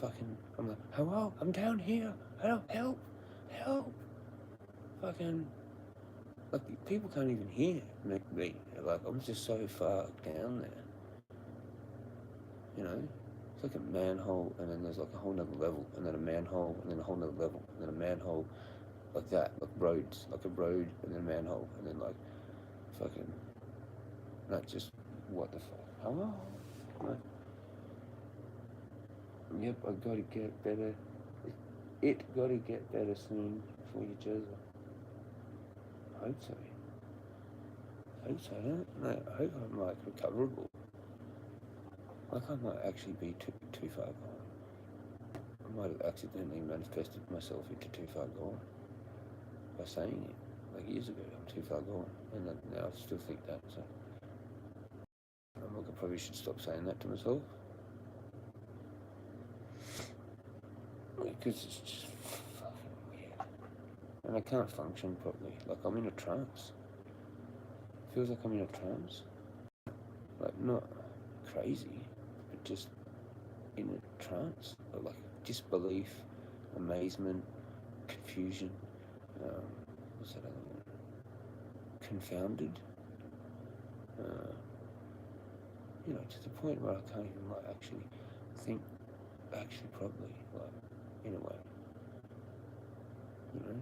Fucking, I'm like, hello, I'm down here. Help. Fucking, like, people can't even hear me. Like, I'm just so far down there. You know? It's like a manhole, and then there's like a whole nother level, and then a manhole, and then a whole nother level, and then a manhole, like that, like roads, like a road, and then a manhole, and then like, fucking, not just, what the fuck, hello? Right? Yep, I gotta get better. It gotta get better soon for you, Jezza. I hope so. I hope I'm like recoverable. Like I might actually be too far gone. I might have accidentally manifested myself into too far gone by saying it. Like years ago, I'm too far gone, and now I still think that. So I'm like, I probably should stop saying that to myself, because it's just fucking weird, and I can't function properly. Like I'm in a trance. Feels like I'm in a trance. Like not crazy, but just in a trance, or like disbelief, amazement, confusion. What's that other one? Confounded. You know, to the point where I can't even like actually think properly, like in a way. You know,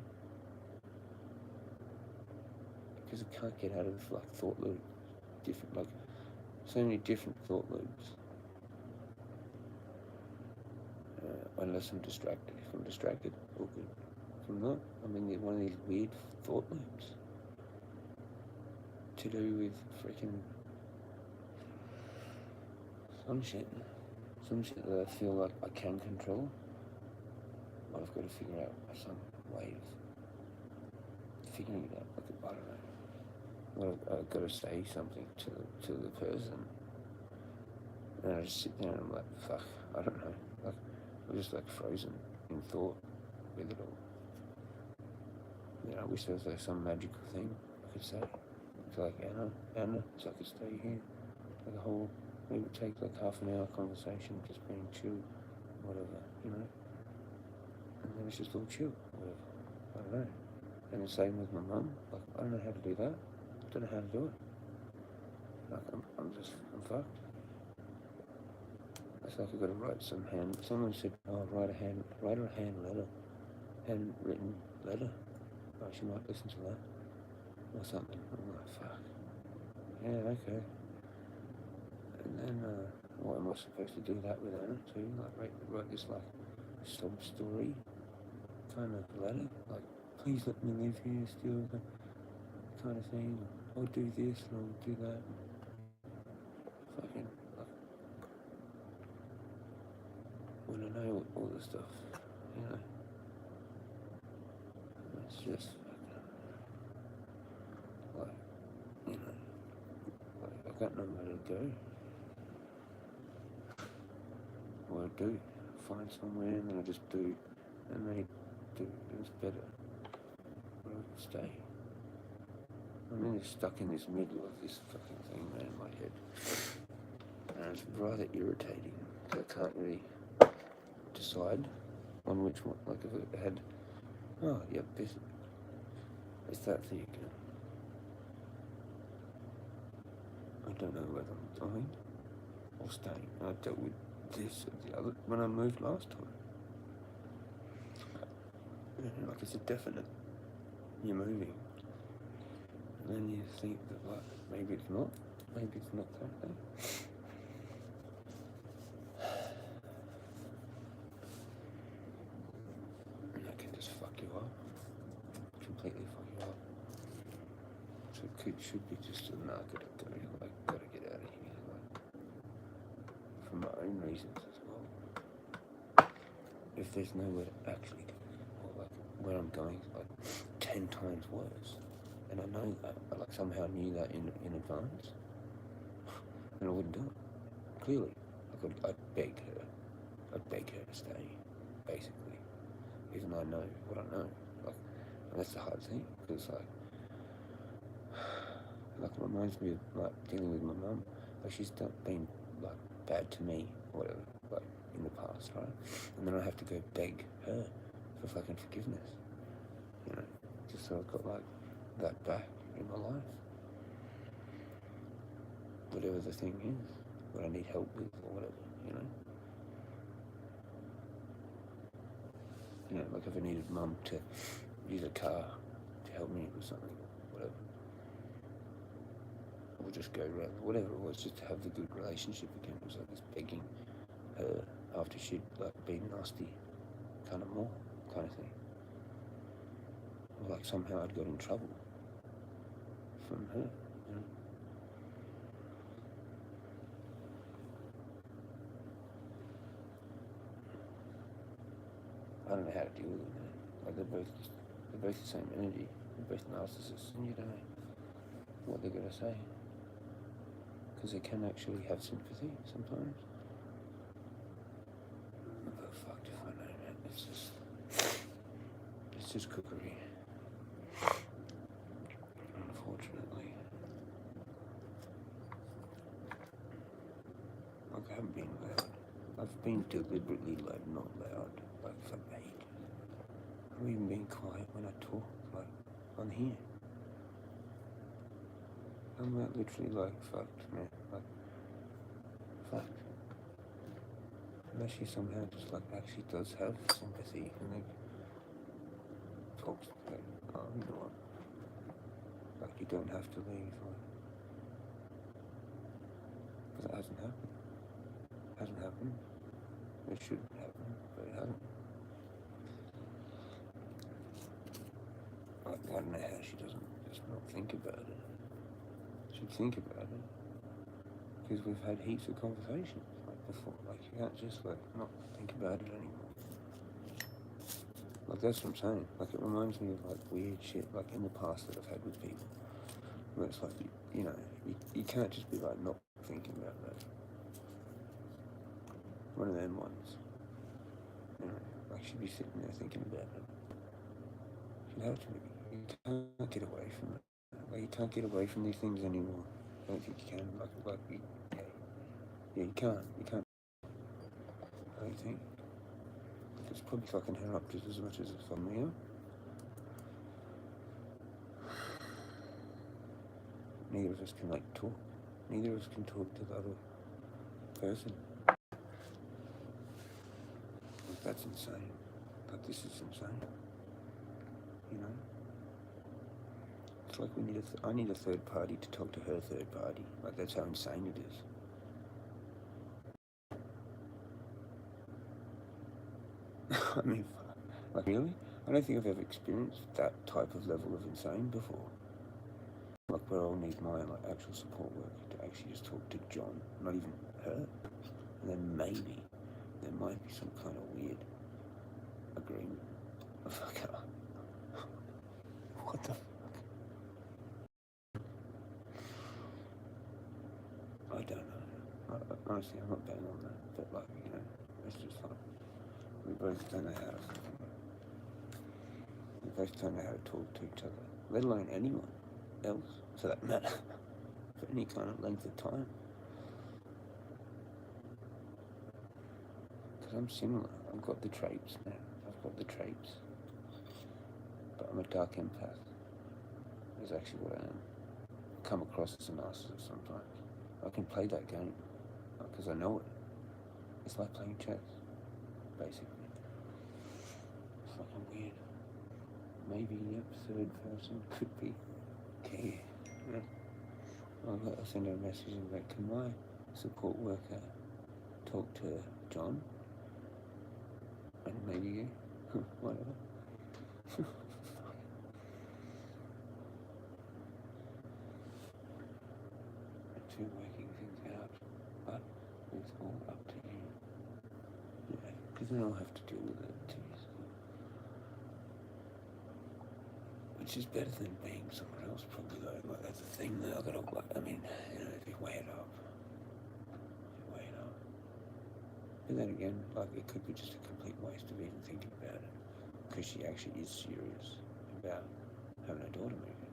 because I can't get out of like thought loops, different like so many different thought loops. Unless I'm distracted. If I'm distracted, all good. If I'm not, I'm in one of these weird thought loops to do with freaking some shit that I feel like I can control, but I've got to figure out some way of figuring it out. Like, I don't know. I've got to say something to the person, and I just sit there and I'm like, fuck, I don't know. Like, I'm just like frozen in thought with it all. You know, I wish there was like some magical thing I could say. It's like, Anna, so I could stay here. Like a whole, maybe it takes like half an hour conversation, just being chill, whatever, you know. And then it's just all chill, whatever. I don't know. And the same with my mum. Like, I don't know how to do that. I don't know how to do it. Like, I'm fucked. It's like I've got to write some someone said, oh, write her a hand letter. Handwritten letter. Oh, she might listen to that. Or something. I'm like, fuck. Yeah, okay. And then, what am I supposed to do that with Anna too? Like, write this, like, sob story kind of letter? Like, please let me live here still, kind of thing. I'll do this and I'll do that. Fucking, like, when I know all this stuff, you know. It's just like, you know, like I got nowhere to go. What I do, find somewhere and then I just do, and they do, and it's better. But I can stay. I'm really stuck in this middle of this fucking thing, man, in my head. And it's rather irritating. I can't really decide on which one, like if it had, oh, yep, it's that thing again. I don't know whether I'm dying or staying. I dealt with this or the other when I moved last time. Like it's a definite, you're moving. And then you think that, like, maybe it's not that thing. And that can just fuck you up. Completely fuck you up. So it should be just a gotta get out of here, like, for my own reasons as well. If there's nowhere to actually go, or like where I'm going is like 10 times worse, and I know that, I like somehow knew that in advance, then I wouldn't do it. Clearly, I'd beg her to stay, basically, even though I know what I know. Like, and that's the hard thing, because like it reminds me of like dealing with my mum. Like, she's been like bad to me, or whatever, like in the past, right? And then I have to go beg her for fucking forgiveness, you know, just so I've got like that back in my life. Whatever the thing is, what I need help with, or whatever, you know. You know, like if I needed mum to use a car to help me with something, whatever. Or just go around, whatever it was, just to have the good relationship again. It was like this begging her after she'd like been nasty, kind of thing. Or like somehow I'd got in trouble from her, you know. I don't know how to deal with it, man. Like they're both the same energy. They're both narcissists, and you don't know what they're gonna say, because they can actually have sympathy sometimes. But fucked if I know, man. It's just cookery. Unfortunately. Like, I haven't been loud. I've been deliberately like not loud, like for ages. I've even been quiet when I talk, like on here. I'm like literally like fucked, man. Like fucked. Unless she somehow just like actually does have sympathy and like talks like, oh, you know what? Like, you don't have to leave, like, because it hasn't happened. It hasn't happened. It should happen, but it hasn't. Like, I don't know how she doesn't just not think about it. She'd think about it, because we've had heaps of conversations like before. Like, you can't just like not think about it anymore. Like, that's what I'm saying. Like, it reminds me of like weird shit like in the past that I've had with people, where it's like, you know, you can't just be like not thinking about that. One of them ones, you know, like she'd be sitting there thinking about it. She'd have to be. You can't get away from it. Like, you can't get away from these things anymore. I don't think you can. Yeah, you can't. I don't think. It's probably fucking her up just as much as it's fucking me up. Neither of us can like talk. Neither of us can talk to the other person. Like, that's insane. Like, this is insane. You know? It's like I need a third party to talk to her third party. Like, that's how insane it is. I mean, like, really? I don't think I've ever experienced that type of level of insane before. Like, where I'll need my like actual support worker to actually just talk to John, not even her. And then maybe there might be some kind of weird agreement. Fuck. What the fuck? I don't know. Honestly, I'm not bang on that. But like, you know, it's just like, we both don't know how to fucking, we both don't know how to talk to each other, let alone anyone else, for that matter, for any kind of length of time. Because I'm similar. I've got the traits now. But I'm a dark empath. Is actually what I am. Come across as a narcissist sometimes. I can play that game because I know it. It's like playing chess, basically. Fucking weird. Maybe, yep, third person could be. Okay. Yeah. I'll send her a message and be like, can my support worker talk to John? And maybe you? Whatever. To working things out, but it's all up to you. Yeah, because then I'll have to deal with it too. So. Which is better than being someone else, probably though. Like that's the thing that I've got to, like, I mean, you know, if you weigh it up. But then again, like it could be just a complete waste of even thinking about it. Because she actually is serious about having a daughter maybe.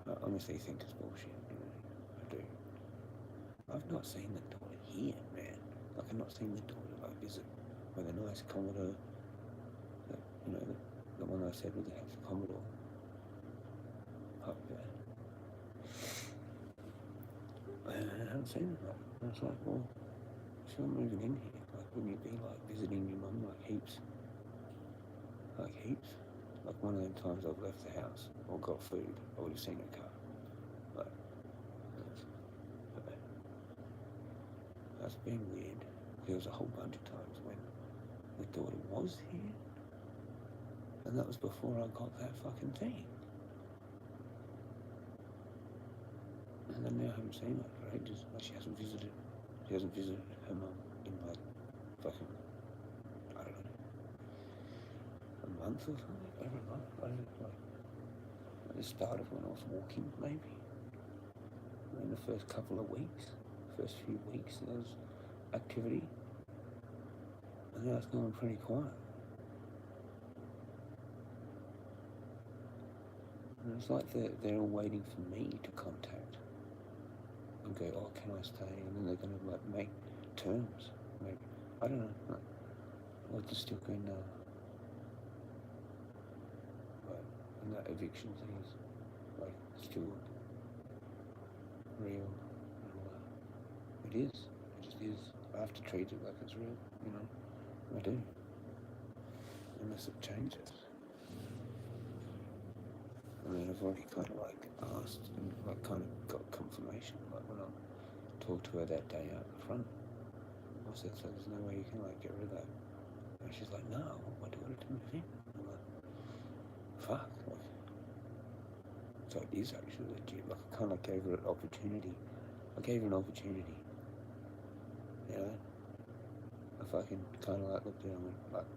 I honestly think it's bullshit, you know. I do. I've not seen the daughter here, man. Like I've not seen the daughter like visit with a nice Commodore. That, you know, the one I said with the Commodore. Up there. And I haven't seen it. Like, I was like, well, if you're moving in here, like, wouldn't you be like visiting your mum like heaps? Like heaps? Like one of them times I've left the house or got food, I would have seen her car. Like, that's been weird. There was a whole bunch of times when the daughter was here, and that was before I got that fucking thing. And then now I haven't seen her for ages. Like she hasn't visited her mum in like fucking, I don't know, a month or something, over a month. I don't know, like at the start of when I was walking, maybe. In the first couple of weeks, first few weeks, there was activity, and now it's gone pretty quiet. And it's like they're all waiting for me to contact and go, oh, can I stay? And then they're going to like make terms, maybe. I don't know. Or just still going, and that eviction thing is like still real. It is. It just is. I have to treat it like it's real, you know. I do. Unless it changes. I mean, I've already kind of like asked and like kind of got confirmation. Like when I talked to her that day out the front, I said, so there's no way you can like get rid of that. And she's like, no, I want my daughter to move in. I'm like, fuck. Like, so it is actually legit. Like I kind of gave her an opportunity. I gave her an opportunity. You know? I fucking kind of like looked at her and went, like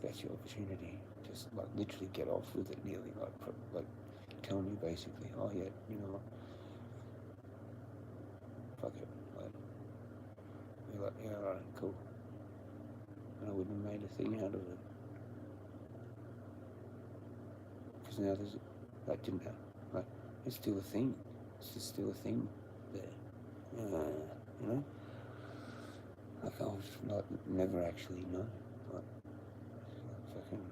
that's your opportunity. Just like literally get off with it nearly. Like tell me basically, oh yeah, you know what? Fuck it. Like, you're like, yeah, alright, cool. And I wouldn't have made a thing out of it. Because now that didn't happen. Like, it's still a thing. It's just still a thing there. You know? Like, I was like, never actually know. Like fucking.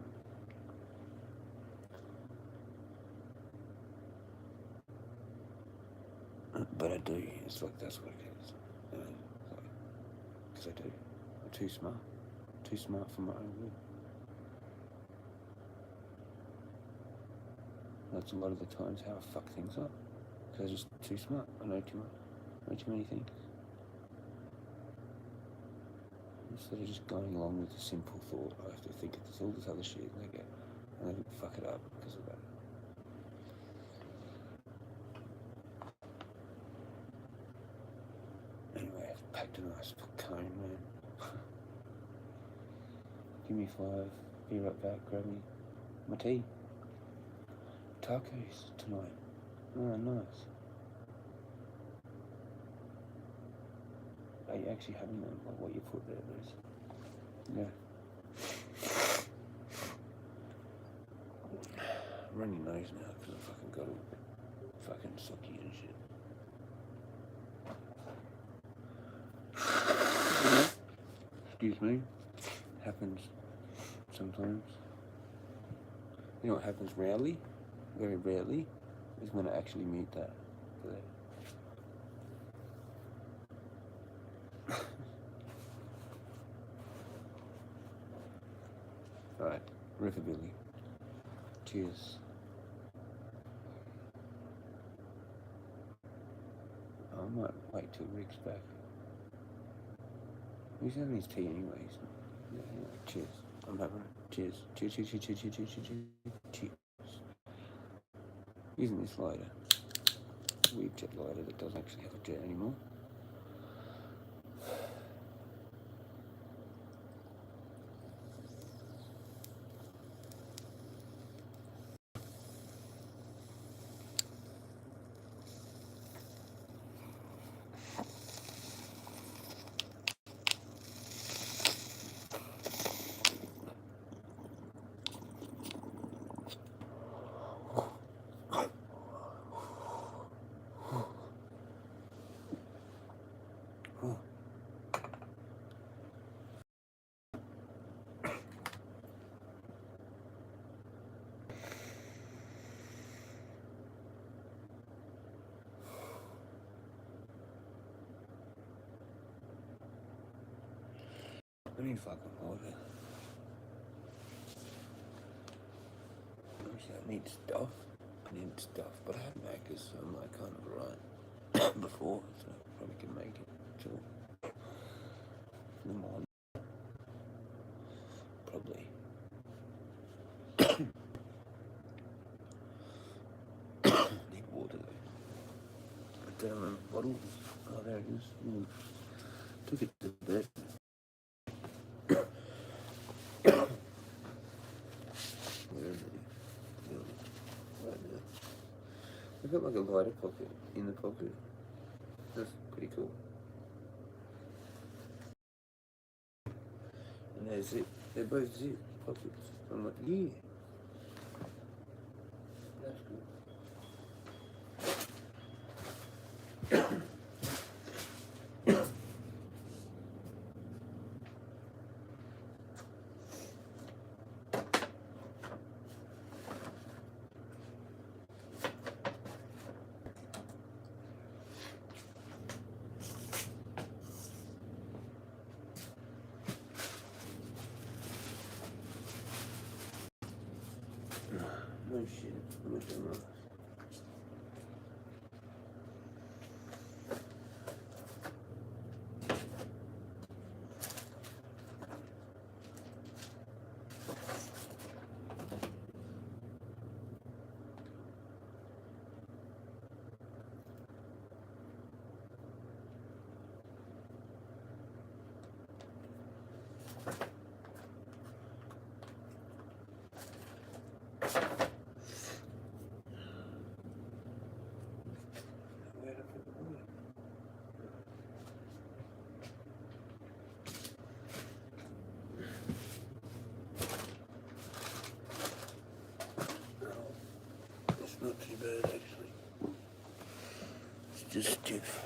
But I do. It's like, that's what it is. You know? Because I do. I'm too smart. Too smart for my own good. That's a lot of the times how I fuck things up. Because I'm just too smart. I know too much. I know too many things. Instead of just going along with the simple thought, I have to think of all this other shit and I fuck it up because of that. Anyway, I've packed a nice cone, man. Give me 5, be right back, grab me my tea. Tacos tonight. Oh, nice. Are you actually having them? Like what you put there, Liz? Yeah. Run your nose now because I fucking got it fucking sucky and shit. Excuse me. Happens sometimes. You know what happens rarely? Very rarely is when I actually mute that. Alright, Riverbilly. Cheers. I might wait till Rick's back. He's having his tea anyways. Yeah, anyway, cheers. I'm having it. Cheers. Cheers, cheers, cheers, cheers, cheers, cheers, cheers, cheers. Using this lighter. Weird jet lighter that doesn't actually have a jet anymore. I need fucking water. Obviously I need stuff. But I have Macca's, so I might kind of run before, so I probably can make it till the morning. Probably. Need water though. Put down a bottle. Oh, there it is. Took it to bed. I've got like a lighter pocket in the pocket. That's pretty cool. And there's zip. They're both zip pockets. I'm like, yeah. That's good. No shit. I'm not doing that. Not too bad actually. It's just stiff.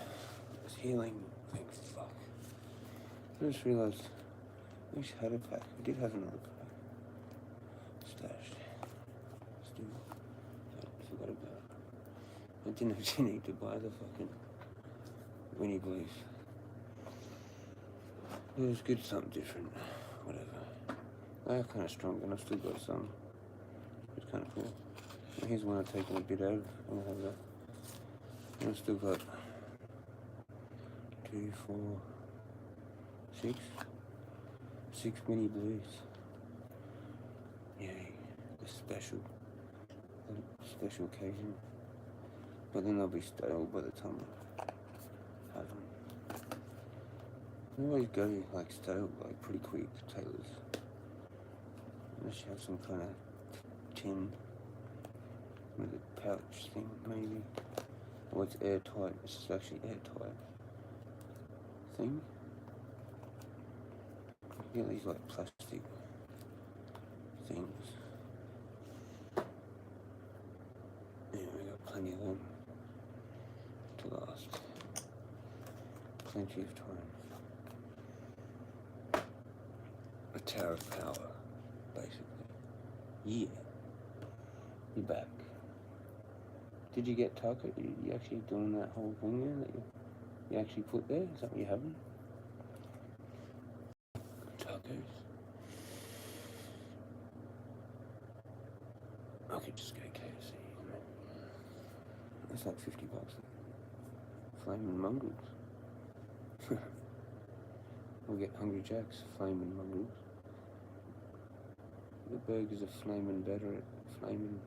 It's healing. Thank fuck. I just realised I wish I had a pack. I did have another pack. Stashed. Still. I forgot about it. I didn't actually need to buy the fucking Winnie Blues. It was good, something different. Whatever. They are kind of strong and I've still got some. It's kind of cool. Here's one I've taken a bit out of. I'll have that. And I've still got 2, 4, 6. 6 mini blues. Yay. A special occasion. But then they'll be stale by the time I have them. They always go like stale, like pretty quick, tailors. Unless you have some kind of tin with a pouch thing, maybe. Or it's airtight. It's just actually airtight thing. You get these like plastic things. Yeah, we got plenty of them to last. Plenty of time. A tower of power, basically. Yeah. You're back. Did you get taco? You actually doing that whole thing there that you actually put there? Is that what you're having? Tacos? I could just go KFC. That's like $50 for flaming mongrels. We'll get Hungry Jack's flaming mongrels. The burgers are flaming better at flaming.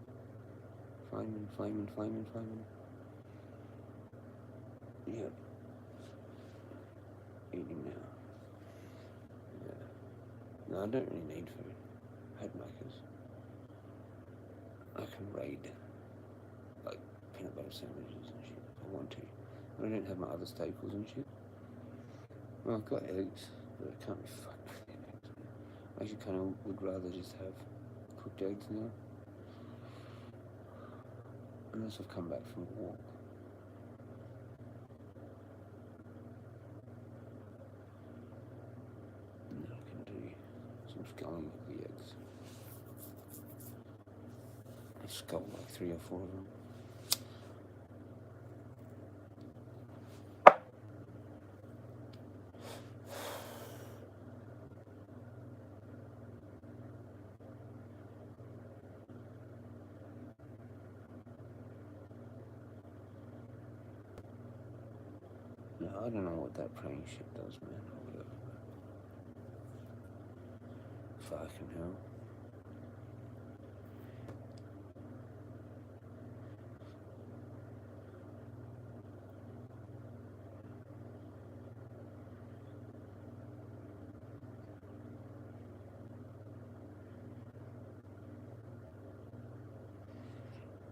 Yep. Eating now. Yeah. No, I don't really need food. Headmakers. I can raid, like, peanut butter sandwiches and shit if I want to. I don't have my other staples and shit. Well, I've got eggs, but I can't be fucked with eggs. I actually kind of would rather just have cooked eggs now. Unless I've come back from a walk. And then I can do some sculling of the eggs. I scull like 3 or 4 of them. No, I don't know what that praying shit does, man. Or whatever. Fucking hell.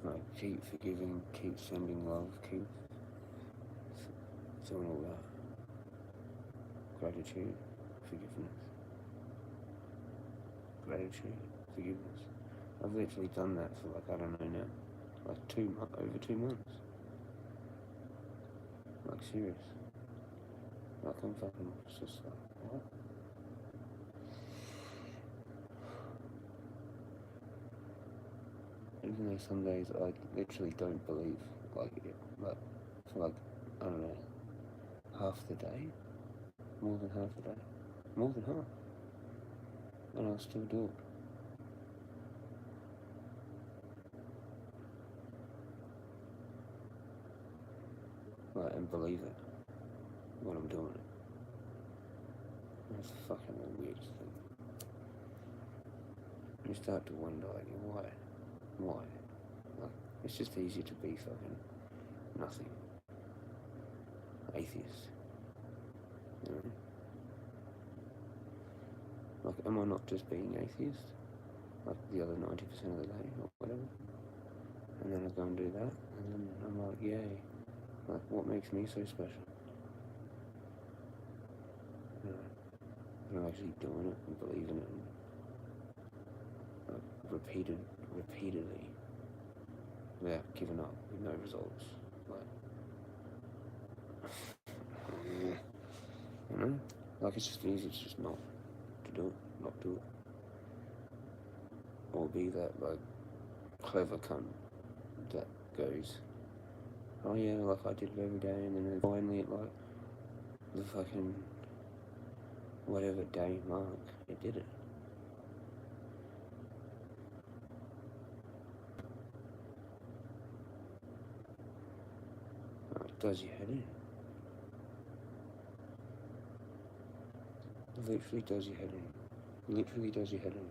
Like, keep forgiving, keep sending love, keep doing all that. Gratitude, forgiveness. Gratitude, forgiveness. I've literally done that for like, I don't know now, like over 2 months. Like, serious. Like, I'm fucking just like, what? Even though some days I literally don't believe, like, it, but for like, I don't know, half the day? More than half the day? More than half. And I'll still do it. Like, and believe it when I'm doing it. That's fucking the weirdest thing. You start to wonder, like, why? Why? Like, it's just easier to be fucking nothing. Atheist. You know? Like, am I not just being atheist? Like the other 90% of the day or whatever? And then I go and do that, and then I'm like, yay. Like, what makes me so special? You know? And I'm actually doing it and believing it and like, repeatedly without giving up with no results. Like, you know? Like, it's just easy to just not to do it, not do it. Or be that, like, clever cunt that goes, oh yeah, like I did it every day, and then finally at like the fucking whatever day mark, it did it. It does your head in. It literally does your head in. Literally does your head in.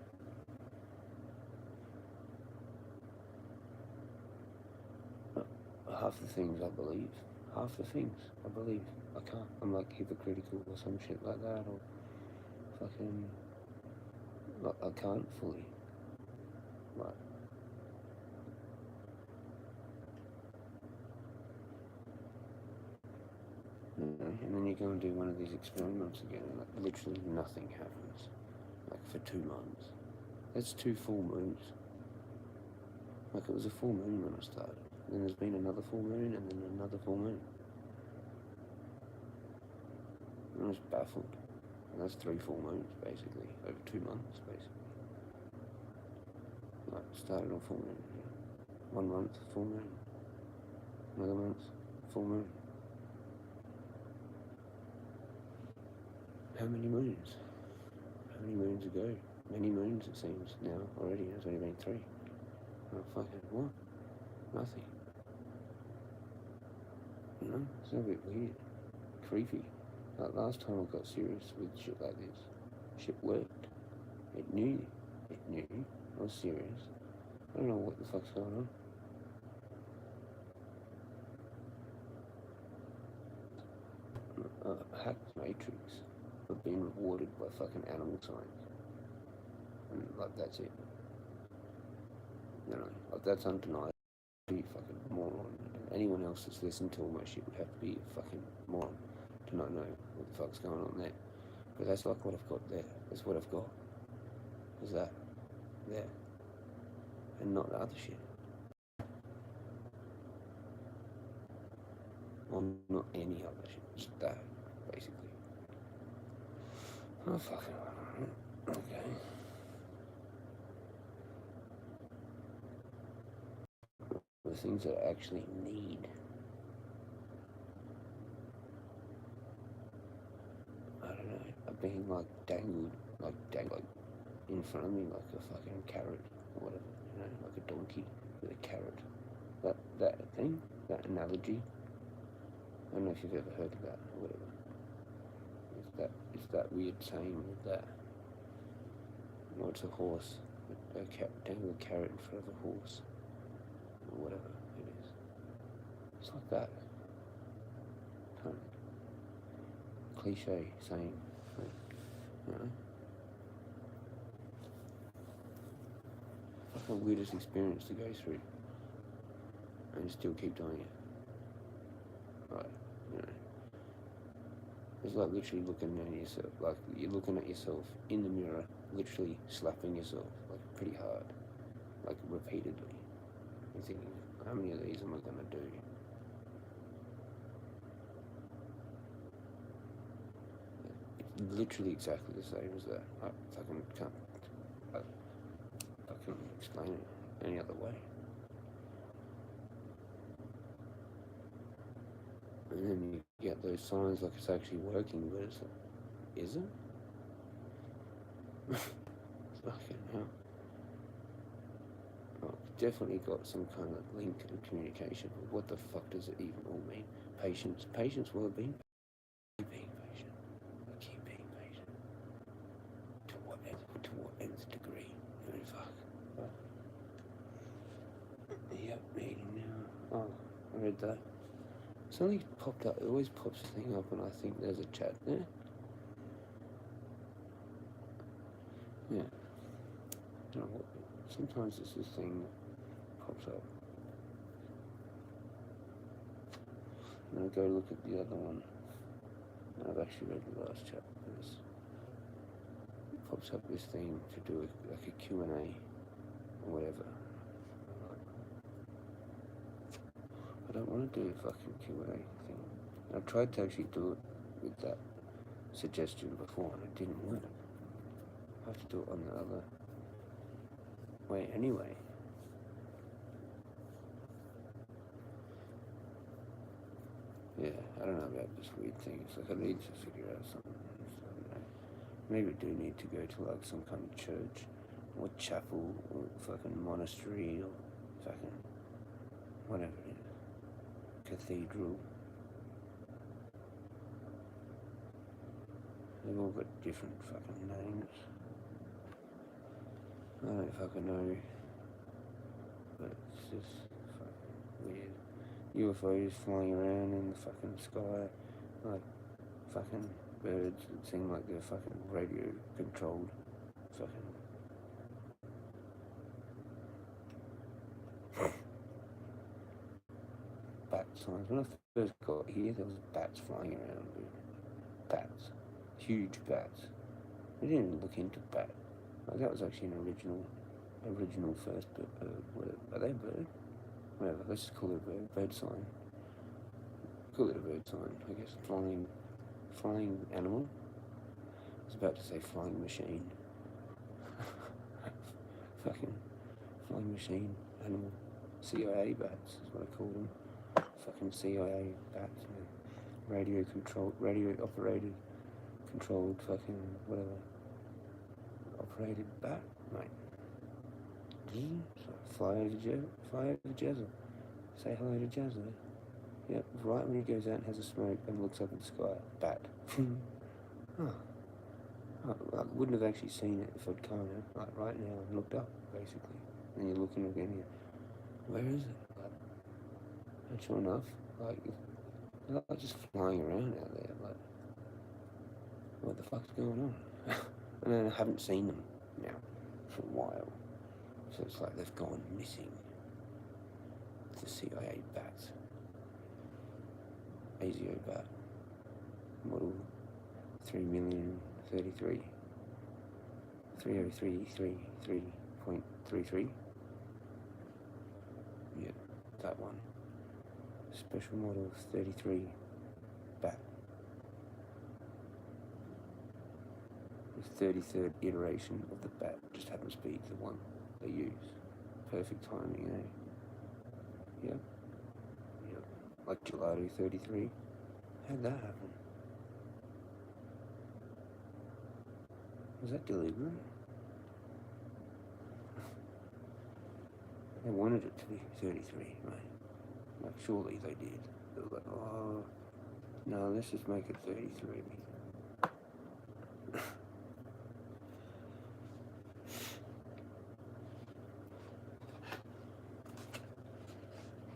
Half the things I believe. Half the things I believe. I can't. I'm like hypocritical or some shit like that, or fucking. Like, I can't fully. Like. You know, and then you go and do one of these experiments again, and like literally nothing happens. Like for 2 months. That's 2 full moons. Like it was a full moon when I started. Then there's been another full moon, and then another full moon. And I was baffled. And that's 3 full moons, basically, over 2 months, basically. Like, started on full moon, yeah. 1 month, full moon. Another month, full moon. How many moons? How many moons ago? Many moons, it seems, now, already. It's only been 3. Oh, fucking what? Nothing. You know, it's a bit weird, creepy. Like last time I got serious with shit like this, shit worked. It knew I was serious. I don't know what the fuck's going on. Hacked Matrix for being rewarded by fucking animal science. And like that's it. You know, like that's undeniable. Be a fucking moron. And anyone else that's listened to all my shit would have to be a fucking moron to not know what the fuck's going on there. But that's like what I've got there. That's what I've got. Is that there. And not the other shit. Or not any other shit. Just that, basically. Oh, fucking okay. The things that I actually need. I don't know. Are being like dangled in front of me like a fucking carrot or whatever. You know, like a donkey with a carrot. That thing, that analogy. I don't know if you've ever heard of that or whatever. It's that weird saying with that. You know, it's a horse. Dangle a carrot in front of a horse. Or whatever it is. It's like that. Kind of cliche saying. You know? Like the weirdest experience to go through. And you still keep doing it. Right, you know. It's like literally looking at yourself, like you're looking at yourself in the mirror, literally slapping yourself, like pretty hard, like repeatedly. You're thinking, how many of these am I gonna do? It's literally exactly the same as that. I fucking can't, I can't explain it any other way. And then you get those signs like it's actually working, but it's like, is it? Fucking hell. Oh, definitely got some kind of link and communication, but what the fuck does it even all mean? Patience. Patience will have been. Keep being patient. Keep being patient. To what nth degree? I mean, fuck. What? Yep, meeting now. Oh, I read that. Something popped up. It always pops a thing up, and I think there's a chat there. Yeah. I don't know what. Sometimes it's this thing that pops up. And I go look at the other one. And I've actually read the last chapter. It pops up this thing to do like a Q&A or whatever. I don't want to do a fucking Q&A thing. I tried to actually do it with that suggestion before and it didn't work. I have to do it on the other way anyway. Yeah, I don't know about this weird thing. It's like I need to figure out something. So, maybe I do need to go to like some kind of church or chapel or fucking monastery or fucking whatever it is. Cathedral. They've all got different fucking names. I don't fucking know. But it's just fucking weird. UFOs flying around in the fucking sky. Like fucking birds that seem like they're fucking radio controlled. Fucking bat signs. When I first got here, there was bats flying around. Bats. Huge bats. We didn't even look into bat. Like that was actually an original first bird. Whatever. Are they a bird? Whatever. Let's just call it a bird. Bird sign. Call it a bird sign. I guess flying animal. I was about to say flying machine. Fucking flying machine animal. CIA bats is what I call them. Fucking CIA bats. Radio operated, controlled fucking whatever. Operated bat, mate. So fly over Jezza. Say hello to Jezza. Yep, right when he goes out and has a smoke and looks up at the sky. Bat. Oh. I wouldn't have actually seen it if I'd come out like right now and looked up, basically. And you're looking again here. Where is it? Like, and sure enough, like, they're like just flying around out there. Like, what the fuck's going on? And then I haven't seen them now for a while. So it's like they've gone missing. The CIA bats. ASIO bat. Model 3,033. 3033.33. Yeah, that one. Special model 33 bat. The 33rd iteration of the bat just happens to be the one they use. Perfect timing, eh? Yep. Yep. Like Gelato 33. How'd that happen? Was that deliberate? They wanted it to be 33, right? Like, surely they did. They were like, oh, no, let's just make it 33.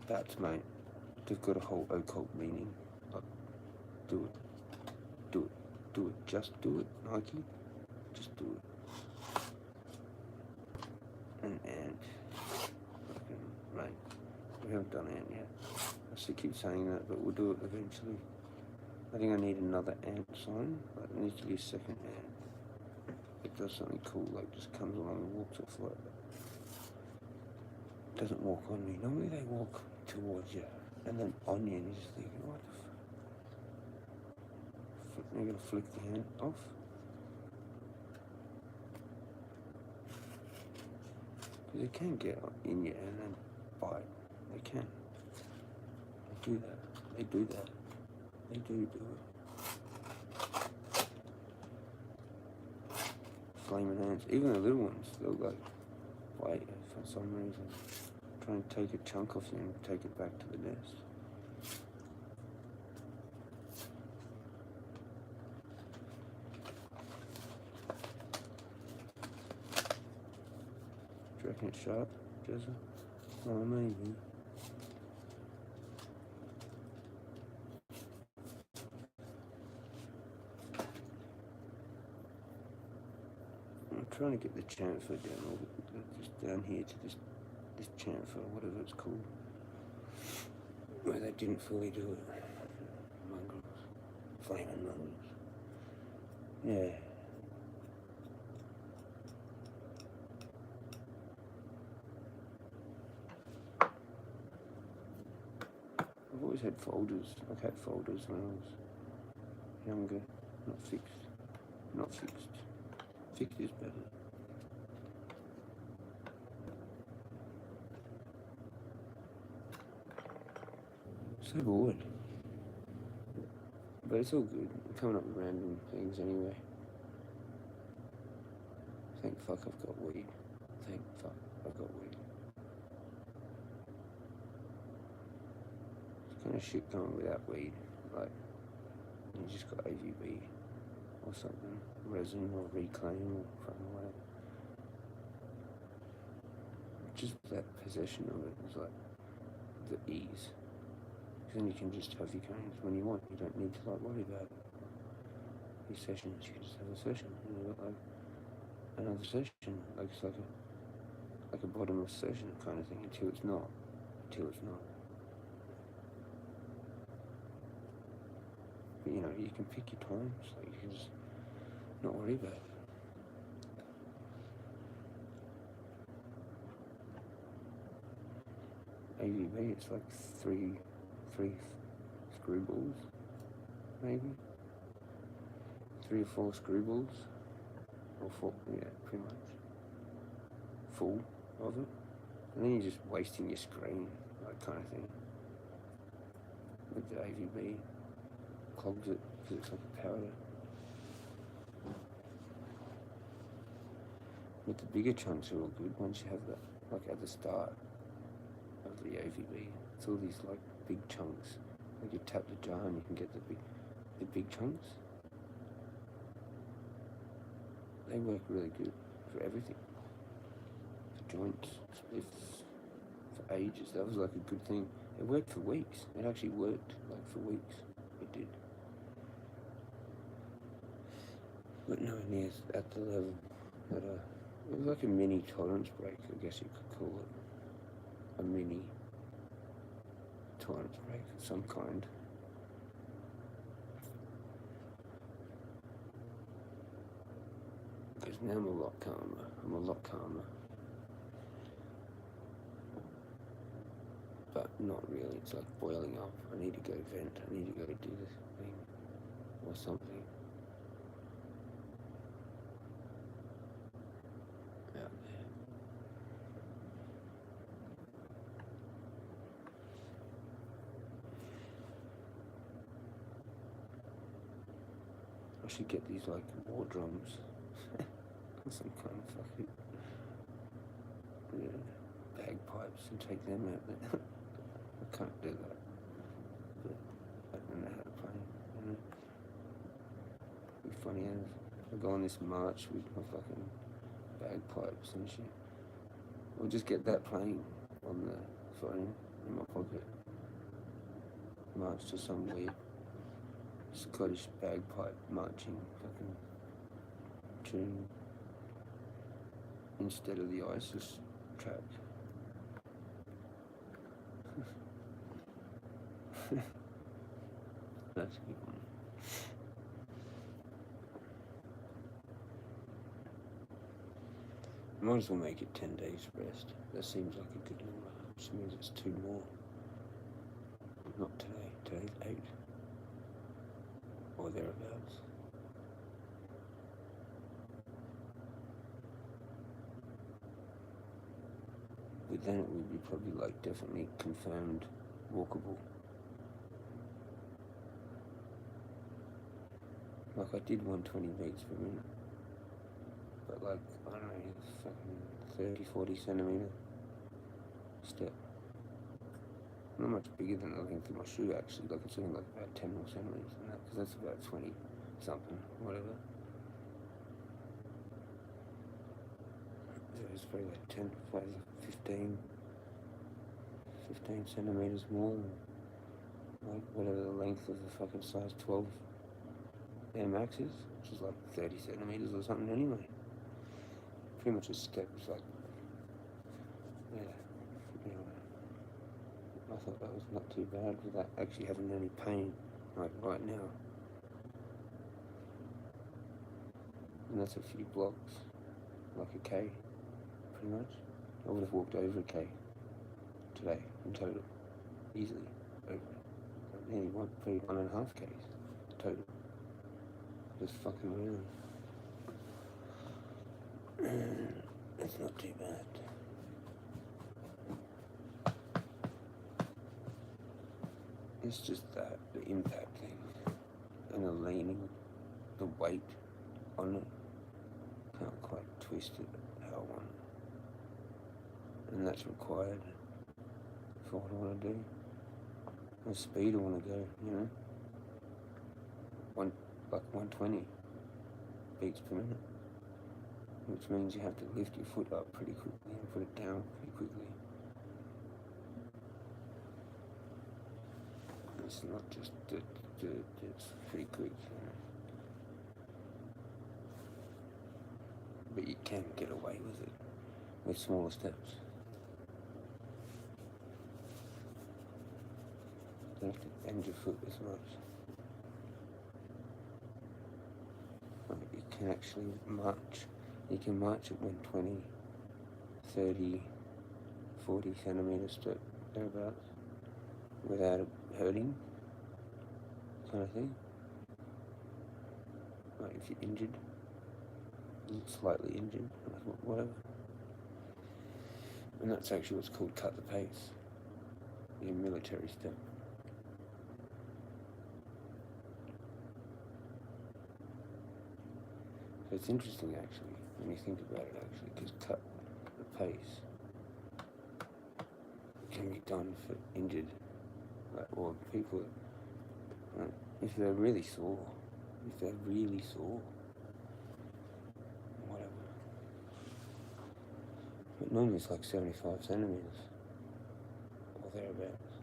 Bats, mate, they've got a whole occult meaning. Like, do it. Do it. Do it. Just do it, Nike. Just do it. An ant. Right. We haven't done ant yet. I still keep saying that, but we'll do it eventually. I think I need another ant sign, but it needs to be a second ant. It does something cool, like just comes along and walks off like that. Doesn't walk on me. Normally they walk towards you, and then on you, and you're just thinking, what the fuck? You're gonna flick the ant off? They can get in you and then bite. They can. They do that. They do that. They do it. Flaming ants. Even the little ones, they'll like bite for some reason. Try and take a chunk off you and take it back to the nest. Do you reckon it's sharp, Jezza? Oh, maybe. I'm trying to get the chamfer down, just down here to this chamfer, whatever it's called, where they didn't fully do it. Mongrels. Flaming mongrels. Yeah. I've always had folders. I've had folders when I was younger. Not fixed. Not fixed. Fixed is better. So bored. But it's all good. I'm coming up with random things anyway. Thank fuck I've got weed. Thank fuck I've got weed. Kind of shit going without weed, like you just got AVB or something, resin or reclaim or fucking whatever. Just that possession of it is like the ease. Because then you can just have your cones when you want. You don't need to like worry about it. Your sessions, you can just have a session. You know, like another session, like it's like a bottomless session kind of thing until it's not. But, you know, you can pick your times, like you can just not worry about it. AVB, it's like three screw balls, maybe 3 or 4 screw balls, or 4, yeah, pretty much full of it, and then you're just wasting your screen, like kind of thing. With the AVB. Clogs it because it's like a powder. But the bigger chunks are all good once you have that, like at the start of the AVB. It's all these like big chunks Like you tap the jar and you can get the big chunks. They work really good for everything. For joints, splits, for ages. That was like a good thing. It worked for weeks. It actually worked like for weeks. It did. But no near at the level that it was like a mini tolerance break, I guess you could call it. A mini tolerance break of some kind. Because now I'm a lot calmer. But not really, it's like boiling up. I need to go vent, I need to go do this thing or something. Out there. I should get these like war drums. Some kind of fucking bagpipes and take them out there. I can't do that. But I don't know how to play. You know? It'd be funny as I go on this march with my fucking bagpipes and shit. Or just get that playing on the phone in my pocket. March to some weird Scottish bagpipe marching fucking tune instead of the ISIS track. That's a good one. Might as well make it 10 days rest. That seems like a good number. Which means it's 2 more. Not today. Today's 8. Or thereabouts. But then it would be probably like definitely confirmed walkable. Like I did 120 beats per minute. But like, I don't know, it's fucking 30, 40 centimeter step. Not much bigger than the length of my shoe actually. Like it's only like about 10 more centimeters than that, because that's about 20 something, whatever. So it's probably like 10, 15 centimeters more than like whatever the length of the fucking size 12 Air Max is, which is like 30 centimeters or something anyway. Pretty much a step. It's like, yeah, you know, I thought that was not too bad without actually having any pain, like right now. And that's a few blocks, like a K, pretty much. I would have walked over a K today in total, easily over. Nearly probably 1.5 Ks total. Just fucking around. It's not too bad. It's just that, the impact thing, and the leaning, the weight on it. Can't quite twist it how I want it. And that's required for what I want to do. The speed I want to go, you know. Like 120 beats per minute. Which means you have to lift your foot up pretty quickly and put it down pretty quickly. It's not just it's pretty quick, you know. But you can get away with it with smaller steps. You don't have to bend your foot as much. You can actually march. You can march at 120, 30, 40 centimeters step, thereabouts, without it hurting, kind of thing. Like if you're injured, slightly injured, whatever. And that's actually what's called cut the pace, the military step. So it's interesting actually, when you think about it actually, because cut the pace can be done for injured, or people if they're really sore, whatever. But normally it's like 75 centimeters or thereabouts.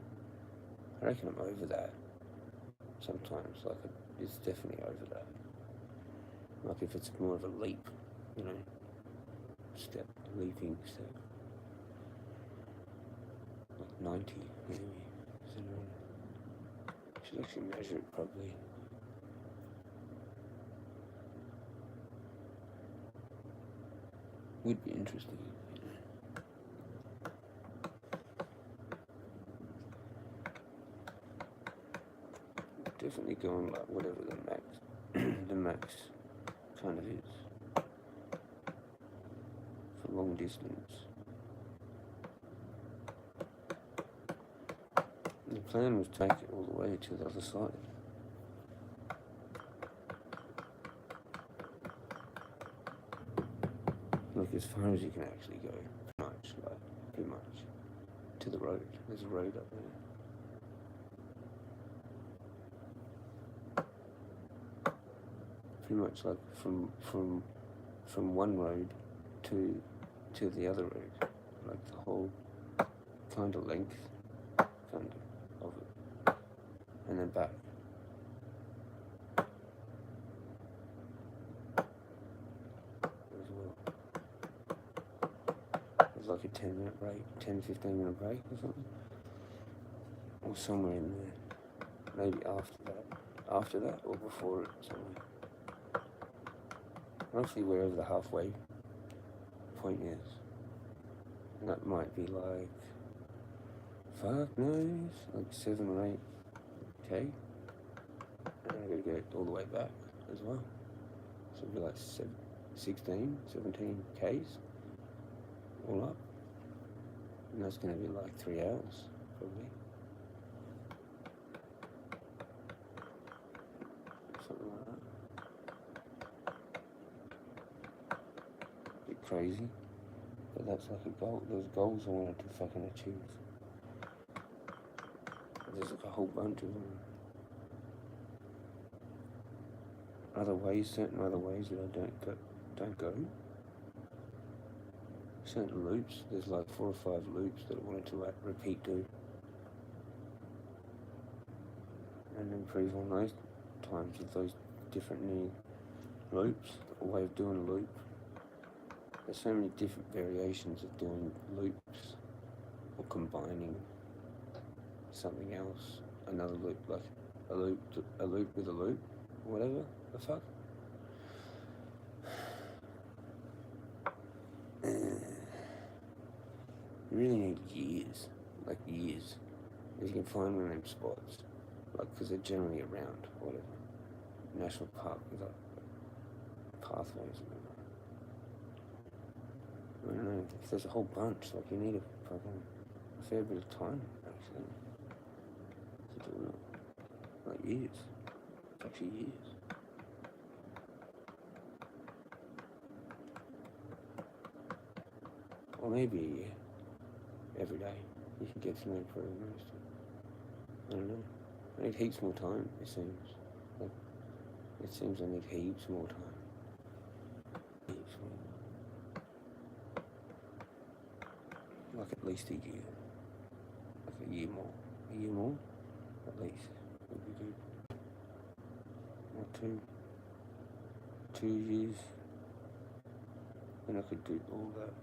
I reckon I'm over that sometimes, like it's definitely over that. Like if it's more of a leap, you know, step, leaping step. Like 90 maybe centimeters. I should actually measure it probably. Would be interesting, you know. Definitely going like whatever the max, the max kind of is for long distance. The plan was to take it all the way to the other side. Like as far as you can actually go, pretty much, to the road. There's a road up there. Pretty much like from one road to the other road, like the whole kind of length, of it, and then back. As well. There's like a 10-minute break, 10-15-minute break or something, or somewhere in there. Maybe after that, or before it, somewhere. Roughly wherever the halfway point is. And that might be like, fuck knows, like 7 or 8 K. And I gotta go all the way back as well. So it'll be like 16, 17 Ks all up. And that's gonna be like 3 hours, probably. Something like that. Bit crazy. But that's like a goal. Those goals I wanted to fucking achieve. There's like a whole bunch of them. Certain other ways that I don't go. Certain loops. There's like 4 or 5 loops that I wanted to repeat do. And improve on those times with those different new loops, a way of doing a loop. There's so many different variations of doing loops or combining something else, another loop, like a loop with a loop, whatever the fuck. You really need years, like years, if you can find one of them spots, like because they're generally around, whatever, national park with like pathways or whatever. I don't know, if there's a whole bunch, like you need a fair bit of time, actually, to do it. Like years. It's actually years. Or maybe a year. Every day. You can get to know pretty most of it. I don't know. I need heaps more time, it seems. Like, it seems I need heaps more time. Heaps more. Like at least a year. Like a year more. A year more? At least. Would be good. Or 2 years. Then I could do all that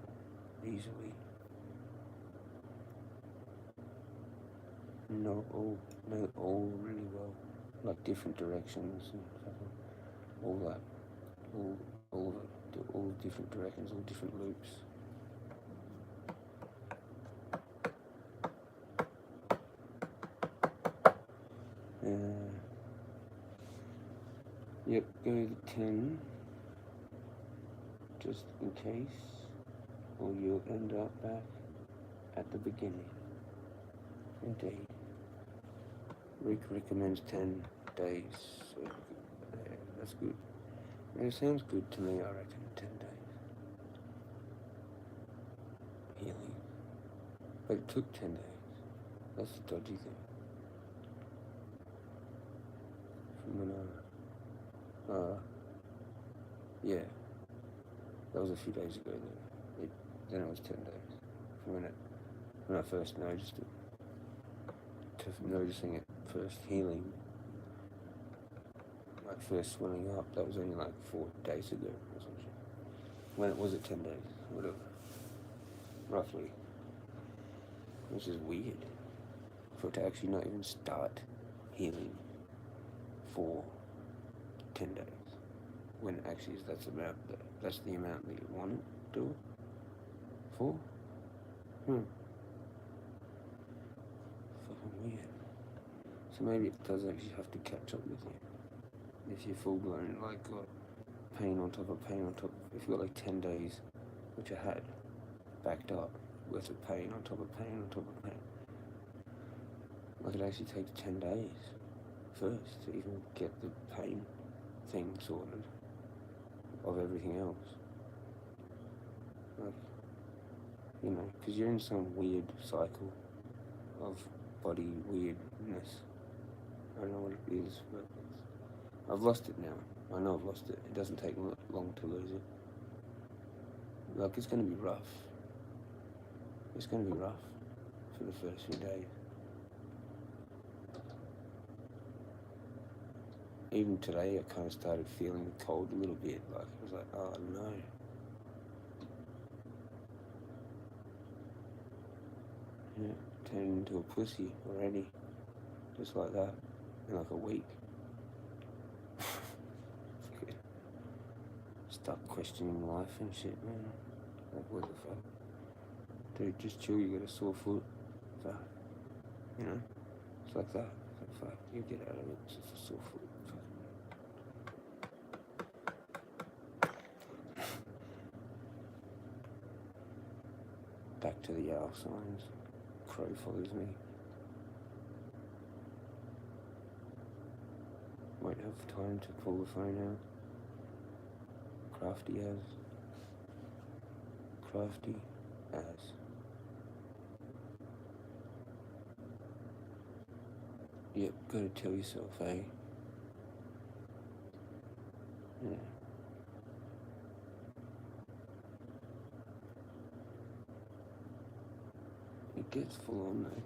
easily. Know all really well. Like different directions and fucking all that. All different directions, all different loops. Yep, go to 10, just in case, or you'll end up back at the beginning. Indeed. Rick recommends 10 days, so that's good. It sounds good to me, I reckon, 10 days. Healing. But it took 10 days. That's the dodgy thing. when yeah, that was a few days ago then it was 10 days from when I first noticed it, to noticing it first healing, like first swelling up. That was only like 4 days ago or something. When was it 10 days? Whatever. Roughly. Which is weird. For it to actually not even start healing for 10 days. When actually that's the amount that you want it to do it for? Fucking weird. So maybe it does actually have to catch up with you. If you're full blown, like, got pain on top of pain on top of, if you've got like 10 days, which I had, backed up, worth of pain on top of pain on top of pain, like it actually takes 10 days first to even get the pain thing sorted of everything else. Like, you know, because you're in some weird cycle of body weirdness. I don't know what it is, but I've lost it now. I know I've lost it. It doesn't take long to lose it. Like, it's going to be rough. It's going to be rough for the first few days. Even today, I kind of started feeling the cold a little bit. Like, I was like, oh no. Yeah, turned into a pussy already. Just like that. In like a week. Start questioning life and shit, man. Like, what the fuck? Dude, just chill, you got a sore foot. Fuck. You know? It's like that. It's like, fuck, you get out of it. It's just a sore foot. Fuck. Back to the owl signs. Crow follows me. Won't have time to pull the phone out. Crafty as. Yep, gotta tell yourself, eh? Yeah. It gets full on though.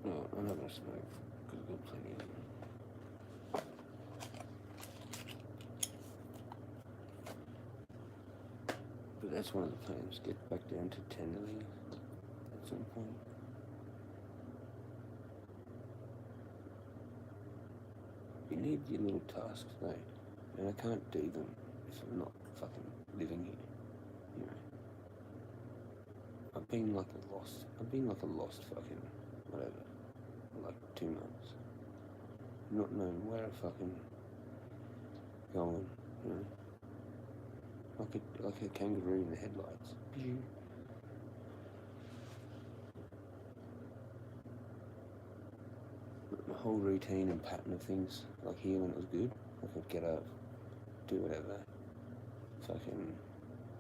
No, I'm not gonna smoke because I've got plenty of them. But that's one of the plans, get back down to 10 at least at some point. You need your little tasks though, and I can't do them if I'm not fucking living here, you know. I've been like a lost fucking whatever, like 2 months. Not knowing where I fucking going, you know. Like a kangaroo in the headlights. My whole routine and pattern of things, like here when it was good, I could get up, do whatever,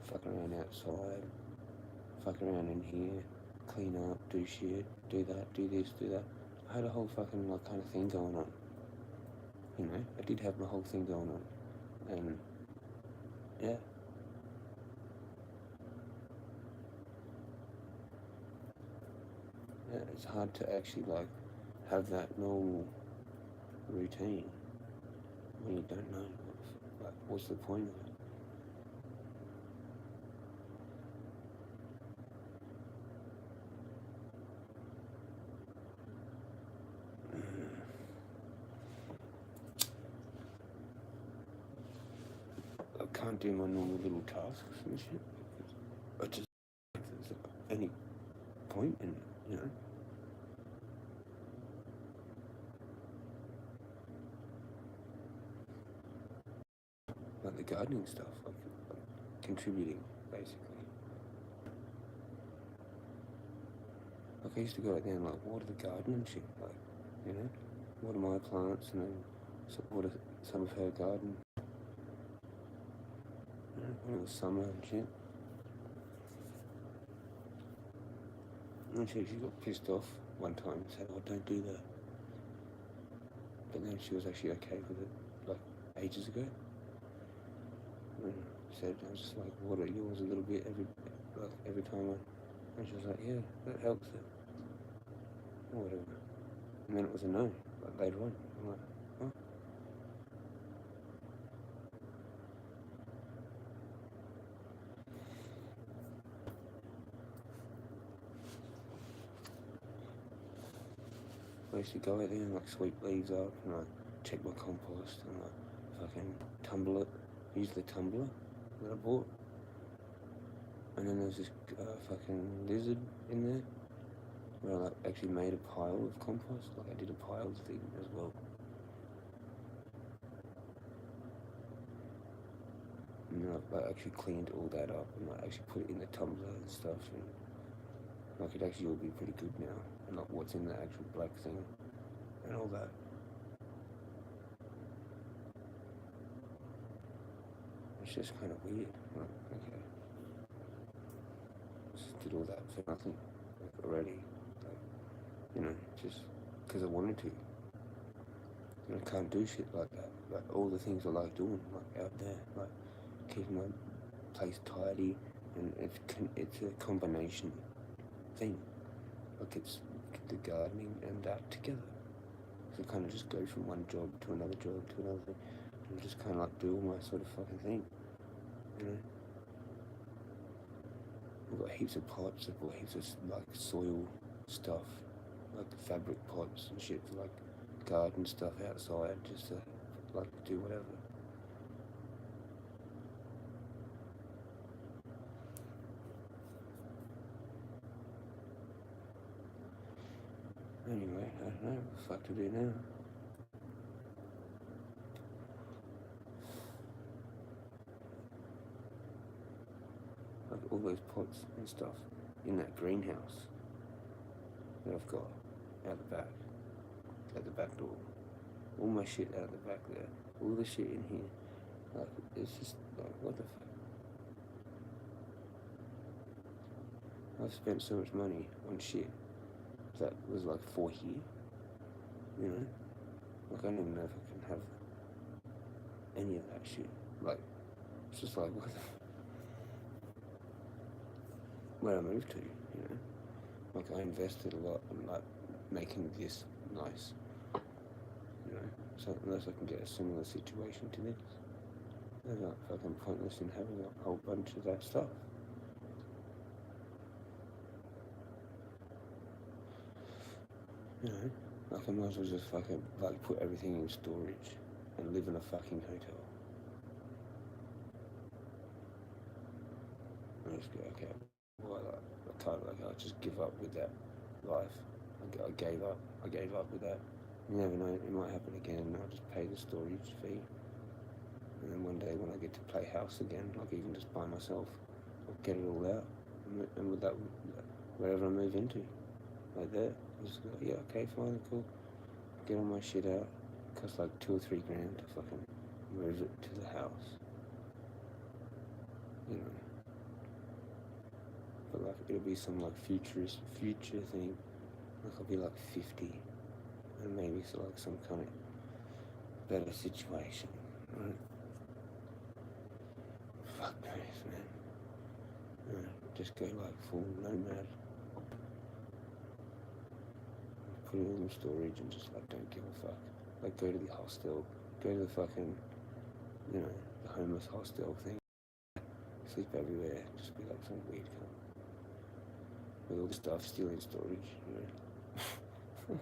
fuck around outside, fuck around in here, clean up, do shit, do that, do this, do that. I had a whole fucking like kind of thing going on. You know, I did have my whole thing going on. And yeah. Yeah, it's hard to actually like have that normal routine when you don't know what's the point of it. I can't do my normal little tasks and shit. I just don't think there's any point in it, you know. Like the gardening stuff, like contributing, basically. Like I used to go out there and like water the garden and shit, like, you know, water my plants and then water some of her garden. When it was summer and shit. And she got pissed off one time and said, "Oh, don't do that." But then she was actually okay with it, like ages ago. And said, I was just like, water yours a little bit every time and she was like, yeah, that helps it. Or whatever. And then it was a no, like later on. I'm like, oh. I used to go out there and like sweep leaves up and like check my compost and like fucking tumble it. Use the tumbler that I bought. And then there's this fucking lizard in there where I like actually made a pile of compost. Like I did a pile thing as well. And I actually cleaned all that up and I actually put it in the tumbler and stuff, and like it actually will be pretty good now. And like what's in the actual black thing and all that. It's just kind of weird. Like, okay, just did all that for nothing, like already. Like, you know, just because I wanted to. And I can't do shit like that. Like all the things I like doing, like out there, like keeping my place tidy, and it's a combination thing. Like it's the gardening and that together. So I kind of just go from one job to another job to another thing, and just kind of like do all my sort of fucking thing, you know. I've got heaps of pots. I've got heaps of like soil stuff, like fabric pots and shit for like garden stuff outside, just to like do whatever. Anyway, I don't know what the fuck to do now. Like all those pots and stuff in that greenhouse that I've got out the back, at the back door. All my shit out the back there. All the shit in here. Like, it's just like, what the fuck? I've spent so much money on shit that was like for here, you know? Like, I don't even know if I can have any of that shit. Like, it's just like, what the where I moved to, you know? Like, I invested a lot in like making this nice, you know? So unless I can get a similar situation to this, then like fucking pointless in having a whole bunch of that stuff. You know, like I might as well just fucking like put everything in storage and live in a fucking hotel. And just go, okay, well, like, I can't, like, I'll just give up with that life. I gave up with that. You never know, it might happen again, and I'll just pay the storage fee. And then one day when I get to play house again, like even just by myself, I'll get it all out. And with that, wherever I move into, like there, I just go, yeah, okay, fine, cool. Get all my shit out. It costs like $2 or $3 grand to fucking move it to the house. You know. But like it'll be some like future thing. Like I'll be like 50, and maybe so like some kind of better situation, right? Fuck knows, man. Just go like full nomad. Put it in storage and just like don't give a fuck. Like go to the hostel, go to the fucking, you know, the homeless hostel thing. Sleep everywhere, just be like some weird cunt. With all the stuff still in storage, you know.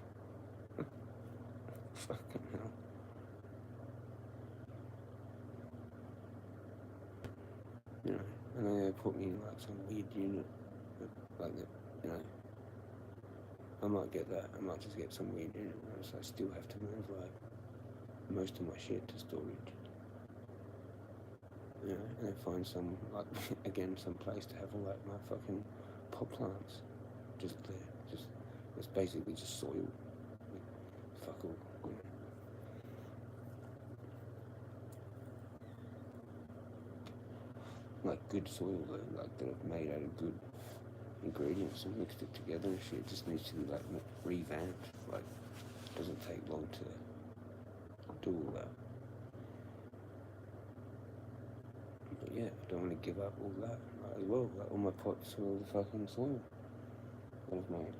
Fucking hell. You know, and then they put me in like some weird unit, like that, you know. I might get that, I might just get some weird unit, so I still have to move like most of my shit to storage. You know, and then find some, like, again, some place to have all like my fucking pot plants just there. Just, it's basically just soil. Like, fuck all, you know. like good soil though, like that I've made out of good ingredients and mixed it together and shit. It just needs to be like revamped. Like, it doesn't take long to do all that. But yeah, I don't want to give up all that as well. Like all my pots and all the fucking soil that I've made.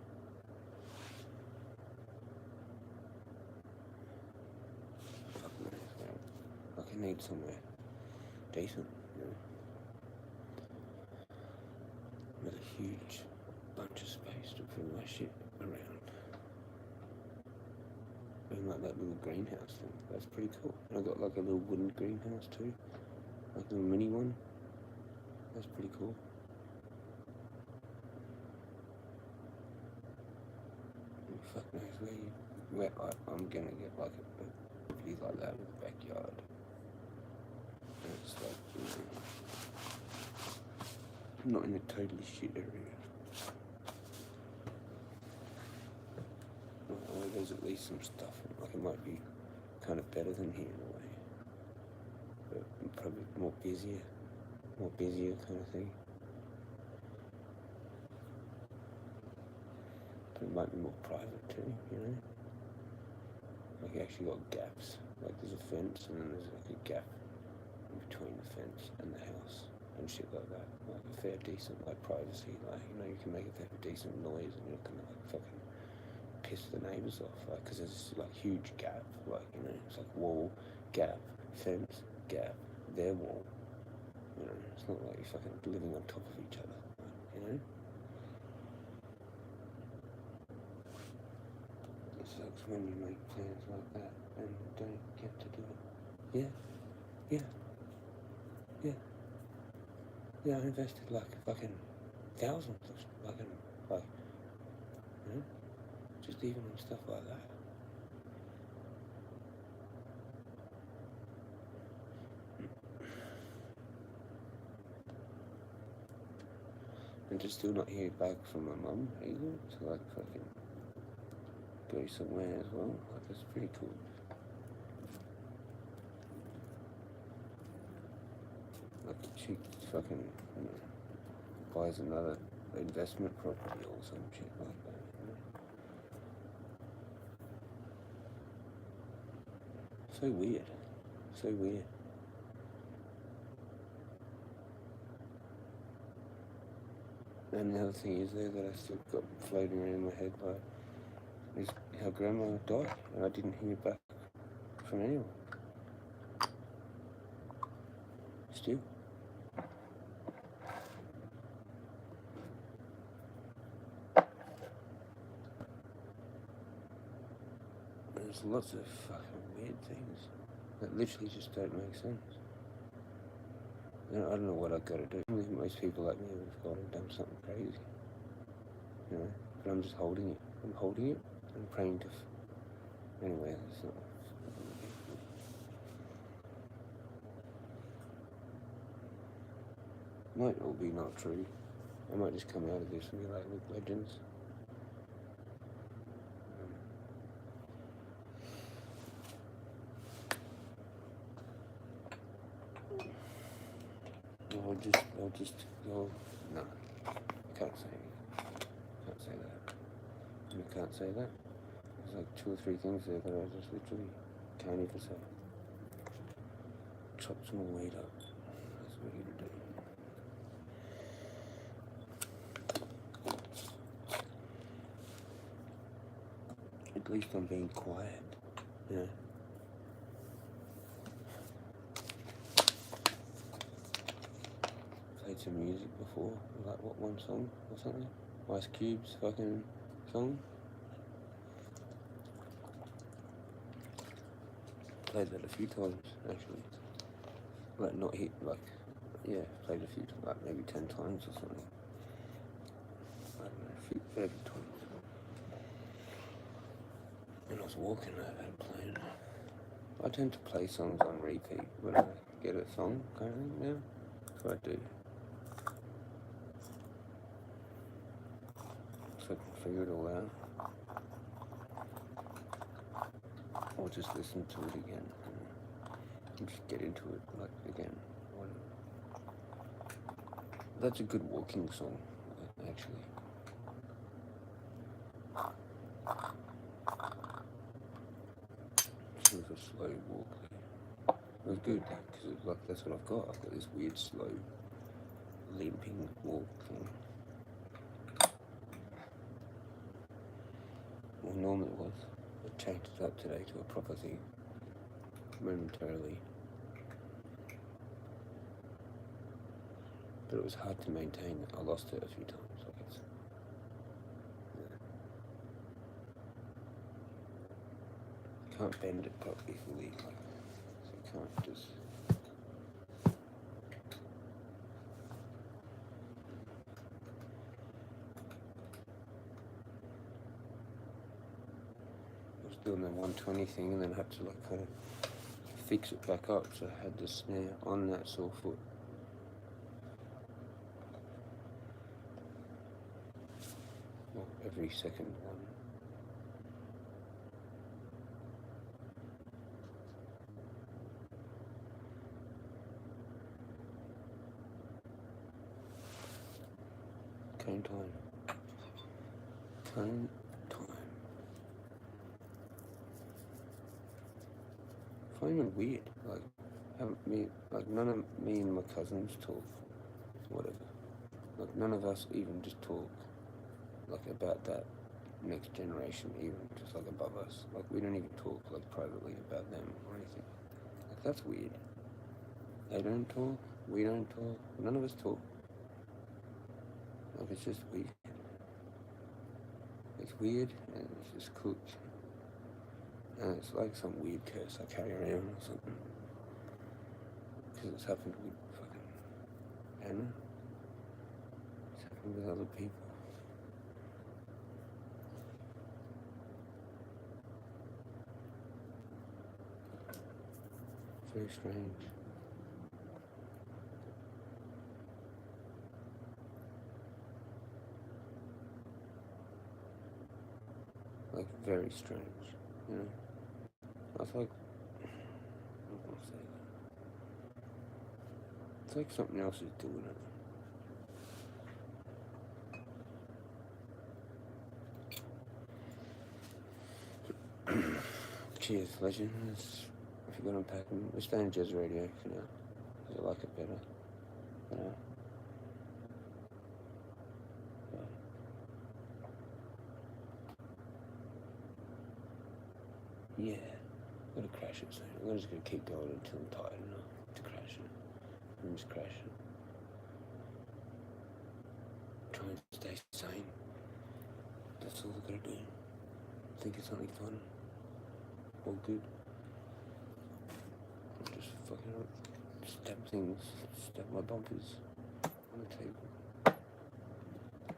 Fuck knows, man. Like I need somewhere decent, you know, with a huge bunch of space to put my shit around. And like that little greenhouse thing, that's pretty cool. And I got like a little wooden greenhouse too, like a little mini one. That's pretty cool. And fuck knows where I'm gonna get like a property like that in the backyard. And it's like, you know, not in a totally shit area. Well, there's at least some stuff, like it might be kind of better than here in a way, but probably more busier kind of thing. But it might be more private too, you know? Like you actually got gaps, like there's a fence and then there's like a gap in between the fence and the house and shit like that. Like a fair decent like privacy, like, you know, you can make a fair decent noise and you're not gonna like fucking piss the neighbours off, like, because there's this like huge gap, like, you know, it's like wall, gap, fence, gap, their wall, you know, it's not like you're fucking living on top of each other, you know. It sucks when you make plans like that and don't get to do it. Yeah, I invested like fucking thousands of fucking, like, you know, just even on stuff like that. And to still not hear back from my mum either, to like fucking go somewhere as well, like that's pretty cool. Like she fucking, you know, buys another investment property or some shit like that, you know? So weird. And the other thing is there that I still got floating around in my head, like, is how grandma died and I didn't hear back from anyone. Still. There's lots of fucking weird things that literally just don't make sense. And I don't know what I've got to do. I think most people like me would have gone and done something crazy, you know. But I'm just holding it. I'm holding it. I'm praying to. Anyway, it's not. Might all be not true. I might just come out of this and be like, look, legends. No, I can't say that. You can't say that. There's like 2 or 3 things there that I just literally can't even say. Chop some more weed up. That's what you do. At least I'm being quiet, you know. Played some music before, like what, one song or something? Ice Cube's fucking song. Played that a few times actually. Like not hit, like, yeah, played a few times, like maybe 10 times or something. I don't know, 30 times. And I was walking out and playing. I tend to play songs on repeat when I get a song kind of thing now. So I do. So I can figure it all out. Or just listen to it again and just get into it, like, again. That's a good walking song, actually. Sort of a slow walk there. It was good, because like, that's what I've got. I've got this weird, slow, limping walk thing. Well, normally it was. I changed it up today to a proper thing, momentarily. But it was hard to maintain. I lost it a few times, I guess. You can't bend it properly fully, like, so you can't just... I was doing the 120 thing and then had to like kind of fix it back up, so I had the snare on that sore foot. Well, every second one. Cone time. Cone time. I find it weird, like, none of me and my cousins talk, whatever. Like, none of us even just talk, like, about that next generation, even just like above us. Like, we don't even talk, like, privately about them or anything. Like, that's weird. They don't talk, we don't talk, none of us talk. Like, it's just weird. It's weird, and it's just cooked. And it's like some weird curse I carry around or something. Because it's happened with fucking Anna. It's happened with other people. Very strange. Like, very strange, you know? I was like, I don't want to say that. It's like something else is doing it. Cheers, legends. If you're gonna unpack them, we're staying Jezza Radio for now, because I like it better. You know? Yeah, I'm gonna crash it soon. I'm just gonna keep going until I'm tired enough to crash it. And just crash it. Try and stay sane. That's all I gotta do. Think of something fun. All good. Just fucking stab things. Stab my bumpers on the table.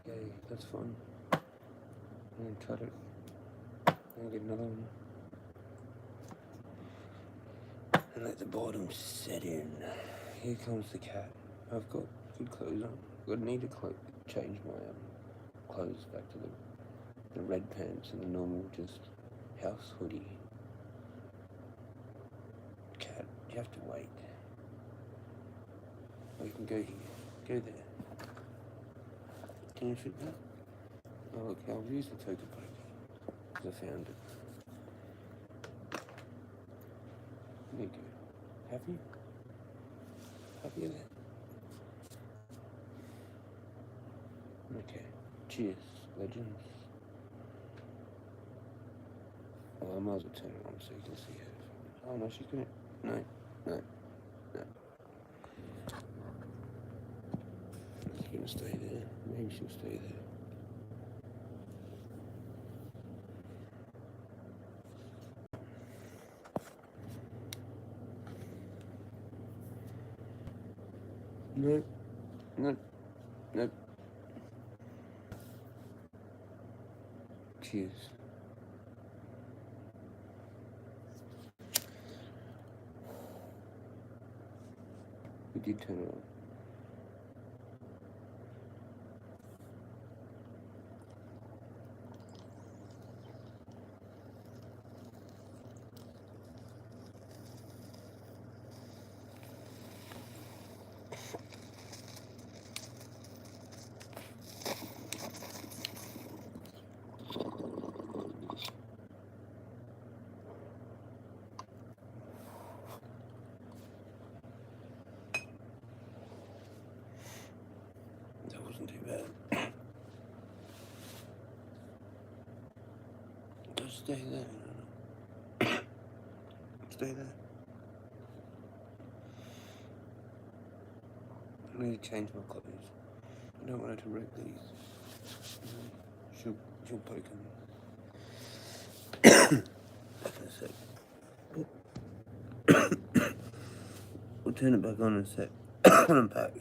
Yay, that's fun. And then cut it. And get another one. And let the boredom set in. Here comes the cat. I've got good clothes on. I need to change my clothes back to the red pants and the normal just house hoodie. Cat, you have to wait. Or you can go here. Go there. Can you fit that? Oh look, I'll use the token poke. Because I found it. There you go. Happy? Happy with that? Okay. Cheers, legends. Well, I might as well turn it on so you can see her. Oh no, she's gonna... No. She's gonna stay there. Maybe she'll stay there. Nope. Cheers. We did turn it on. Stay there. Stay there. I need to change my clothes. I don't want her to wreck these. She'll break them. Back in a sec. We'll turn it back on in a sec. When I'm back.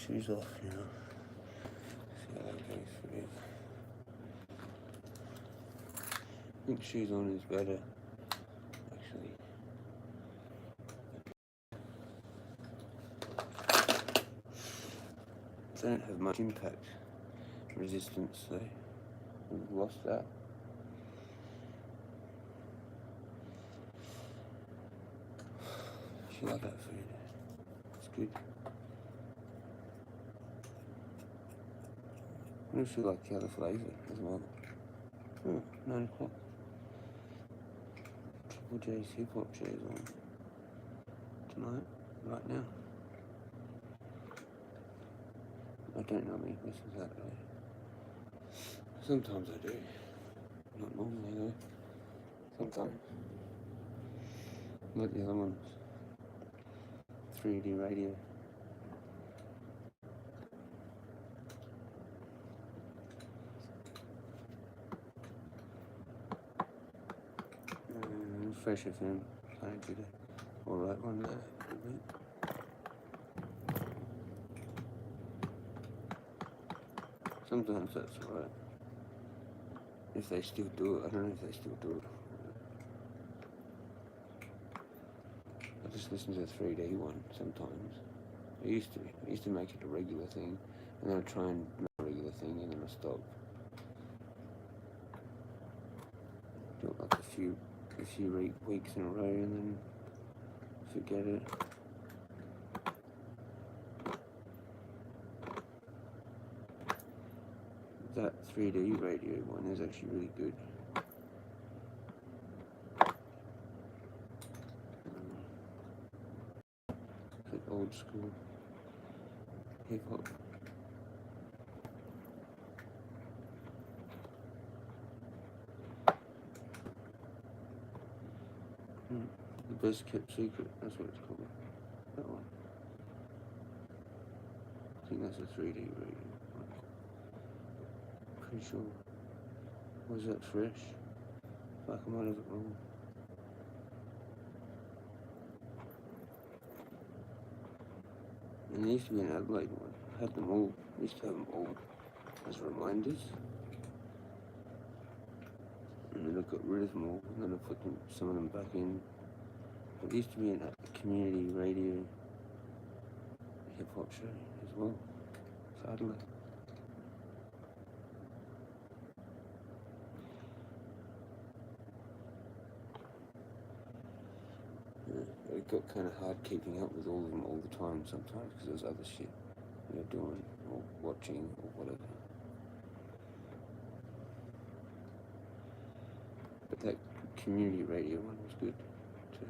Shoes off now. See how that goes for you. I think shoes on is better, actually. They don't have much impact resistance, so we've lost that. She like that food. It's good. I don't feel like the other flavour as well. Oh, 9 o'clock. Triple J's hip hop shows on tonight, right now. I don't normally listen to that though. Sometimes I do. Not normally though. Sometimes. Like the other ones. 3D radio. Fresh FM playing today. Alright, one there. week. Sometimes that's alright. If they still do it, I don't know if they still do it. I just listen to the 3D one sometimes. I used to make it a regular thing, and then I try and make it a regular thing, and then I stop. Do it like a few weeks in a row, and then forget it. That 3D radio one is actually really good. It's like old school hip hop. The Best Kept Secret, that's what it's called. That one. I think that's a 3D radio. Pretty sure. Was that Fresh? Fuck, I might have it wrong. And there used to be an Adelaide one. I had them all. I used to have them all as reminders. And then I got rid of them all, and then I put some of them back in. It used to be a community radio hip hop show as well. Sadly. Yeah, it got kind of hard keeping up with all of them all the time sometimes because there was other shit you're doing or watching or whatever. But that community radio one was good too.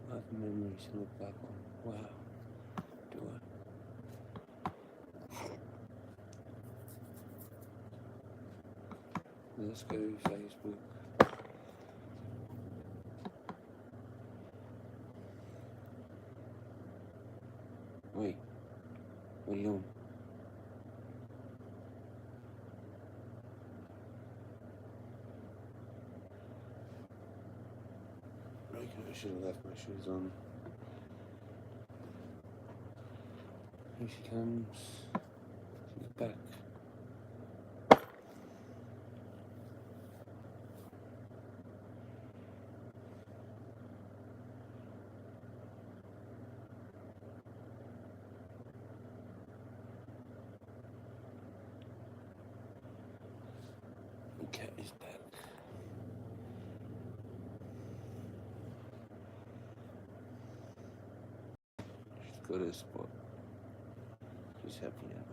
I have memories to look back on. Wow. Do I? Let's go Facebook. Wait, what are you doing? I should have left my shoes on. Here she comes. She's back. The cat is back. She's got her spot. She's happy now.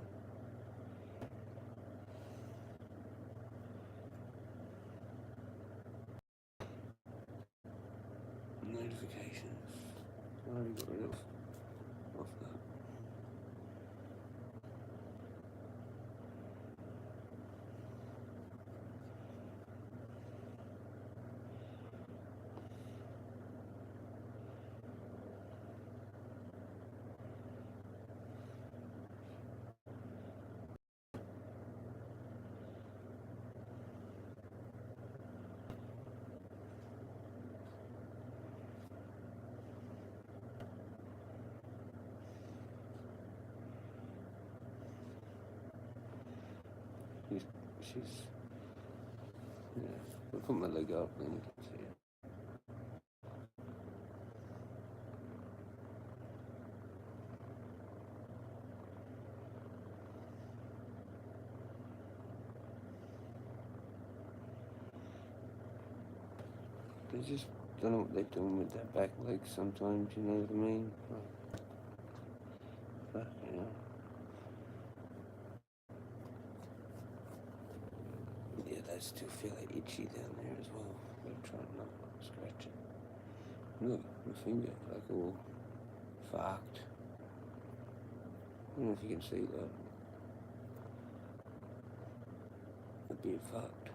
Notifications. I already got rid of that. She's yeah. I'll put my leg up and you can see it. They just don't know what they're doing with their back legs sometimes, you know what I mean? Fuck, you know. Yeah, that's still feel it itchy down there as well. I'm trying not to scratch it. Look, my finger, like all fucked. I don't know if you can see that. A bit fucked.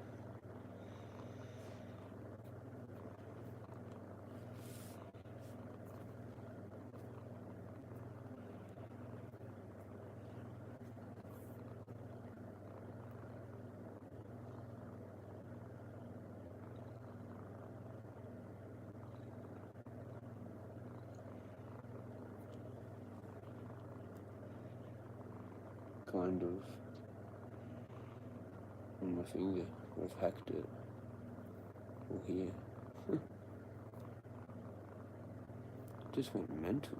Kind of on my finger. I've hacked it. Or here. Just went mental.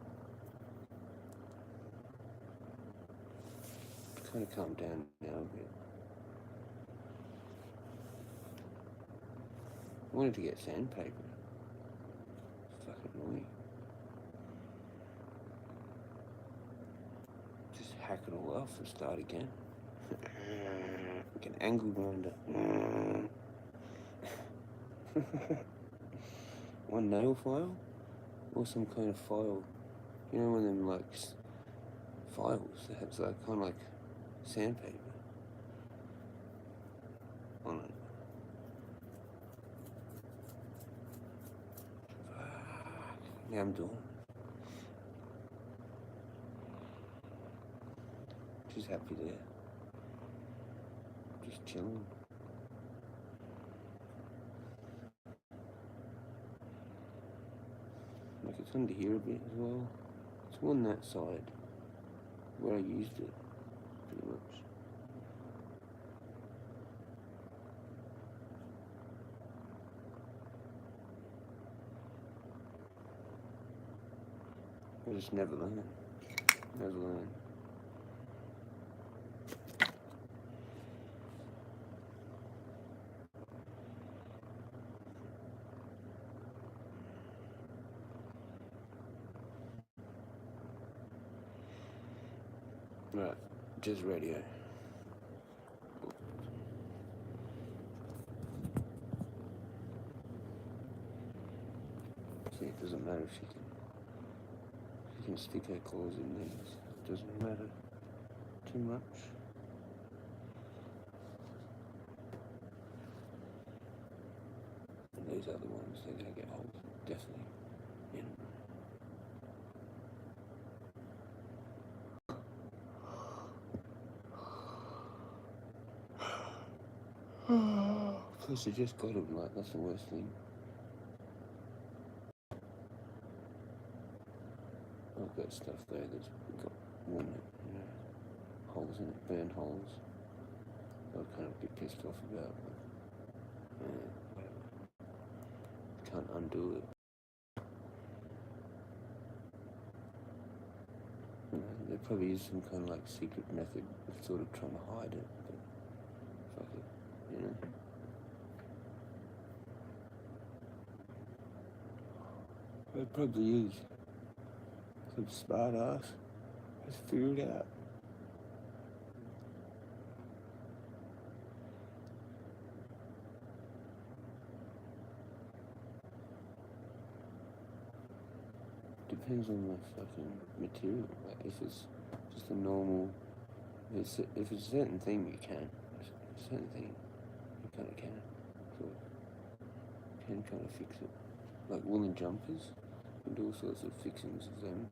Kind of calmed down now a bit. I wanted to get sandpaper. It's fucking annoying. Just hack it all off and start again. Like an angle grinder. One nail file? Or some kind of file. You know, one of them like files that has like kind of like sandpaper on it. Now I'm doing. Just happy there. Just chilling. Like it's under here a bit as well. It's on that side where I used it pretty much. I just never learn. Never learn. Right, just radio. See, it doesn't matter if she can stick her claws in these. It doesn't matter too much. And these other ones, they're gonna get holes, definitely in them. Plus, I just got them, like, that's the worst thing. I've got stuff there that's got worn it, you know, holes in it, burn holes. I'd kind of be pissed off about, but, whatever. Can't undo it. You know, there probably is some kind of, like, secret method of sort of trying to hide it, but fuck it, you know. It probably is. Some smart ass has figured out. Depends on the fucking material. Like if it's just a normal, if it's a certain thing you can, a certain thing you kind of can, so can kind of fix it. Like woolen jumpers, you can do all sorts of fixings of them.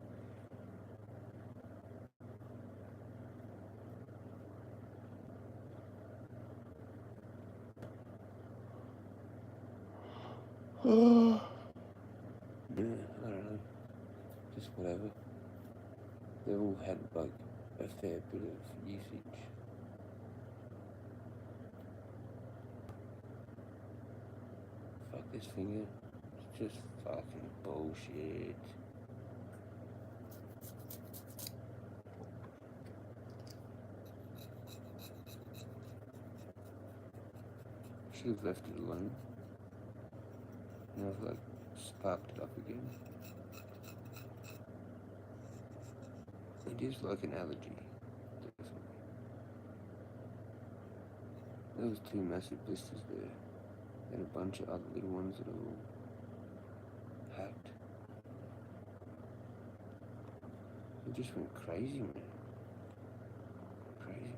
Yeah, I don't know. Just whatever. They've all had like a fair bit of usage. Fuck this finger. It's just fucking bullshit. Should have left it alone. Now I've like sparked it up again. It is like an allergy, definitely. There was 2 massive blisters there, and a bunch of other little ones that are all hacked. It just went crazy, man. Crazy.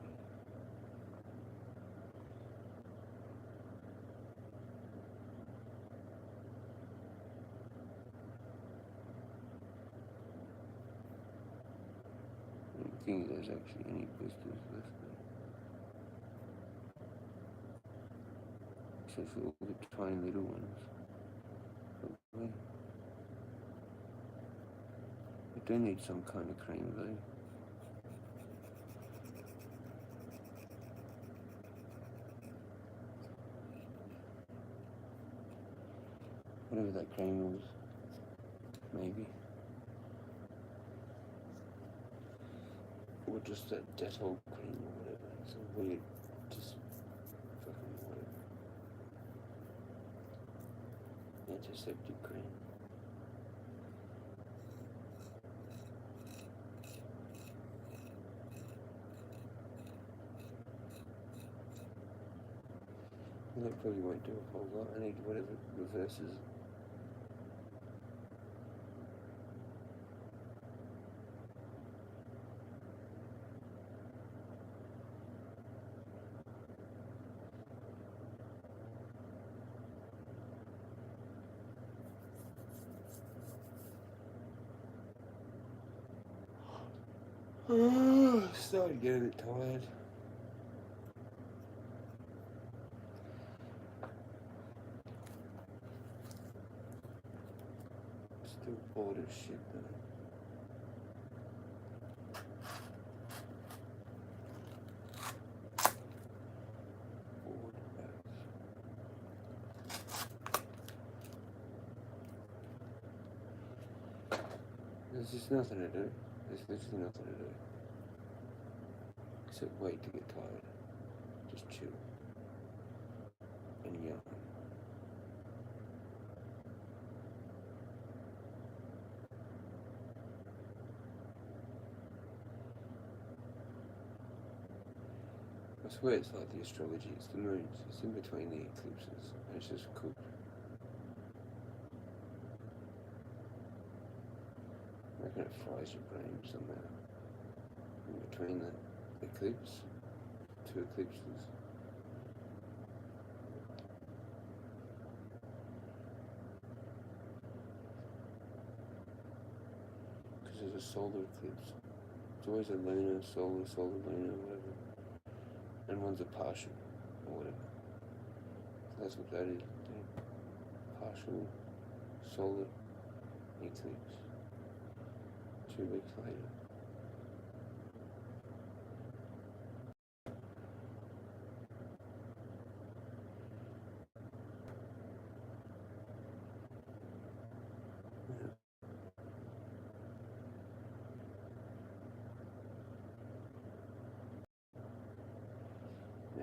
I don't think there's actually any blisters left there. Except for all the tiny little ones. Probably. I do need some kind of cream though. Whatever that cream was, maybe. Or just that Dettol cream or whatever. It's a weird, just fucking whatever. Antiseptic cream. And that probably won't do a whole lot. I need whatever reverses. Starting to get a bit tired. Still bored as shit though. Bored as. There's just nothing to do. There's literally nothing to do. Except wait to get tired. Just chill. And yawn. I swear it's like the astrology, it's the moons, it's in between the eclipses, and it's just cooked. I reckon it fries your brain somehow. In between the eclipse, 2 eclipses. Because there's a solar eclipse. It's always a lunar, solar, lunar, whatever. And one's a partial, or whatever. So that's what that is. Partial solar eclipse. 2 weeks later.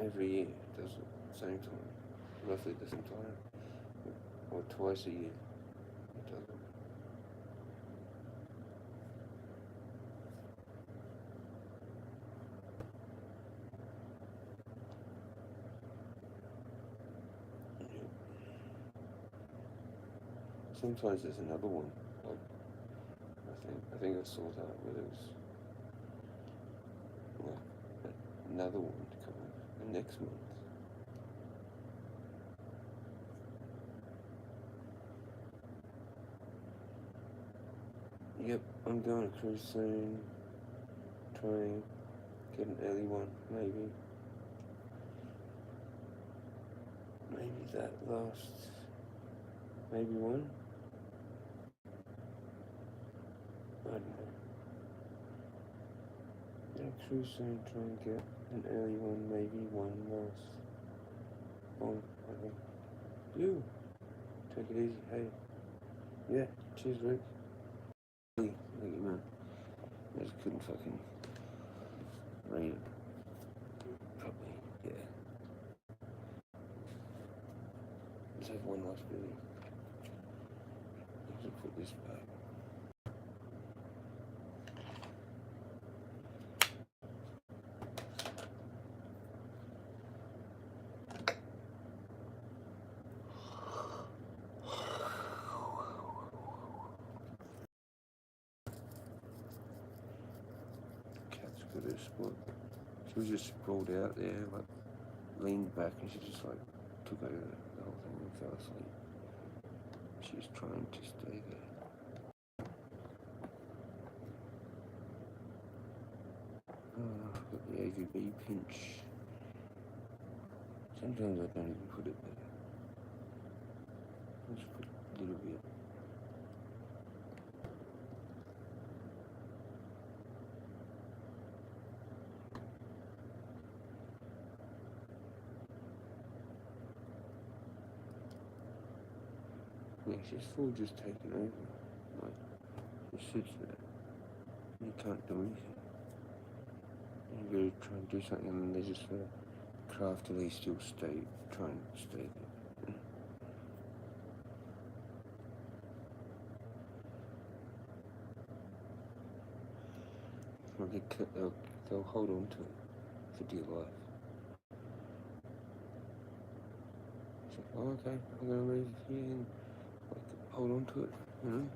Every year it does it at the same time, roughly at the same time, or twice a year it does it. Yeah. Sometimes there's another one, like I think I saw that where there was like another one to come up next month. Yep, I'm going to cruise soon. Try and get an early one, maybe. Maybe that lasts. Maybe one. I don't know. Yeah, cruise soon. Try and get an early one, maybe one last one. I think. You take it easy. Hey. Yeah. Cheers, Rick. Thank you, man. I just couldn't fucking read it properly. Yeah. Let's have one last video. Let's just put this back. at her spot. She was just sprawled out there, like leaned back, and she just like took over the whole thing and fell asleep. She was trying to stay there. Oh, I've got the AVB pinch. Sometimes I don't even put it there. I just put a little bit. Yeah, she's full just taking over. Like, she sits there. You can't do anything. You gotta try and do something, and they just craftily still try and stay there. Well, they'll hold on to it for dear life. It's like, oh, okay, I'm gonna move here and like, hold on to it, you know?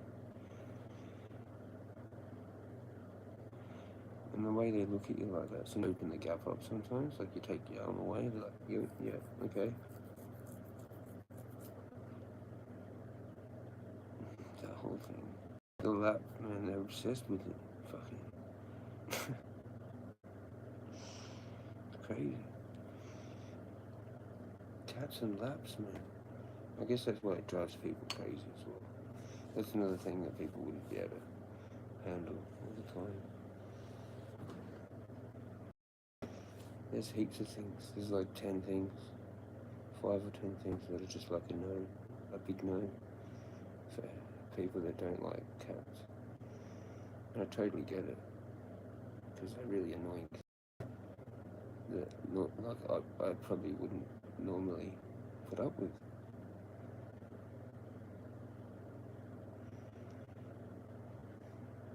And the way they look at you like that, so you open the gap up sometimes, like you take your arm away, they're like, yeah, okay. That whole thing. The lap, man, they're obsessed with it. Fucking. It's crazy. Cats and laps, man. I guess that's why it drives people crazy as well. That's another thing that people wouldn't be able to handle all the time. There's heaps of things. There's like 10 things, 5 or 10 things that are just like a big no for people that don't like cats. And I totally get it, because they're really annoying. That not like I probably wouldn't normally put up with.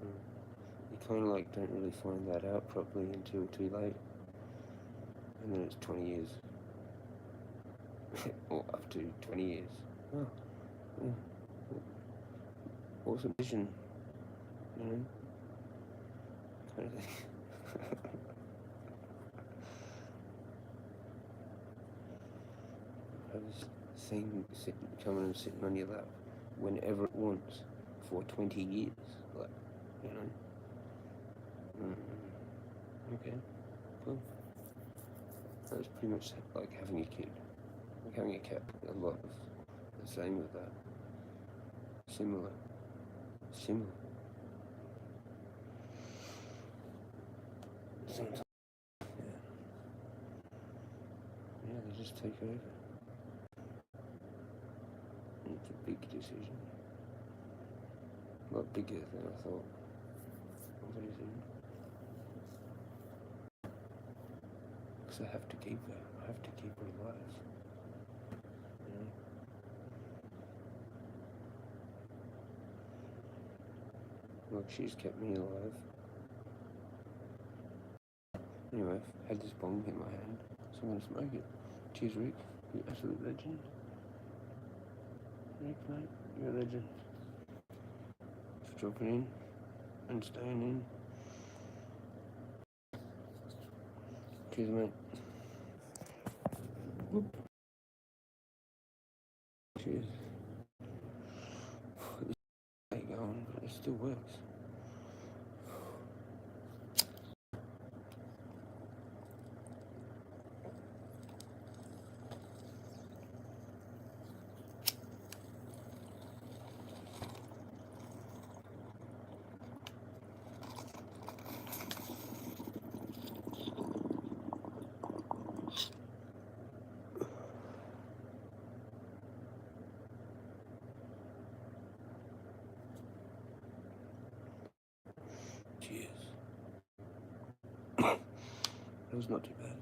You kind of like don't really find that out properly until too late. And then it's 20 years. Or up to 20 years. Oh, yeah. Awesome vision, you know? Kind of thing. I was seeing coming and sitting on your lap whenever it wants for 20 years. Like, you know? Okay, cool. That's pretty much like having a kid. Like having a cat, a lot of the same with that. Similar. Sometimes, yeah, they just take over. And it's a big decision. A lot bigger than I thought. What is it? Because I have to keep her. I have to keep her alive. You know? Look, she's kept me alive. Anyway, I've had this bong in my hand, so I'm going to smoke it. Cheers, Rick. You absolute legend. Rick, mate, you're a legend. For dropping in and staying in. Cheers, mate. Whoop. Cheers. This ain't going, but it still works. Cheers. That was not too bad.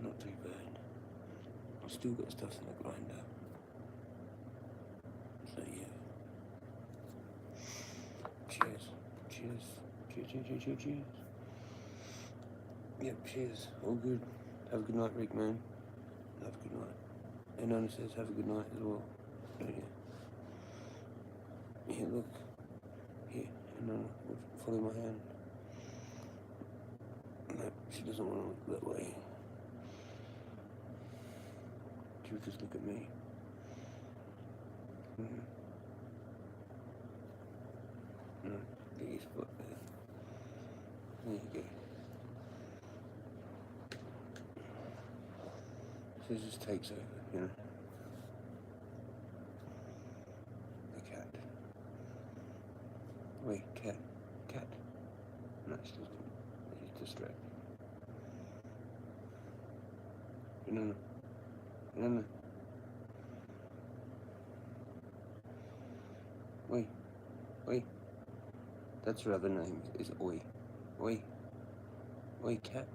Not too bad. I've still got stuff in the grinder. So yeah. Cheers. Cheers. Cheers. Yep, cheers. All good. Have a good night, Rick, man. Have a good night. And Nona says have a good night as well. Don't you? Yeah, look. Here. and then follow my hand. No, she doesn't want to look that way. She'll just look at me. No, get his foot there. There you go. So it just takes over, you know. The cat. Wait, cat. Cat. No, she doesn't. She's distracted. No. Wait. That's her other name, is Oi. Oi, cat.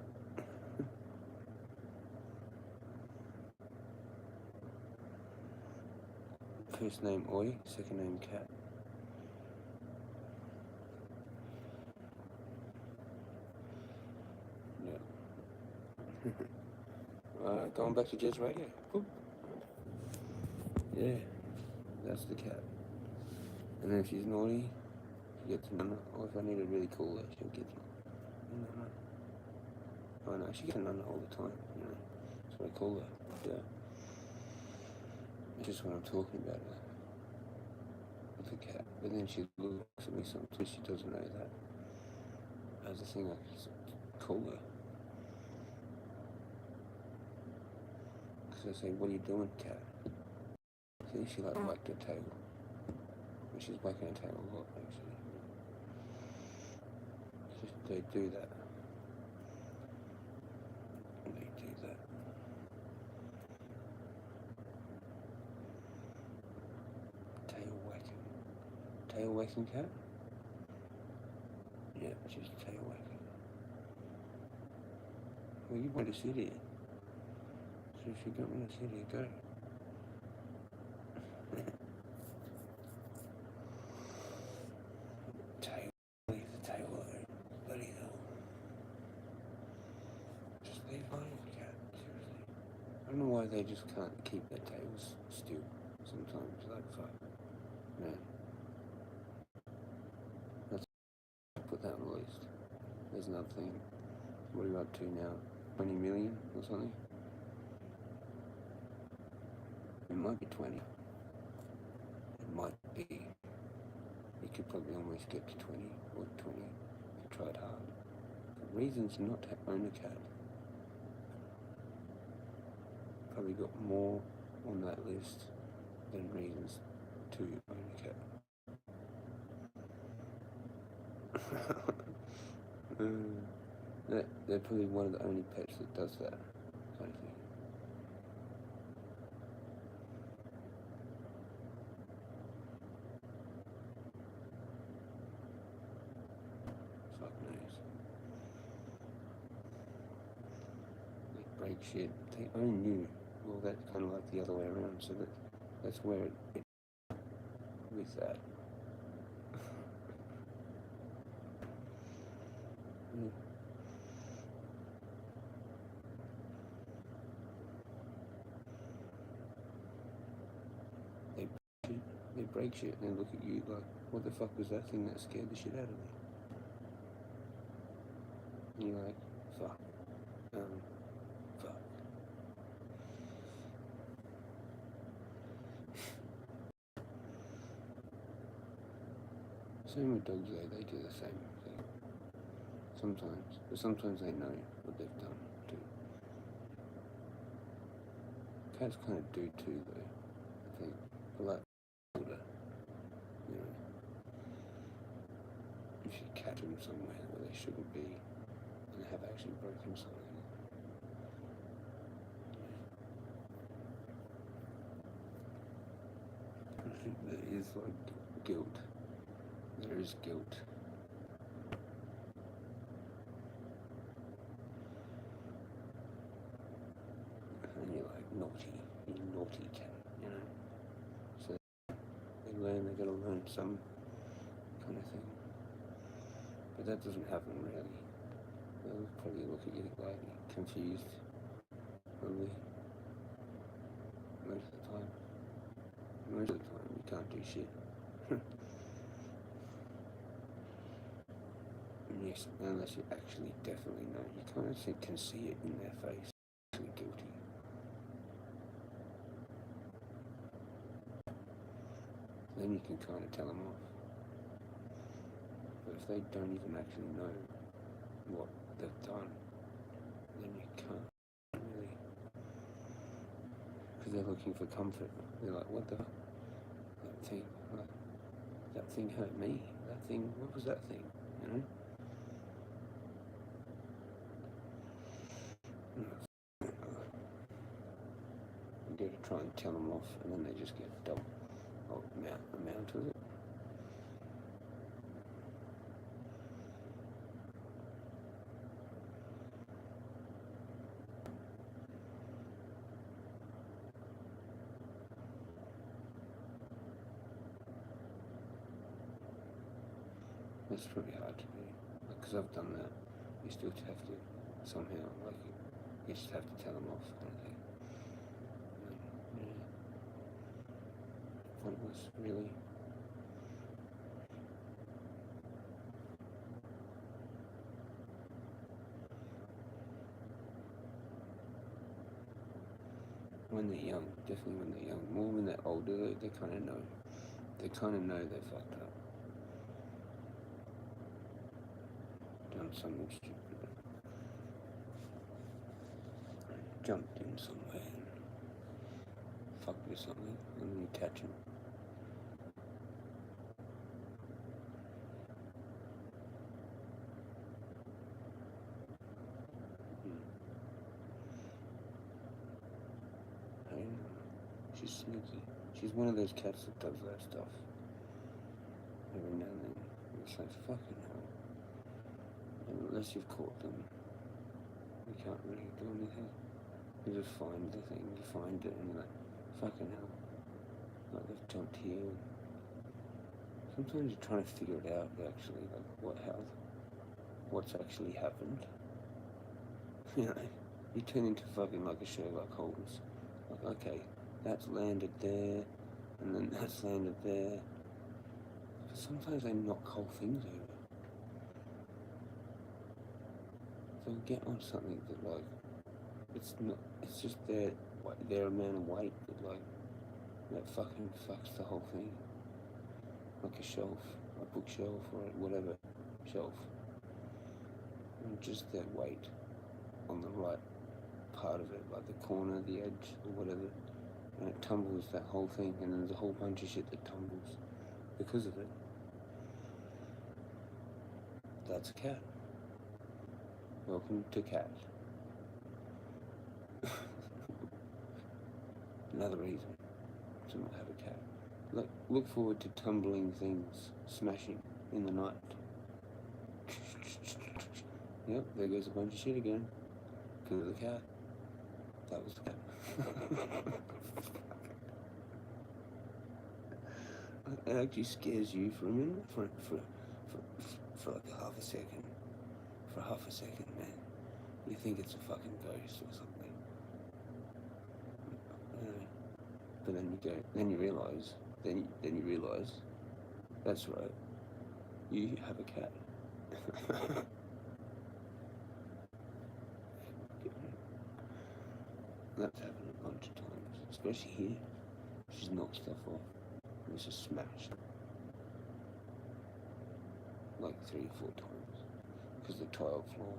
First name Oi, second name Cat. Yeah. Going back to Jazz Radio. Oop. Yeah, that's the cat. And then if she's naughty, she gets Nana. Or if I need to really call her, she'll get Nana. Oh no, she gets Nana all the time, you know. So I call her. Yeah. It's just when I'm talking about her. With the cat. But then she looks at me sometimes, she doesn't know that. As a thing, I just call her. Because I say, what are you doing, cat? See, she like whacked her tail. But she's whacking her tail a lot, actually. They do that. Tail whacking cat? Yeah, she's tail whacking. Well, you want to sit here. So if you don't want to sit here, go. Leave the tail alone. Bloody hell. Just leave my cat, seriously. I don't know why they just can't keep their tails still sometimes. Like, fuck. Man. Put that on the list. There's another thing. What are you up to now? 20 million or something? It might be 20. It might be. You could probably almost get to 20 or 20 if you tried hard. But reasons not to own a cat. Probably got more on that list than reasons to own a cat. They're probably one of the only pets that does that kind of thing. Fuck knows. They break shit. They own you. Well, that's kind of like the other way around. So that's where it with that. They break shit and they look at you like, what the fuck was that thing that scared the shit out of me? And you're like, fuck. Fuck. Same with dogs though, they do the same thing. Sometimes. But sometimes they know what they've done too. Cats kind of do too though, I think. But like older, you know. If you catch them somewhere where they shouldn't be and have actually broken something. I think there is like guilt. There is guilt. And you're like, naughty cat, you know. So they gotta learn some kind of thing. But that doesn't happen really. They'll probably look at you like confused, probably. Most of the time. Most of the time you can't do shit. unless you actually definitely know. You kind of can see it in their face. Actually guilty. Then you can kind of tell them off. But if they don't even actually know what they've done, then you can't really. Because they're looking for comfort. They're like, what the? That thing, like, that thing hurt me. That thing, what was that thing? You know? You go to try and tell them off, and then they just get double amount of it. It's pretty hard to do, because I've done that. You still have to somehow, like, you just have to tell them off, kind of thing. Yeah. Pointless, really. When they're young, definitely when they're young. More when they're older, they kind of know. They kind of know they're fucked up. Done something stupid. Jumped in somewhere and fucked with something, and then you catch them. She's sneaky. She's one of those cats that does that stuff. Every now and then. It's like, fucking hell. And unless you've caught them, you can't really do anything. You just find the thing, you find it, and you're like, fucking hell. Like, they've jumped here. Sometimes you're trying to figure it out, actually, like, what's actually happened. You know, you turn into fucking like a Sherlock Holmes. Like, okay, that's landed there, and then that's landed there. But sometimes they knock whole things over. They'll get on something that, like, it's just their amount of weight that, like, that fucking fucks the whole thing. Like a shelf, a bookshelf, or whatever shelf. And just their weight on the right part of it, like the corner, the edge, or whatever. And it tumbles that whole thing, and then there's a whole bunch of shit that tumbles because of it. That's a cat. Welcome to cat. Another reason to not have a cat. Look forward to tumbling things, smashing in the night. Yep, there goes a bunch of shit again. Because of the cat. That was the cat. It actually scares you for a minute, for like half a second. For half a second, man. You think it's a fucking ghost or something. But then you realise, that's right, you have a cat. That's happened a bunch of times, especially here. She's knocked stuff off, and it's just smashed. Like 3 or 4 times. Because the tile floor.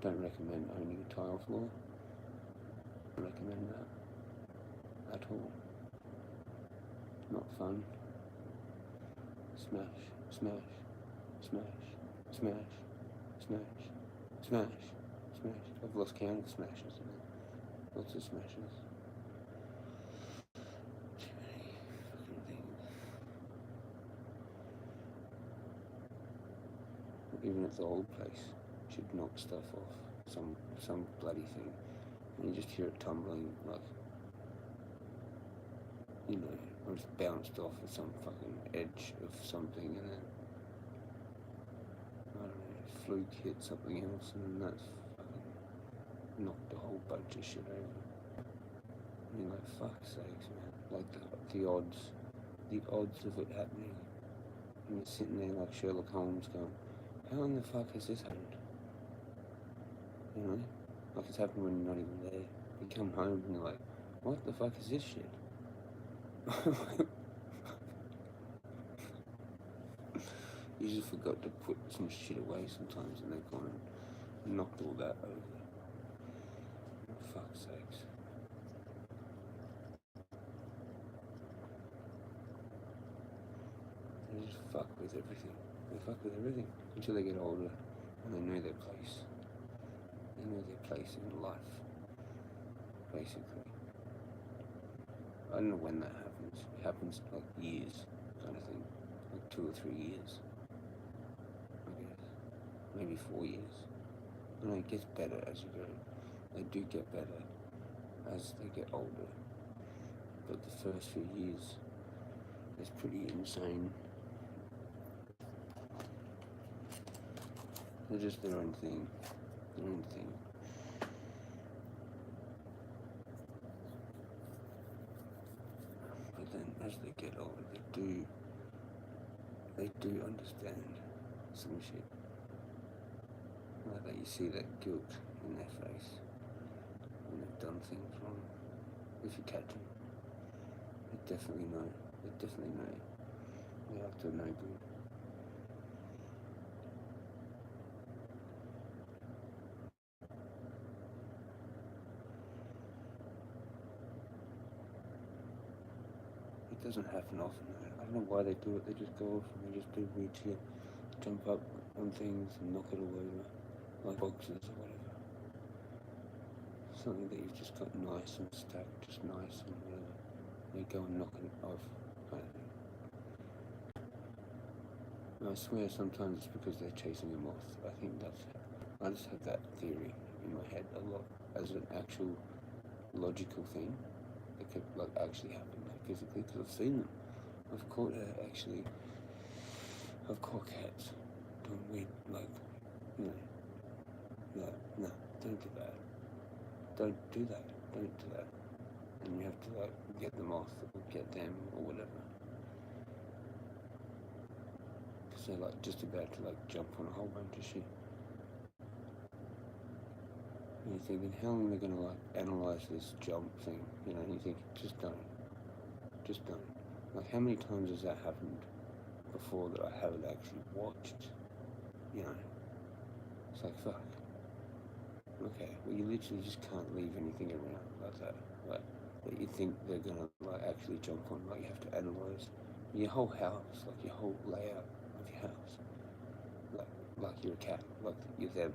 Don't recommend owning a tile floor. Don't recommend that at all. Not fun. Smash, smash, smash, smash, smash, smash, smash. I've lost count of smashes. Lots of smashes. Too many fucking things. Even at the old place, she'd knock stuff off. Some bloody thing. And you just hear it tumbling, like, you know, or it's bounced off of some fucking edge of something, and then, I don't know, fluke hit something else, and then that's fucking knocked a whole bunch of shit over. I mean, like, fuck's sakes, man. Like, the odds of it happening. And you're sitting there like Sherlock Holmes going, How in the fuck has this happened? You know? Like it's happened when you're not even there. You come home and you're like, what the fuck is this shit? You just forgot to put some shit away sometimes and they've gone and knocked all that over. For fuck's sakes. They just fuck with everything. They fuck with everything until they get older and they know their place. They know their place in life, basically. I don't know when that happens. It happens like years, kind of thing. Like 2 or 3 years. I guess. Maybe 4 years. And it gets better as you go. They do get better as they get older. But the first few years is pretty insane. They're just their own thing. Their own thing. But then as they get older, they do understand some shit. Like that you see that guilt in their face when they've done things wrong. If you catch them, they definitely know. They definitely know. They're up to no good. It doesn't happen often though. I don't know why they do it. They just go off and they just do weird shit. Jump up on things and knock it all over. Like boxes or whatever. Something that you've just got nice and stacked, just nice and whatever. They go and knock it off, kind of thing. And I swear sometimes it's because they're chasing them off. I just have that theory in my head a lot as an actual logical thing that could like actually happen like physically, because I've seen them. I've caught cats doing weird, like, you know, no, don't do that. Don't do that. Don't do that. And you have to like get them off or get them or whatever. Because they're like just about to like jump on a whole bunch of shit. And you're thinking, how long are they going to like analyze this jump thing? You know, and you think, just don't. Just don't. Like how many times has that happened before that I haven't actually watched? You know? It's like, fuck. Okay, well you literally just can't leave anything around like that. Like, that you think they're gonna like actually jump on. Like you have to analyze your whole house, like your whole layout of your house. Like you're a cat, like you're them.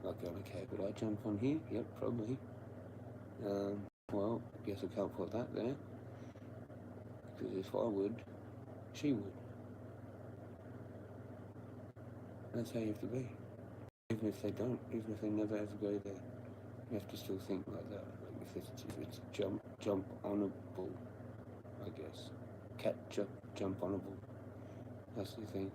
Like going, okay, would I jump on here? Yep, probably. Well, I guess I can't put that there. Because if I would, she would. That's how you have to be. Even if they don't, even if they never ever go there, you have to still think like that. Like if it's jump onable, I guess. Cat jump onable. That's the thing.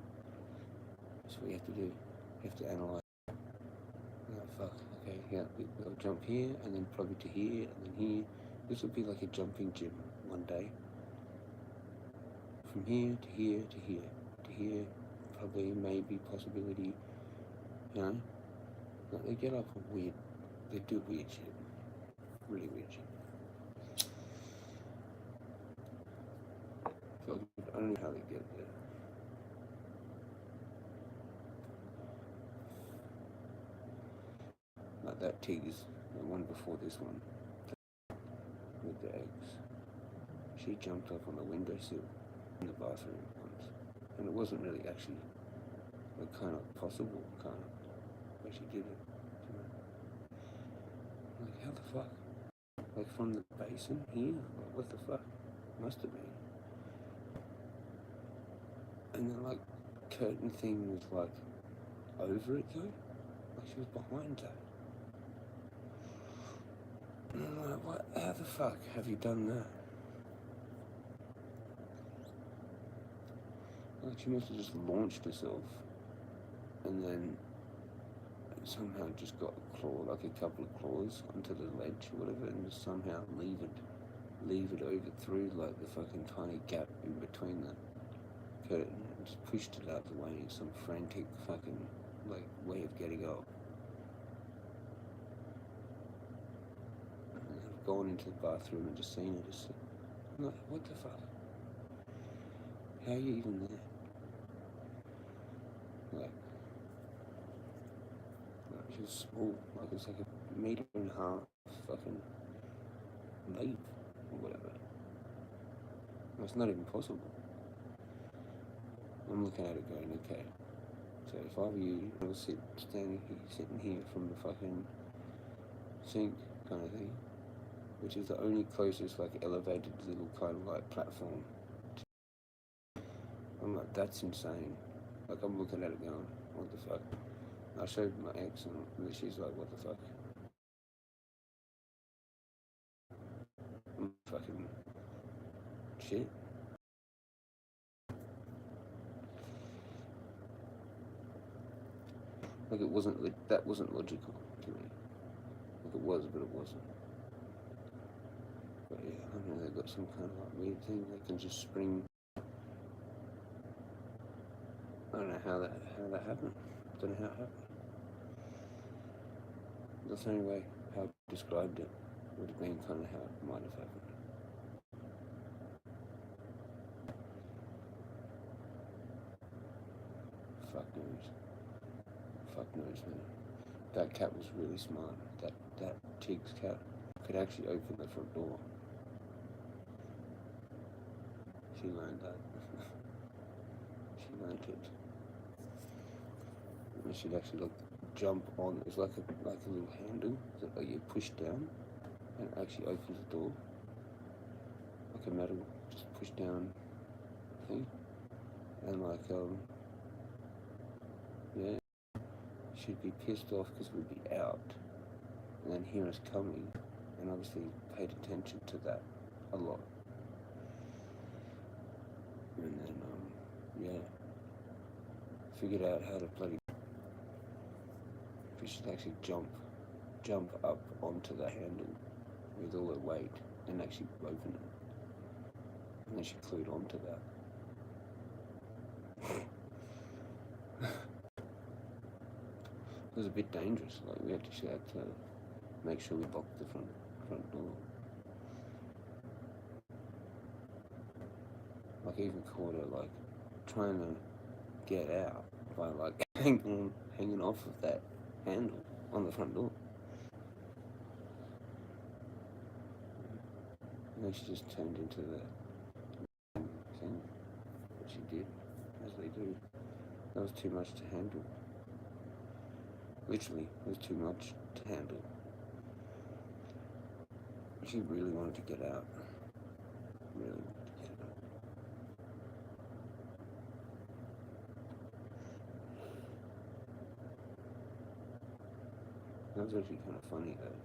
That's what you have to do. You have to analyze. Oh fuck, okay, yeah, we'll jump here, and then probably to here, and then here. This will be like a jumping gym one day. From here to here to here to here, probably, maybe, possibility, you know? Like they get up on weird, they do weird shit. Really weird shit. So I don't know how they get there. Like that Tiggs, the one before this one, with the eggs. She jumped up on the windowsill in the bathroom once. And it wasn't really actually like kind of possible, kind of, but she did it. You know? Like how the fuck? Like from the basin here? Like, what the fuck? Must have been. And then like curtain thing was like over it though? Like she was behind that. And I'm like, what? How the fuck have you done that? Like she must have just launched herself and then somehow just got a claw, like a couple of claws onto the ledge or whatever, and just somehow leave it over through like the fucking tiny gap in between them. curtain and just pushed it out the way in some frantic fucking, like, way of getting out. And I've gone into the bathroom and just seen her just, I'm like, what the fuck? How are you even there? Like she was small, like it's like a meter and a half fucking leap or whatever. It's not even possible. I'm looking at it going, okay, so if I were you, I would sitting here from the fucking sink kind of thing, which is the only closest like elevated little kind of like platform. I'm like, that's insane. Like I'm looking at it going, what the fuck? I showed my ex and she's like, what the fuck? I'm fucking shit. Like it wasn't, that wasn't logical to me. Like it was, but it wasn't. But yeah, I don't know, they've got some kind of like weird thing they can just spring. I don't know how that happened. I don't know how it happened. That's the only way how I described it would have been kind of how it might have happened. Fuck knows, man. That cat was really smart. That Tig's cat could actually open the front door. She learned that. She learned it. And she'd actually like jump on. It's like a little handle that like, you push down, and it actually opens the door. Like a metal, just push down thing, and like yeah, she'd be pissed off because we'd be out, and then hear us coming, and obviously paid attention to that a lot. And then yeah, figured out how to bloody. We should actually jump up onto the handle with all her weight and actually open it. And then she clued onto that. It was a bit dangerous. Like we actually had to make sure we locked the front door. Like even caught her like trying to get out by like hanging off of that handle on the front door. And then she just turned into the thing that she did, as they do. That was too much to handle. Literally, it was too much to handle. She really wanted to get out. Really wanted to get out. That was actually kind of funny though.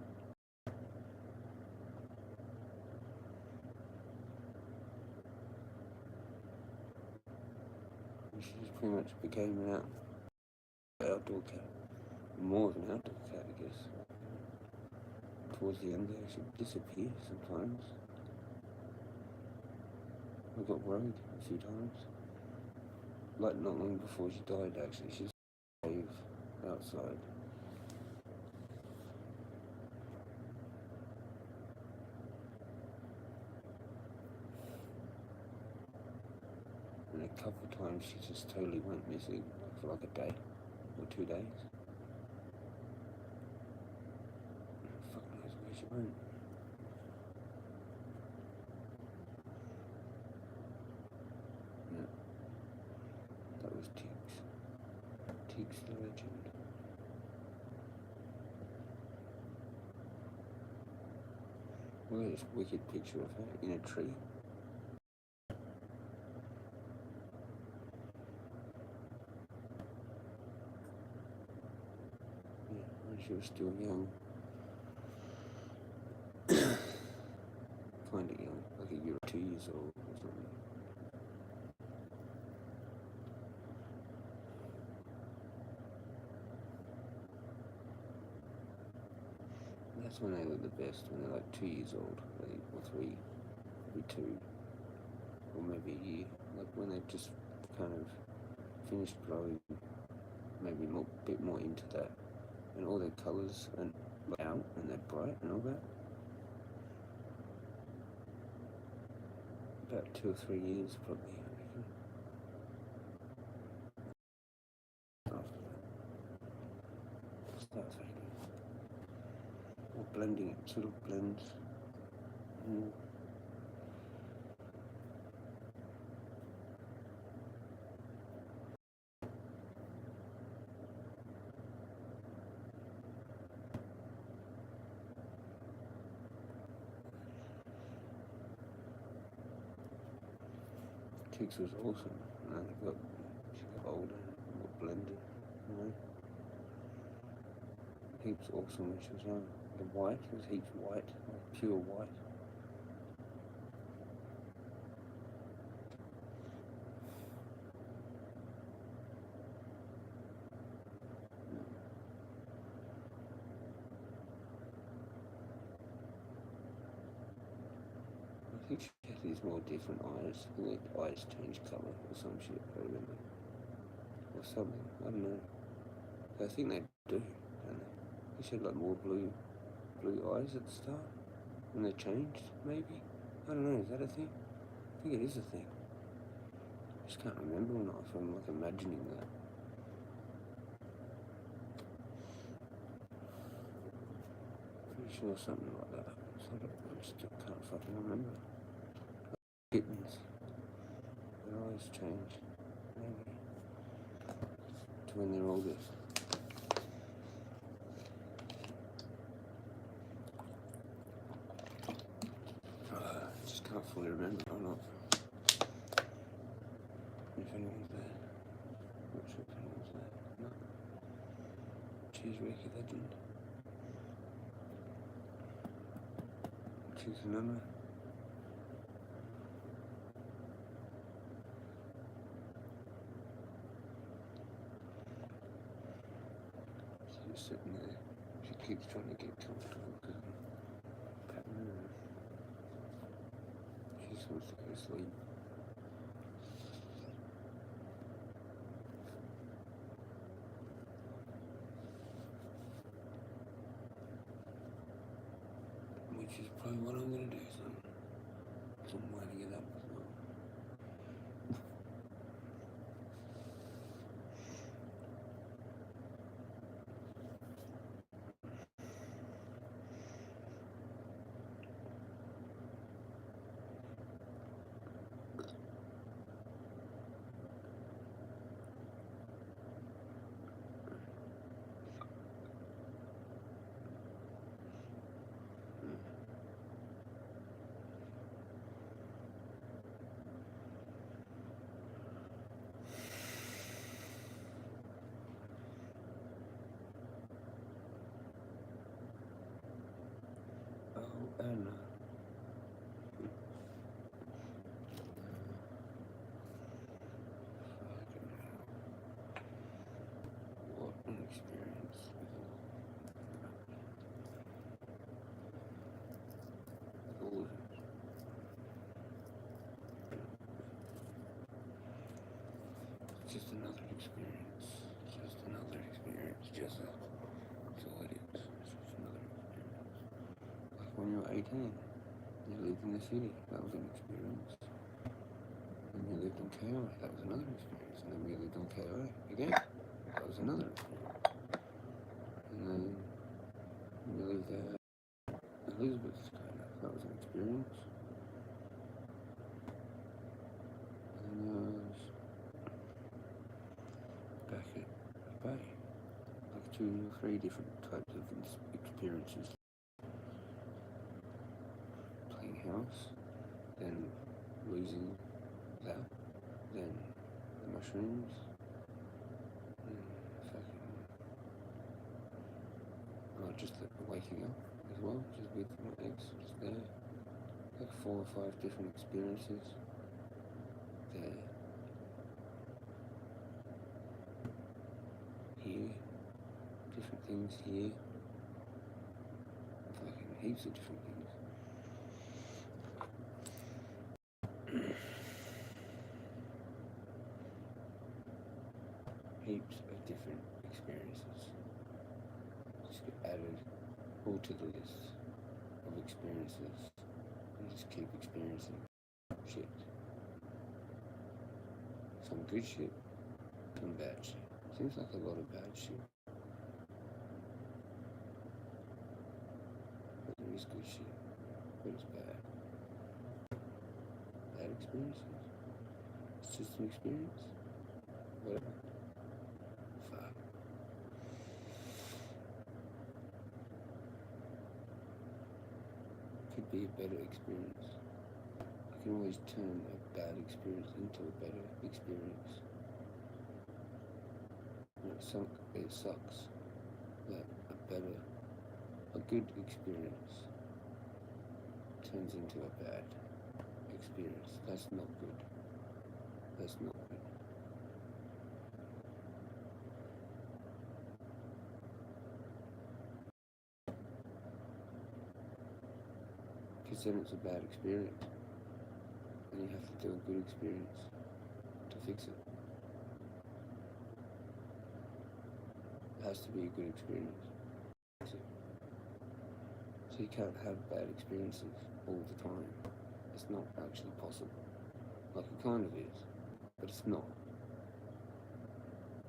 She just pretty much became an outdoor cat. More of an outdoor cat, I guess. Towards the end there, she'd disappear sometimes. I got worried a few times. Like not long before she died actually, she just cave outside. And a couple of times she just totally went missing for like a day or 2 days. Fuck knows where she went. Yeah. That was Tiggs. Tiggs the legend. Look at this wicked picture of her in a tree. She was still young. Kind of young, like a year or 2 years old or something. That's when they look the best, when they're like 2 years old, or 3, maybe 2, or maybe a year. Like when they've just kind of finished growing, maybe a bit more into that, and all their colours and out and they're bright and all that. About 2 or 3 years probably, I reckon. After that, starts fading. Or blending, it sort of blends. Chicks was awesome. And she got older, more blended, you know. Heaps awesome when she was young. The white was heaps white, like pure white. I think she had these more different eyes. I think her eyes changed colour or some shit, I remember. Or something, I don't know. I think they do, don't they? She had like more blue eyes at the start. And they changed, maybe? I don't know, is that a thing? I think it is a thing. I just can't remember or not if I'm like imagining that. Pretty sure something like that. I just can't fucking remember. Kittens. Their eyes change, maybe. To when they're older. Can't fully remember or not. If anyone's there. Not sure if anyone's there. No. Cheers, Ricky Legend. Cheers, Nana. She's sitting there. She keeps trying to get comfortable because I'm patting her. She's supposed to go to sleep. Which is probably what I'm going to do, some way to get up as well. And what an experience. All of it. It's just another experience. Just another experience, Jezza. That's all it is. It's just another experience. Like when you were 18, you lived in the city. That was an experience. And you lived in KI. That was another experience. And then we lived in KI again. That was another experience. And then we lived there. Elizabeth's kind of. That was an experience. And then I was back at Bay. Like 2 or 3 different types of experiences. Playing house, then losing that, then the mushrooms, and fucking, just waking up as well, just with my ex, just there. Like 4 or 5 different experiences there. Here, different things here. Fucking heaps of different things. heaps of different experiences. Just get added all to the list of experiences and just keep experiencing shit. Some good shit, some bad shit. Seems like a lot of bad shit. But there is good shit, but it's bad. Bad experiences. It's just an experience. Whatever. Fuck. Could be a better experience. I can always turn a bad experience into a better experience. It sucks that a good experience turns into a bad experience. That's not good. That's not good. Because then it's a bad experience. And you have to do a good experience to fix it. It has to be a good experience. So you can't have bad experiences all the time. It's not actually possible. Like it kind of is, but it's not.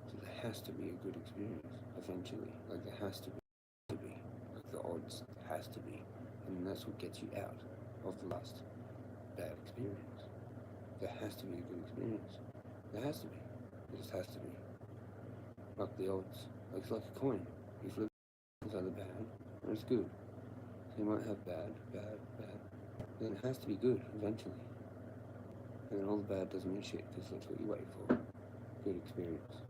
So there has to be a good experience eventually. Like there has to be. Like the odds has to be. And that's what gets you out of the last bad experience. There has to be a good experience. There has to be. It just has to be. Like the odds. Like it's like a coin. You flip it's either bad or it's good. So you might have bad. Then it has to be good eventually. And then all the bad doesn't mean shit because that's what you wait for. Good experience.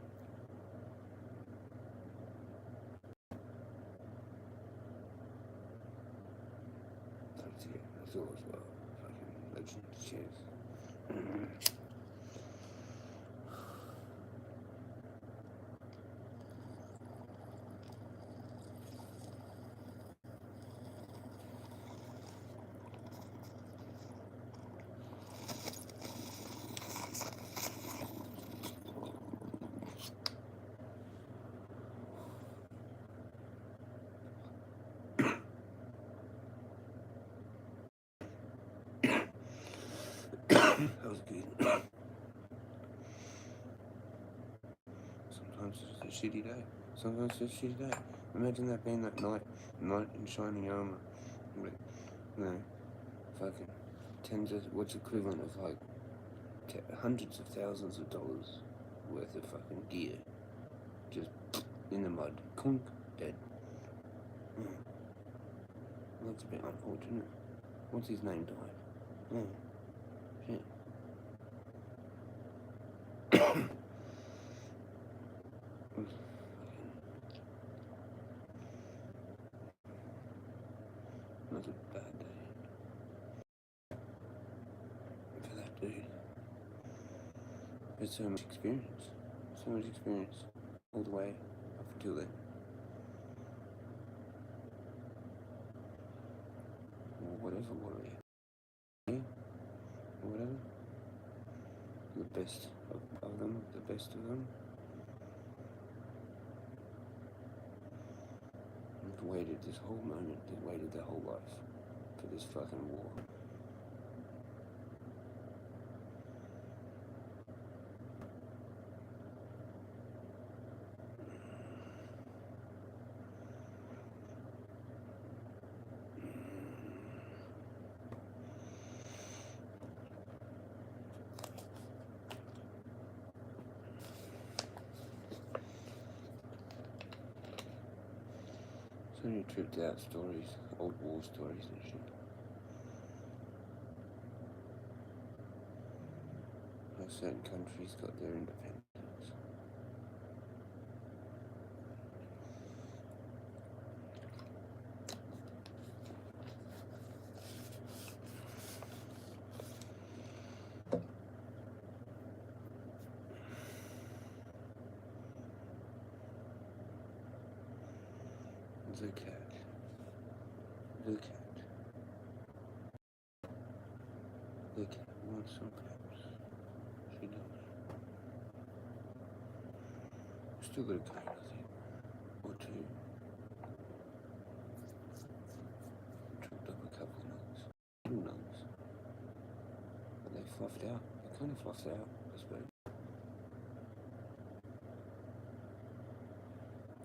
That's it. That's all as well. Fucking legend. Cheers. That was good. Sometimes it's a shitty day. Sometimes it's a shitty day. Imagine that being that knight in shining armor. With, fucking what's equivalent of like hundreds of thousands of dollars worth of fucking gear. Just in the mud. Conk, dead. That's a bit unfortunate. What's his name died? Shit. That's a bad day for that dude. There's so much experience. All the way up until then. Or whatever warrior. Yeah. Or whatever. The best of them. They've waited this whole moment, they've waited their whole life for this fucking war. So many tripped out stories, old war stories and shit. How certain countries got their independence. The cat. The cat wants some pets. She does. still got a cane, I think, or two. Chopped up a couple of nugs, little nugs, but they fluffed out. They kind of fluffed out, I suppose.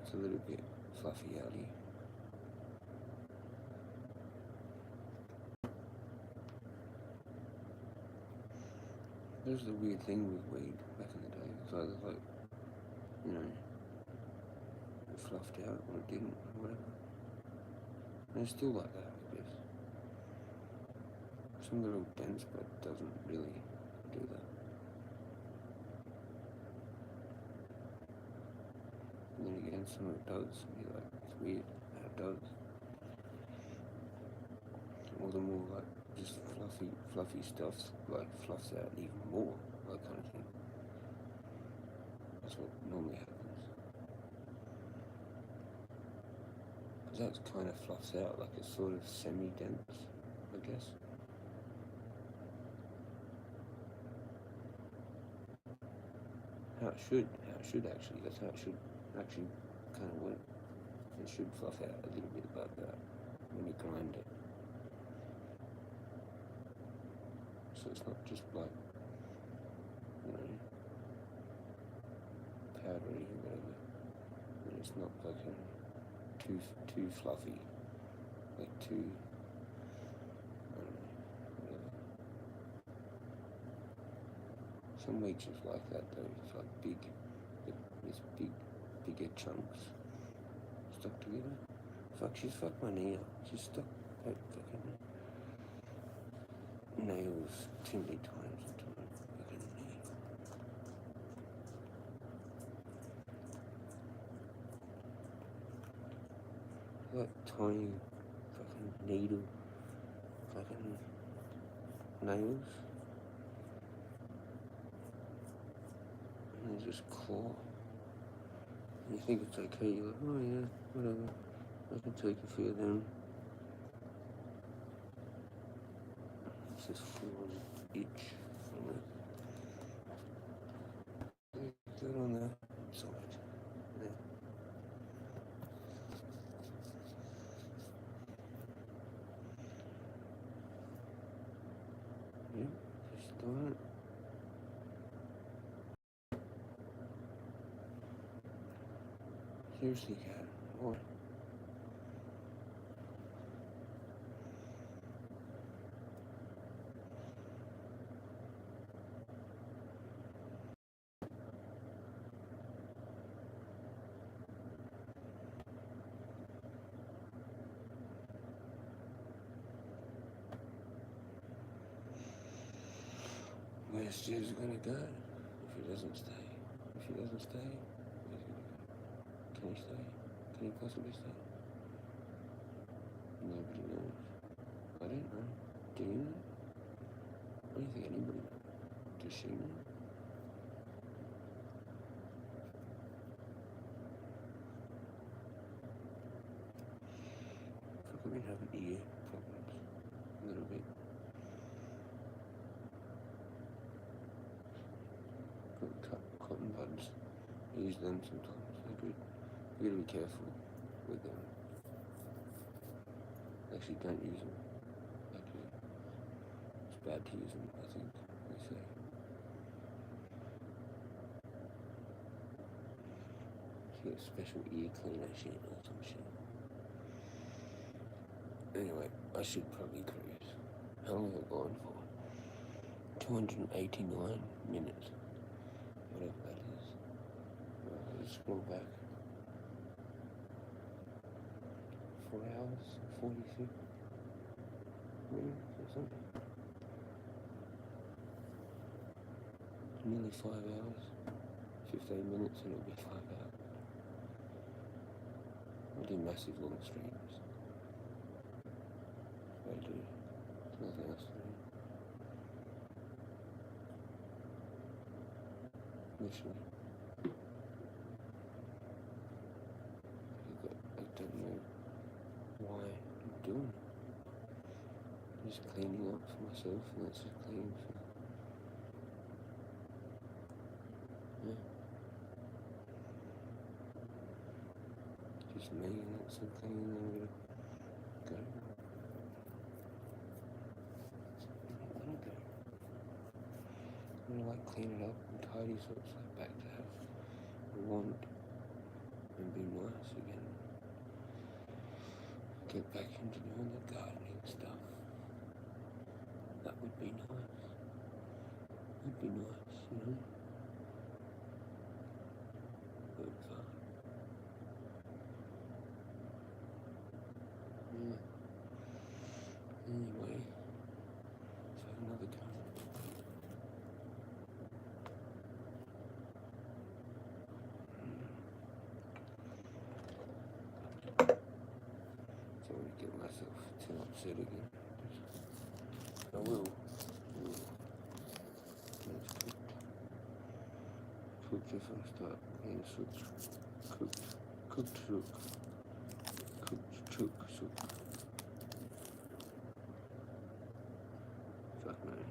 It's a little bit fluffy outy. There's the weird thing with weed back in the day. It's either like, you know, it fluffed out or it didn't or whatever. And it's still like that, I guess. Some of it all dense, but it doesn't really do that. And then again, some of it does. And you're like, it's weird how it does. Or the more like just fluffy stuff like fluffs out even more, that kind of thing. That's what normally happens. Because that kind of fluffs out like it's sort of semi-dense, I guess. How it should actually, that's how it should actually kind of work. It should fluff out a little bit above that when you grind it. So it's not just like, you know, powdery or whatever. And it's not like too fluffy, like too, I don't know, whatever. Some weeds is like that though. It's like bigger chunks stuck together. Fuck, she's fucked my knee up. She's stuck that fucking nails too many times into my fucking knee. That tiny fucking needle fucking nails. And they just claw. And you think it's okay, you're like, oh yeah, whatever. I can take a few of them. It's just full of itch from it. Do it on the side. There. Yeah, just doing it. Seriously, cat. What? Where's Jezza gonna go if he doesn't stay? If he doesn't stay, where's he gonna go? Can he stay? Can he possibly stay? Nobody knows. I don't know. Do you know? I don't think anybody knows. Does she know? I've been having ear problems a little bit. Got cotton buds. I use them sometimes. They're good. You gotta be careful with them. Actually, don't use them. Actually, it's bad to use them, I think they say. You get a special ear cleaner shit or some shit. Anyway, I should probably cruise. How long have I gone for? 289 minutes. Whatever that is. Let's scroll back. 4 hours, 46 minutes or something. Nearly 5 hours. 15 minutes and it'll be 5 hours. I do massive long streams. I do. There's nothing else to do. Literally. I don't know why I'm doing it. Just cleaning up for myself and that's just cleaning for... Yeah. That's me, and that's the thing, and I'm gonna go. I'm gonna go. I'm gonna like clean it up and tidy so it's like back to how I want and be nice again. Get back into doing the gardening stuff. That would be nice. Would be nice, you know? But, yeah. Anyway, so another time. So I want to get myself too upset again. I will. It's cooked if I start getting soup. Cooked soup. Cooked chook soup. Fuck man.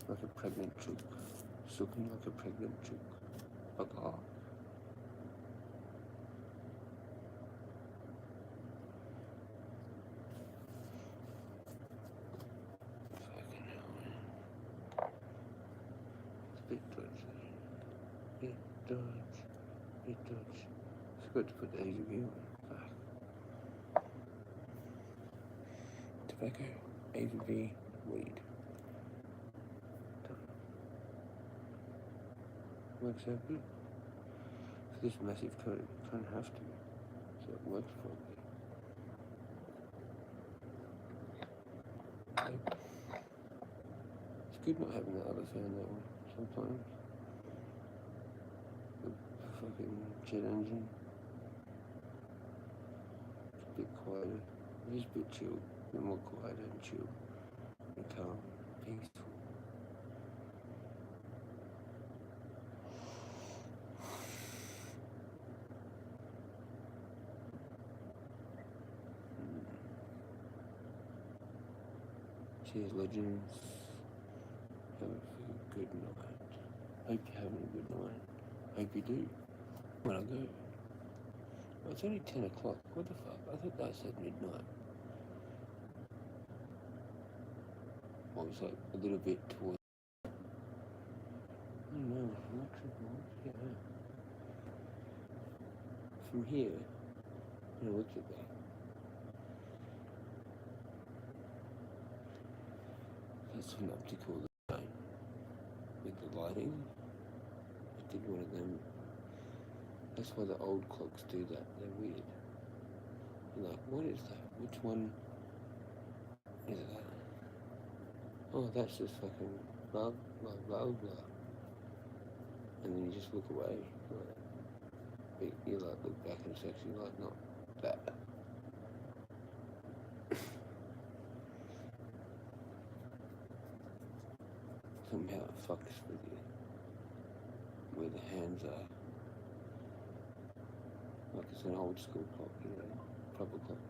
Like a pregnant chook. Soaking like a pregnant chook. Baka. Fucking hell, man. It's a bit dodgy. Bit dodgy. It's good to put the AGV on. Fuck. Tobacco, AGV, weed. Done. Works out good. For this massive code, you kind of have to. So it works properly. It's good not having the other fan though, sometimes. The fucking jet engine. It's a bit quieter. It is a bit chill. A bit more quieter and chill. And calm. Peaceful. Cheers, legends. Have a good night. Hope you're having a good night. Hope you do. When I go. Well, it's only 10 o'clock. What the fuck? I thought that said midnight. Well, it was like a little bit towards. I don't know. I'm not sure. Yeah. From here, when I looked at that, that's an optical design with the lighting. I did one of them. That's why the old clocks do that. They're weird. You're like, what is that? Which one is that? Oh, that's just fucking blah, blah, blah, blah. And then you just look away. Like, you like look back in a section, you're like, not that. Somehow it fucks with you. Where the hands are. Like it's an old school clock, you know, proper clock.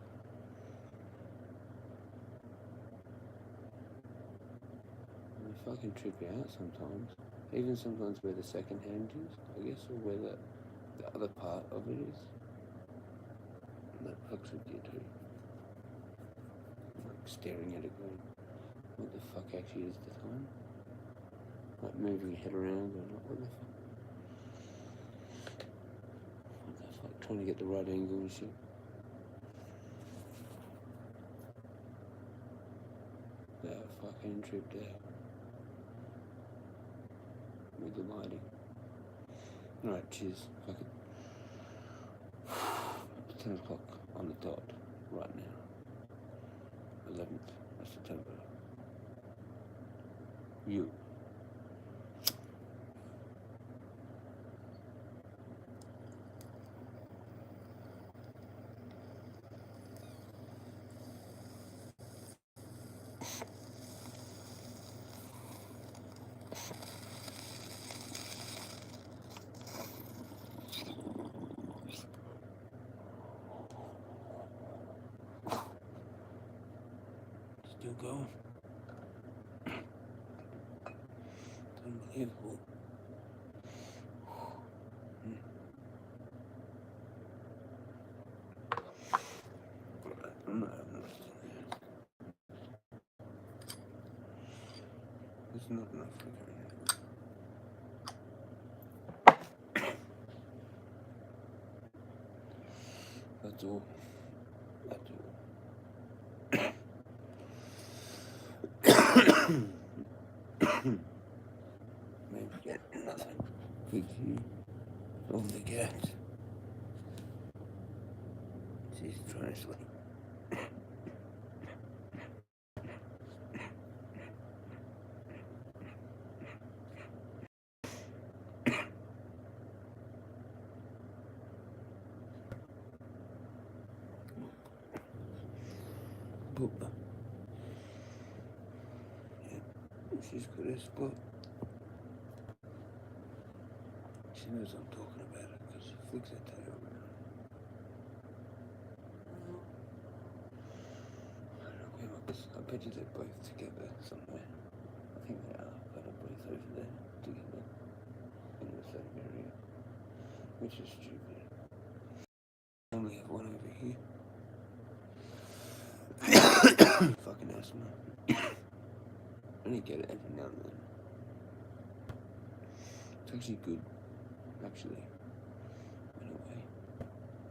And they fucking trip you out sometimes. Even sometimes where the second hand is, I guess, or where the other part of it is. And that fucks with you too. Like staring at it going, what the fuck actually is the time? Like moving your head around and like, what the fuck? Trying to get the right angle and shit. Yeah, fucking tripped out with the lighting. Alright, cheers. Fuck it. It's 10 o'clock on the dot right now. 11th of September. You. Still going. It's unbelievable. There's not enough flickering. That's all. That's all. Maybe get another quick view of the cat. She's trying to sleep. Poopa. Yeah, she's got her spot. She knows I'm talking about it because she flicks her tail around. I bet you they're both together somewhere. I think they are, but they're both over there together in the same area, which is stupid. I only have one over here. Fucking asthma. I only get it every now and then. It's actually good, actually. Anyway,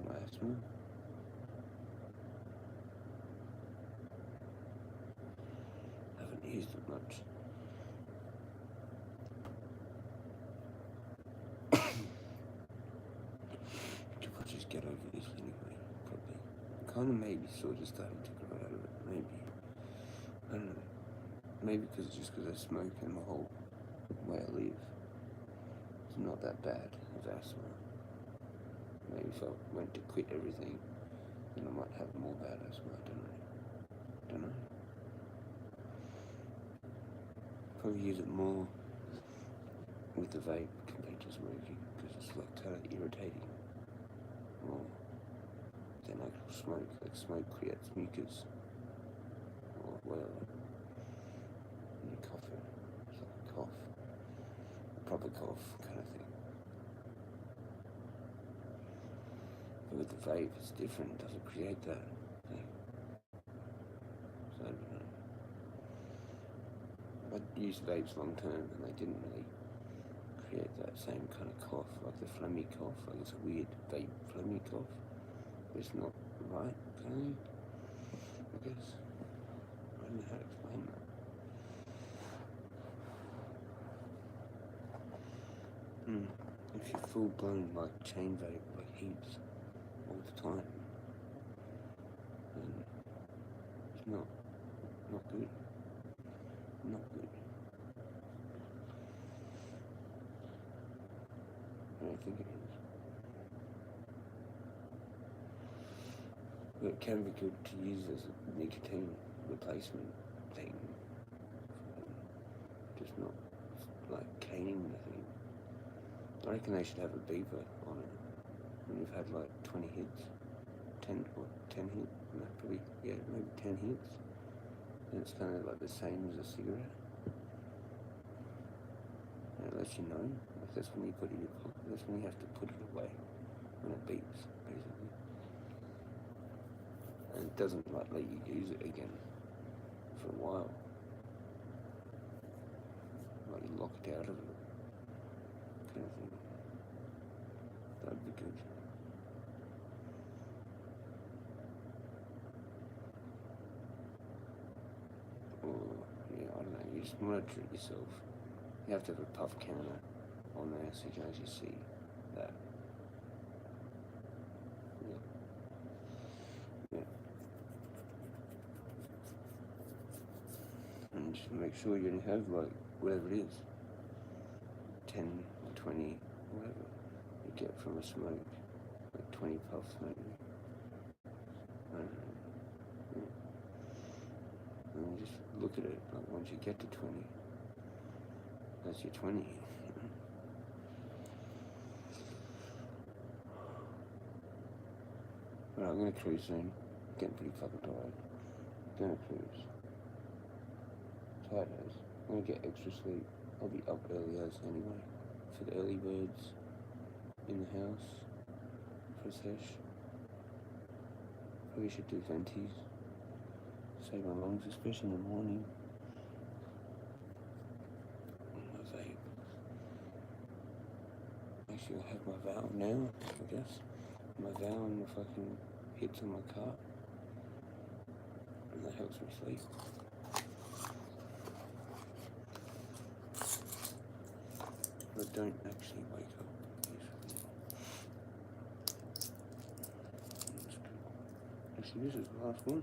my asthma. I haven't used it much. I'll just get over this anyway, probably. Kind of maybe sort of starting to grow out of it, maybe. I don't know. Maybe just because I smoke and the whole way I live. It's not that bad with asthma. Maybe if I went to quit everything, then I might have more bad asthma. I don't know. Probably use it more with the vape compared to smoking because it's like kind of irritating more than actual smoke. Like smoke creates mucus or whatever. And you cough it. It's like a cough. A proper cough kind of thing. But with the vape it's different. It doesn't create that thing. So I don't know. I used vapes long term and they didn't really create that same kind of cough, like the phlegmy cough, like it's a weird vape phlegmy cough. It's not right, kind of, I guess. I don't know how to explain that. If you're full blown like chain vape, like heaps, all the time, then it's not good. Not good. I don't think it is. But it can be good to use as a nicotine replacement thing. Just not like caning the thing. I reckon they should have a beeper on it. When you've had like 20 hits, 10 hits, no, probably, yeah, maybe 10 hits. And it's kind of like the same as a cigarette. And it lets you know. Like that's when you put it in your pocket. That's when you have to put it away. When it beeps, basically. And it doesn't like let you use it again for a while. Like you lock it out of it. Kind of thing. That'd be good. Yeah, I don't know, you just monitor it yourself. You have to have a puff counter on there so you can actually see that. Yeah. And just make sure you only have like whatever it is, 10 or 20, whatever you get from a smoke, like 20 puffs maybe. I don't know. Yeah. And then just look at it, like once you get to 20, that's your 20. Alright, I'm gonna cruise soon. Getting pretty fucking tired. Gonna cruise. Tired as. I'm gonna get extra sleep. I'll be up early as anyway. For the early birds in the house. For a sesh. Probably should do venties. Save my lungs, especially in the morning. Actually, I have my valve now, I guess. My valve and the fucking hits on my car. And that helps me sleep. I don't actually wake up usually. Actually, this is the last one.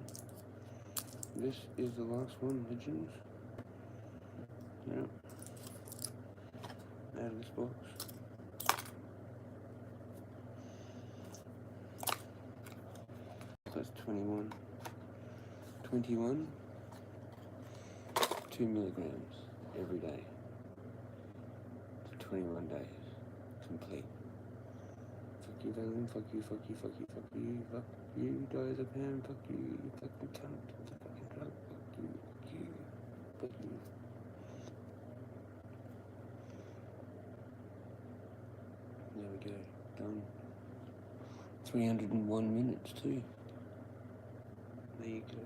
This is the last one, legends. Yeah. Out of this box. That's 21. 21. 2 milligrams every day. For 21 days. Complete. Fuck you, darling. Fuck you, fuck you, fuck you, fuck you. Fuck you, diazepam. Fuck you, you fucking cunt. It's a fucking drug. Fuck you, fuck you, fuck you. There we go. Done. 301 minutes too. There you go.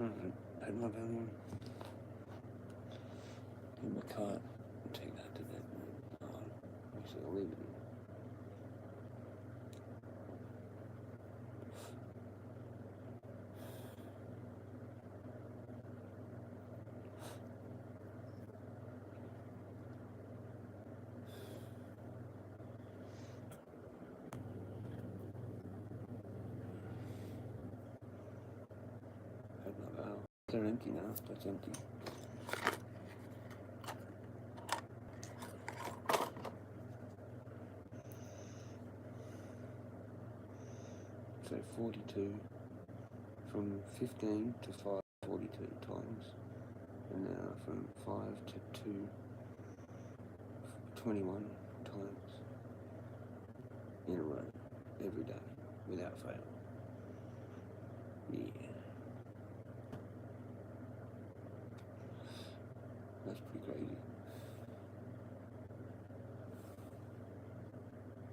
Alright, had my volume. In my cart. Take that to bed. Actually, I'll leave it. Had my valve. They're empty now. That's empty. So 42 from 15 to 5, 42 times, and now from 5 to 2, 21 times in a row, every day, without fail. Yeah. That's pretty crazy.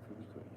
Pretty crazy.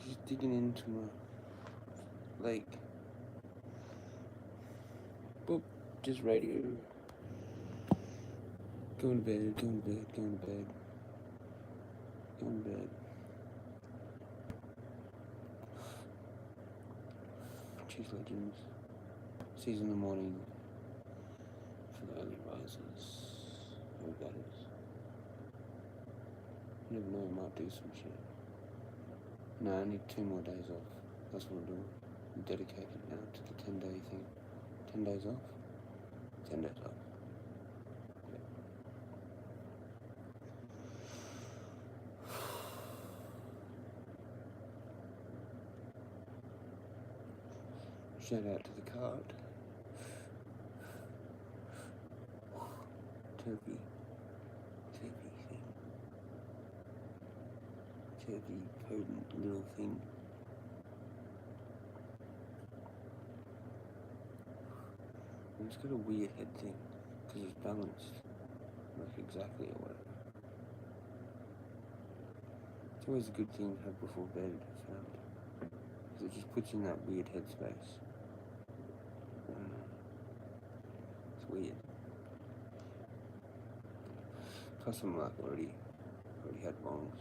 Just digging into my lake. Boop, just radio. Going to bed, going to bed, going to bed. Going to bed. Cheers, legends. See you in the morning for the early risers. Whoever that is. You never know, I might do some shit. No, I need 2 more days off. That's what I'm doing. I'm dedicated now to the 10-day thing. 10 days off? 10 days off. Shout out to the card. Turkey thing. Turkey potent little thing. And it's got a weird head thing, because it's balanced, like exactly or whatever. It's always a good thing to have before bed, I found. Because it just puts you in that weird headspace. It's weird. Plus I'm like already had bongs,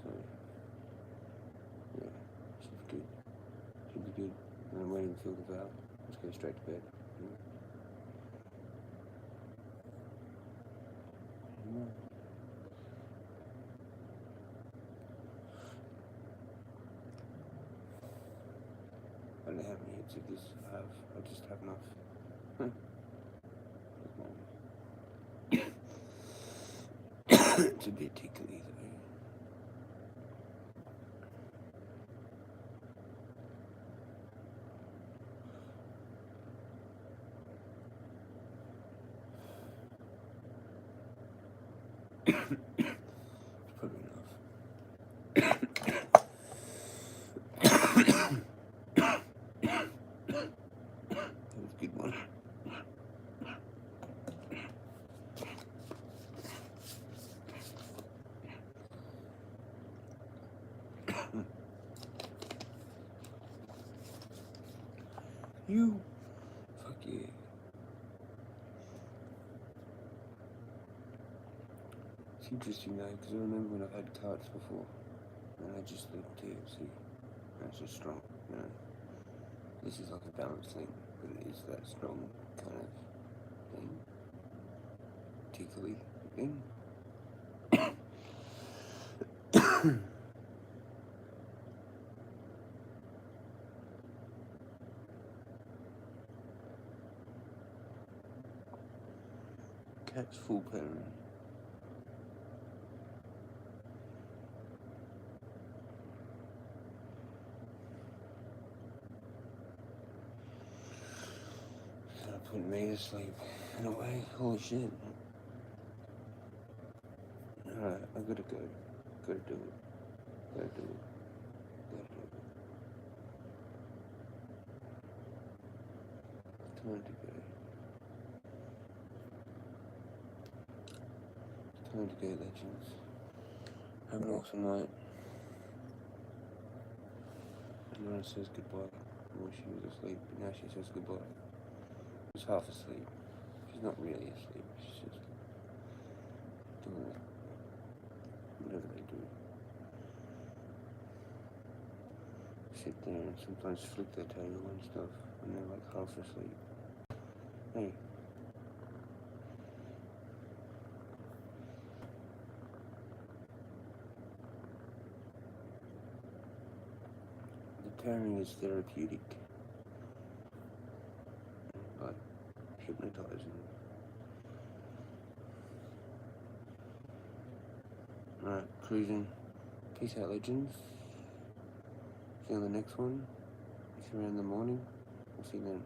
so And I'm waiting to fill the valve. Let's go straight to bed. I don't know how many hits of this I have. I just have enough. It's a bit tickly though. Probably enough. That was a good one. You. Fuck yeah. It's interesting though, because I remember when I've had cards before, and I just looked to see, that's just strong, you know. This is like a balanced thing, but it is that strong kind of thing. Tickly thing. Cat's full pattern. That put me to sleep in a way. Holy shit. Alright, I gotta go. Gotta do it. Gotta do it. Gotta do it. Time to go. Time to go, legends. Have an awesome night. And Nora says goodbye. Well, she was asleep, but now she says goodbye. She's half asleep. She's not really asleep. She's just doing whatever they do. Sit there and sometimes flick their tail and stuff, and they're like half asleep. Hey. The pairing is therapeutic. But hypnotizing. Alright, cruising. Peace out, legends. See you on the next one. If you're around in the morning, we'll see you then.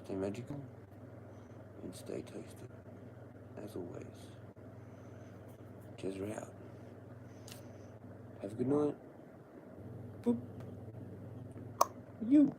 Stay magical and stay toasted. As always. Jezza out. Have a good night. Boop. You.